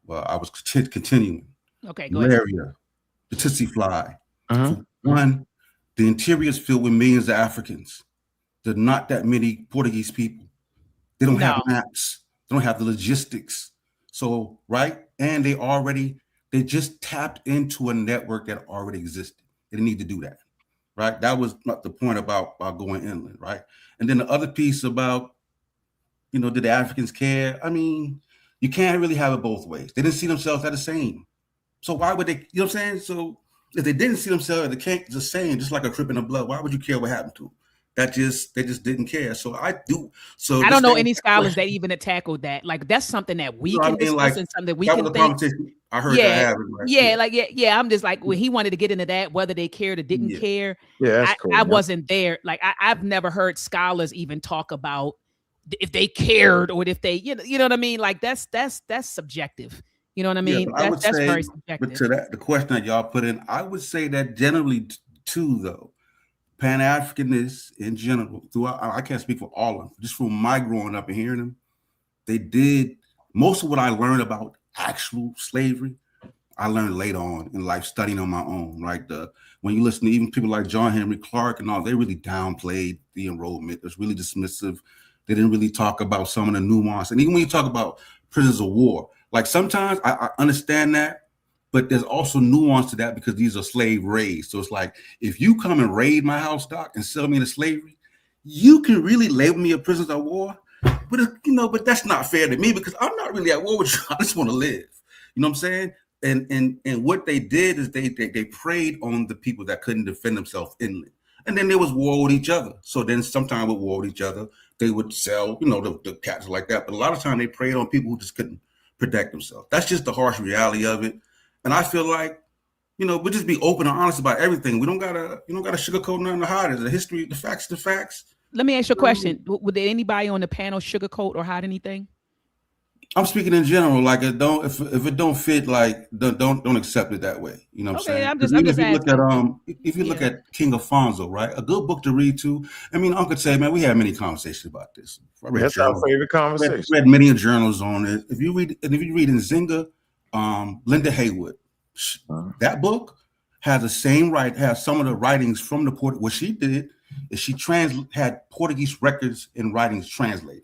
Well, I was continuing. Okay, go ahead. Malaria, the tsetse fly. One, the interior is filled with millions of Africans. There are not that many Portuguese people. They don't have maps. They don't have the logistics. So, right? And they just tapped into a network that already existed. They didn't need to do that, right? That was not the point about going inland, right? And then the other piece about, did the Africans care? I mean, you can't really have it both ways. They didn't see themselves as the same. So why would they, what I'm saying? So if they didn't see themselves as the same, just like a crip in the blood, why would you care what happened to them? They just didn't care. So I do. So I don't know any scholars that even tackled that. Like, that's something that we can discuss and something we can think. I heard that happened. I'm just like, when he wanted to get into that, whether they cared or didn't care. Yeah, that's cool. I wasn't there. Like, I've never heard scholars even talk about if they cared or if they, you know what I mean? Like, that's subjective. You know what I mean? That's very subjective. But to the question that y'all put in, I would say that generally too, though, Pan-Africanists in general, I can't speak for all of them, just from my growing up and hearing them, they did most of what I learned about actual slavery, I learned later on in life studying on my own. Like when you listen to even people like John Henry Clark and all, they really downplayed the enrollment. It was really dismissive. They didn't really talk about some of the nuance. And even when you talk about prisoners of war, like sometimes I understand that, but there's also nuance to that because these are slave raids. So it's like, if you come and raid my house, Doc, and sell me into slavery, you can really label me a prisoner of war. But but that's not fair to me because I'm not really at war with you. I just want to live. You know what I'm saying? And what they did is they preyed on the people that couldn't defend themselves inland. And then there was war with each other. So then sometimes with war with each other, they would sell, the cats like that. But a lot of times they preyed on people who just couldn't protect themselves. That's just the harsh reality of it. And I feel like, we'll just be open and honest about everything. We don't gotta sugarcoat nothing to hide it. The history, the facts. Let me ask you a question. Would anybody on the panel sugarcoat or hide anything? I'm speaking in general. Like, if it don't fit, like don't accept it that way. You know what I'm saying? If you look at King Alfonso, right? A good book to read too. I mean, Uncle say, man, we had many conversations about this. That's our favorite conversation. Read many journals on it. If you read in Zinga, Linda Haywood, that book has some of the writings from the port. What she did is she had Portuguese records and writings translated.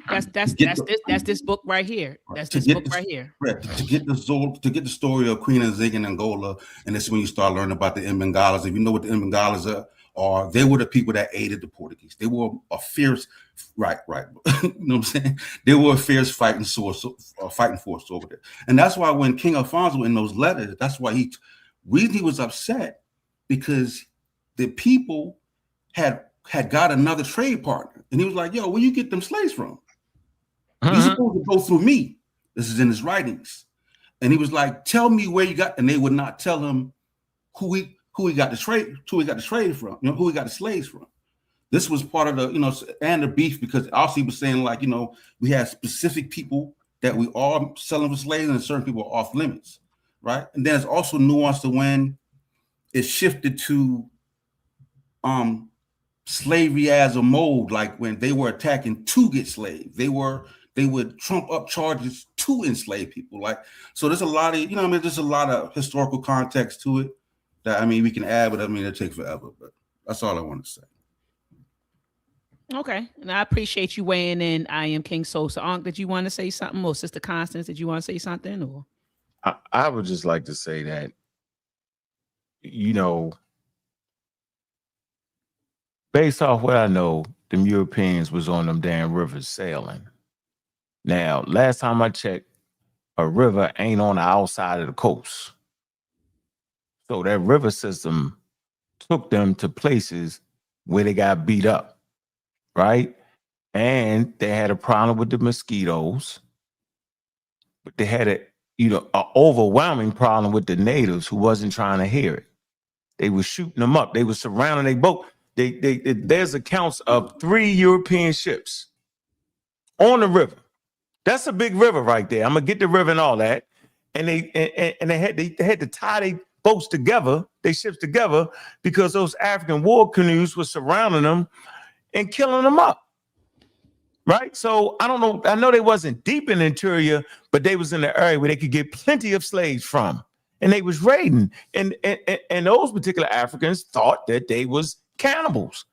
That's this book right here. That's this book right here. To get the story of Queen Nzinga in Angola, and that's when you start learning about the Mbengalas. If you know what the Mbengalas are, they were the people that aided the Portuguese. They were a fierce, right. You know what I'm saying? They were a fierce fighting force over there, and that's why when King Alfonso in those letters, that's why he was upset because the people had got another trade partner. And he was like, yo, where you get them slaves from? You're supposed to go through me. This is in his writings. And he was like, tell me where you got, and they would not tell him who he got the trade from, who he got the slaves from. This was part of the, and the beef, because also he was saying, like, we had specific people that we all selling for slaves and certain people are off limits, right? And then there's also nuance to when it shifted to slavery as a mode, like when they were attacking to get slaves, they would trump up charges to enslave people. Like, so there's a lot of, there's a lot of historical context to it that, we can add, but it'll take forever. But that's all I want to say. Okay. And I appreciate you weighing in. I Am King Sosa. Unc, did you want to say something? Or Sister Constance, did you want to say something? Or I would just like to say that, you know, based off what I know, them Europeans was on them damn rivers sailing. Now, last time I checked, a river ain't on the outside of the coast. So that river system took them to places where they got beat up, right? And they had a problem with the mosquitoes, but they had an overwhelming problem with the natives who wasn't trying to hear it. They were shooting them up. They were surrounding their boat. There's accounts of 3 European ships on the river. That's a big river right there. I'm gonna get the river and all that. And they had to tie their boats together, their ships together, because those African war canoes were surrounding them and killing them up. Right? So I don't know. I know they wasn't deep in the interior, but they was in the area where they could get plenty of slaves from. And they was raiding. And those particular Africans thought that they was cannibals.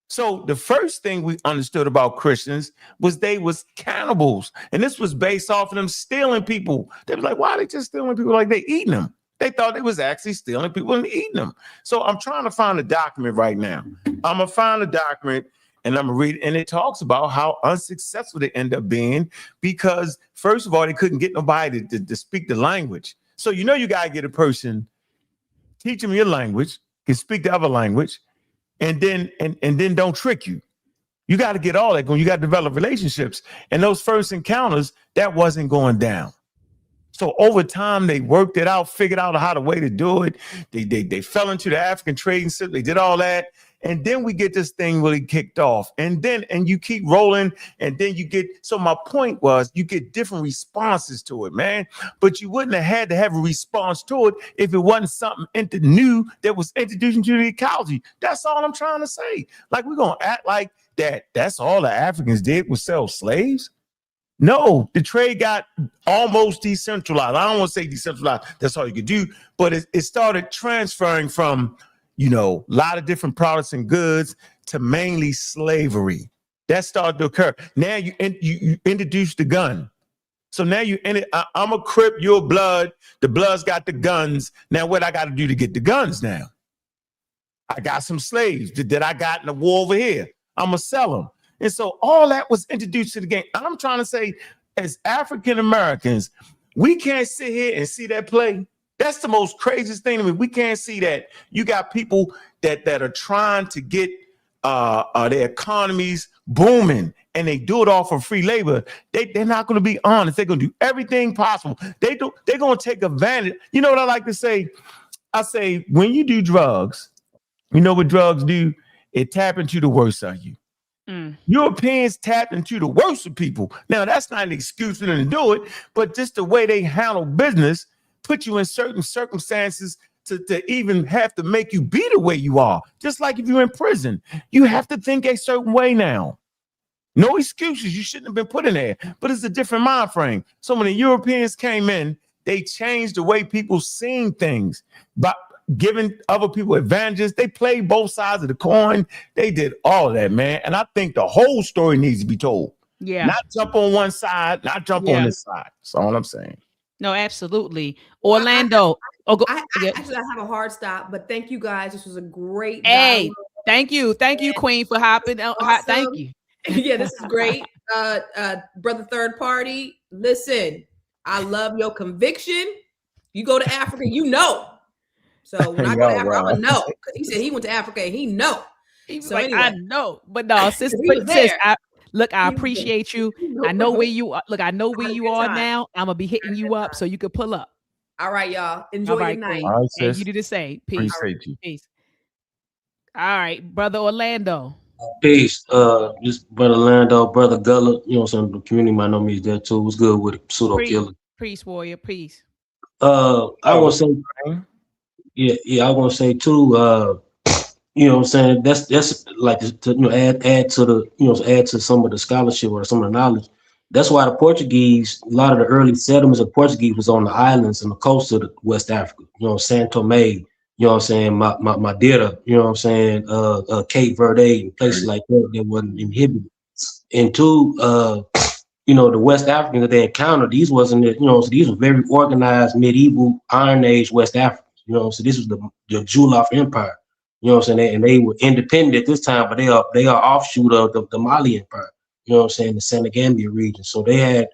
So the first thing we understood about Christians was they was cannibals. And this was based off of them stealing people. They was like, why are they just stealing people? Like they eating them. They thought they was actually stealing people and eating them. So I'm trying to find a document right now. I'm going to find a document and I'm going to read it. And it talks about how unsuccessful they end up being because, first of all, they couldn't get nobody to speak the language. So, you got to get a person, teach them your language, can speak the other language, and then don't trick you. You got to get all that going. You got to develop relationships. And those first encounters, that wasn't going down. So over time, they worked it out, figured out how the way to do it. They fell into the African trading system. They did all that. And then we get this thing really kicked off. And you keep rolling. And then so my point was you get different responses to it, man. But you wouldn't have had to have a response to it if it wasn't something new that was introduced into the ecology. That's all I'm trying to say. Like we're going to act like that's all the Africans did was sell slaves. No, the trade got almost decentralized. I don't want to say decentralized. That's all you could do. But it started transferring from, a lot of different products and goods to mainly slavery. That started to occur. Now you introduce the gun. So now I'm a Crip, you're a Blood. The Bloods got the guns. Now what I got to do to get the guns now? I got some slaves that I got in the war over here. I'm going to sell them. And so all that was introduced to the game. And I'm trying to say, as African Americans, we can't sit here and see that play. That's the most craziest thing to me. We can't see that. You got people that are trying to get their economies booming, and they do it all for free labor. They're not going to be honest. They're going to do everything possible. They're going to take advantage. You know what I like to say? I say, when you do drugs, you know what drugs do? It tap into the worst of you. Europeans tapped into the worst of people. Now, that's not an excuse for them to do it, but just the way they handle business put you in certain circumstances to even have to make you be the way you are. Just like if you're in prison, you have to think a certain way now. No excuses. You shouldn't have been put in there, but it's a different mind frame. So when the Europeans came in, they changed the way people seen things. But giving other people advantages. They played both sides of the coin. They did all of that, man. And I think the whole story needs to be told. Yeah. Not jump on one side, not jump on this side. That's all I'm saying. No, absolutely. Orlando. I actually have a hard stop, but thank you guys. This was a great dialogue. Thank you. Thank you, Queen, for hopping. Awesome. Thank you. Yeah, this is great. Brother Third Party, listen, I love your conviction. You go to Africa, So when I go to Africa, I'm gonna know. He said he went to Africa and he know. He's so like, anyway. I know. But no, sis, I appreciate you. I know where you are. Look, I know where you are now. I'm gonna be hitting you up so you can pull up. All right, y'all. Enjoy your night. All right, and you do the same. Peace. Appreciate you. Peace. All right, Brother Orlando. Peace. Just Brother Orlando, Brother Gullah, the community might know me there too. What's good with it? Pseudo killer. Peace, warrior. Peace. I want to say, I want to say too, that's like to add to the add to some of the scholarship or some of the knowledge. That's why the Portuguese, a lot of the early settlements of Portuguese was on the islands and the coast of West Africa. San Tomé, Madeira, Cape Verde and places like that wasn't inhibited. And two, the West Africans that they encountered, these wasn't, so these were very organized medieval Iron Age West Africans. So this was the Jolof Empire. And they were independent at this time, but they are offshoot of the Mali Empire. The Senegambia region. So they had,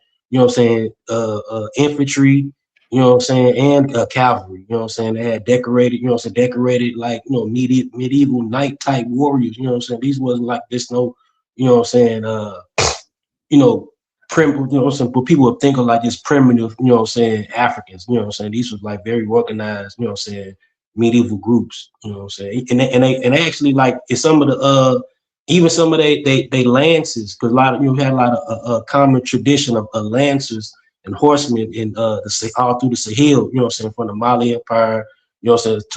infantry, and cavalry. They had decorated, decorated like medieval knight type warriors. These wasn't like this but people would think of like just primitive, Africans, these was like very organized, medieval groups, and they actually like in some of the even some of they lances, because a lot of had a lot of common tradition of lancers and horsemen in all through the Sahel, from the Mali Empire, to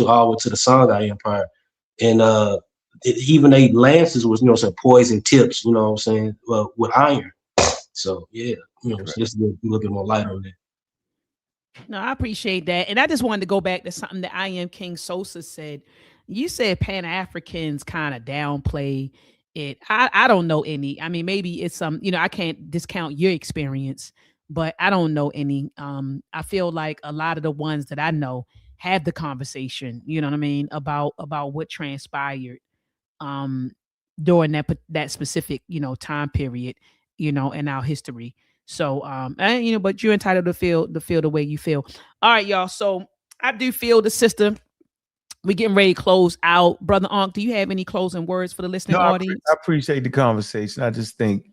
all the way to the Songhai Empire, and even they lances was poison tips, with iron. So yeah, so just a little bit more light on that. No, I appreciate that. And I just wanted to go back to something that I Am King Sosa said. You said Pan-Africans kind of downplay it. I don't know any. I mean, maybe it's some, I can't discount your experience, but I don't know any. I feel like a lot of the ones that I know have the conversation, you know what I mean, about what transpired during that specific, time period, in our history. So, but you're entitled to feel the way you feel. All right, y'all. So I do feel the system. We're getting ready to close out. Brother Ankh, do you have any closing words for the listening audience? I appreciate the conversation. I just think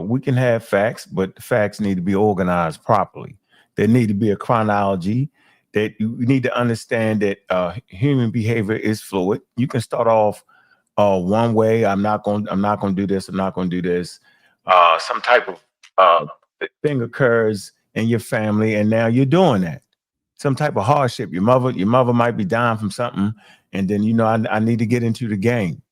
we can have facts, but the facts need to be organized properly. There need to be a chronology. That you need to understand that human behavior is fluid. You can start off one way. I'm not going to do this. I'm not going to do this. Some type of thing occurs in your family, and now you're doing that. Some type of hardship. Your mother might be dying from something, and then I need to get into the game.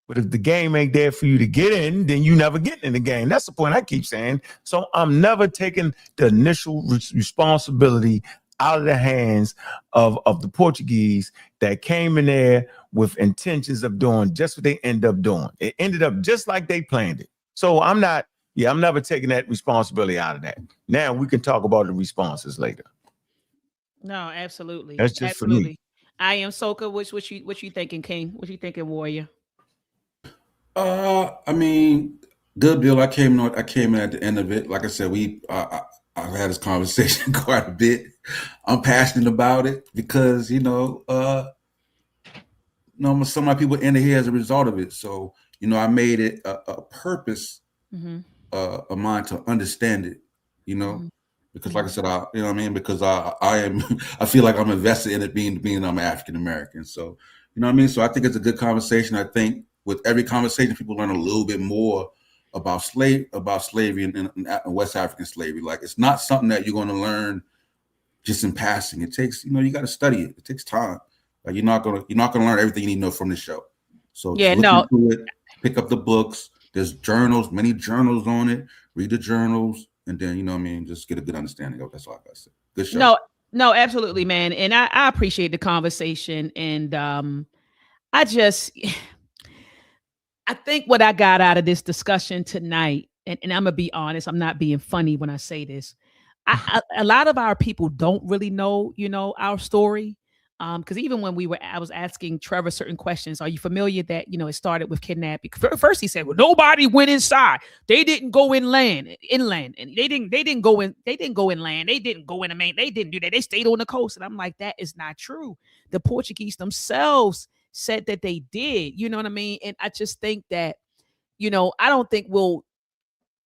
But if the game ain't there for you to get in, then you never get in the game. That's the point I keep saying. So I'm never taking the initial responsibility out of the hands of the Portuguese that came in there with intentions of doing just what they end up doing. It ended up just like they planned it. So I'm never taking that responsibility out of that. Now we can talk about the responses later. No, absolutely. That's just absolutely. For me. I Am Soka. What you thinking, King? What you thinking, Warrior? I mean, good bill. I came in at the end of it. Like I said, I've had this conversation quite a bit. I'm passionate about it because some of my people ended here as a result of it. So I made it a purpose of mine to understand it. Because like I said, because I feel like I'm invested in it being I'm African American. So So I think it's a good conversation. I think with every conversation, people learn a little bit more about slavery and West African slavery. Like it's not something that you're going to learn just in passing. It takes, you got to study it. It takes time. Like you're not going to learn everything you need to know from the show. So into it, pick up the books. There's many journals on it. Read the journals, and then just get a good understanding of it. That's all I got to say. Good show. No, absolutely, man. And I appreciate the conversation, and I think what I got out of this discussion tonight, and I'm gonna be honest, I'm not being funny when I say this. A lot of our people don't really know, our story. Because even when I was asking Trevor certain questions. Are you familiar that it started with kidnapping? First he said, well, nobody went inside. They didn't go inland, and they didn't go inland. They didn't go in the main. They didn't do that. They stayed on the coast. And I'm like, that is not true. The Portuguese themselves said that they did. You know what I mean? And I just think that, I don't think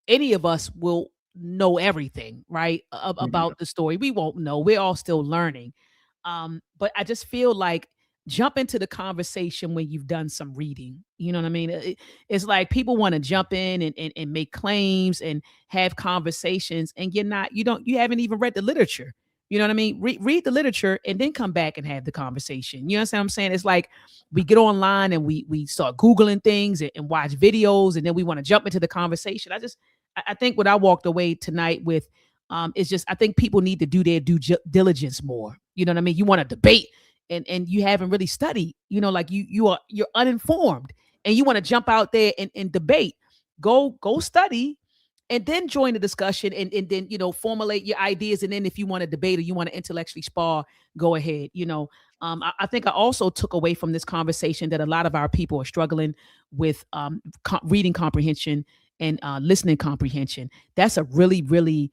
any of us will know everything, right? About the story. We won't know. We're all still learning. But I just feel like jump into the conversation when you've done some reading. You know what I mean? It's like people want to jump in and make claims and have conversations, and you haven't even read the literature. You know what I mean? Read the literature and then come back and have the conversation. You understand what I'm saying? It's like we get online and we start Googling things and watch videos, and then we want to jump into the conversation. I think what I walked away tonight with is just, I think people need to do their due diligence more. You know what I mean? You want to debate and you haven't really studied, like you're uninformed and you want to jump out there and debate. Go study and then join the discussion, and then, formulate your ideas. And then if you want to debate or you want to intellectually spar, go ahead. I think I also took away from this conversation that a lot of our people are struggling with reading comprehension and listening comprehension. That's a really, really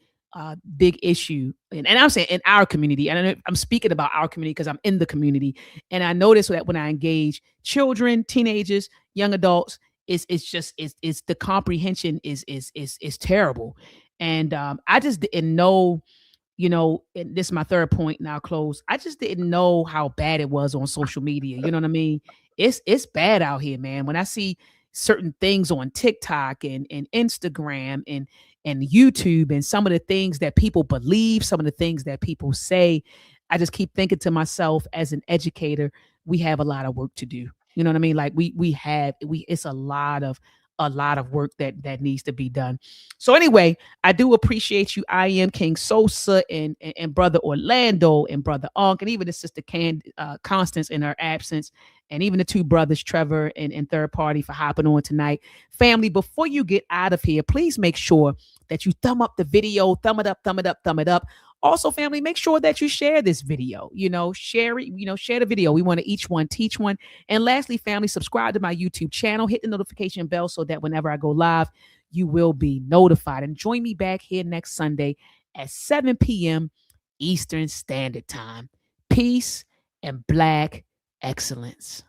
big issue. And I'm saying in our community, and I'm speaking about our community because I'm in the community. And I notice that when I engage children, teenagers, young adults, it's the comprehension is terrible. And I just didn't know, and this is my third point, and I'll close. I just didn't know how bad it was on social media. You know what I mean? It's bad out here, man. When I see certain things on TikTok and Instagram and YouTube, and some of the things that people believe, some of the things that people say, I just keep thinking to myself, as an educator, we have a lot of work to do. You know what I mean? Like it's a lot of work that needs to be done. So anyway, I do appreciate you. I am King Sosa and brother Orlando and brother Unc, and even the sister Constance in her absence, and even the two brothers Trevor and third party for hopping on tonight. Family, before you get out of here, please make sure that you thumb up the video, thumb it up, thumb it up, thumb it up. Also, family, make sure that you share this video. Share it. Share the video. We want to each one teach one. And lastly, family, subscribe to my YouTube channel. Hit the notification bell so that whenever I go live, you will be notified. And join me back here next Sunday at 7 p.m. Eastern Standard Time. Peace and Black excellence.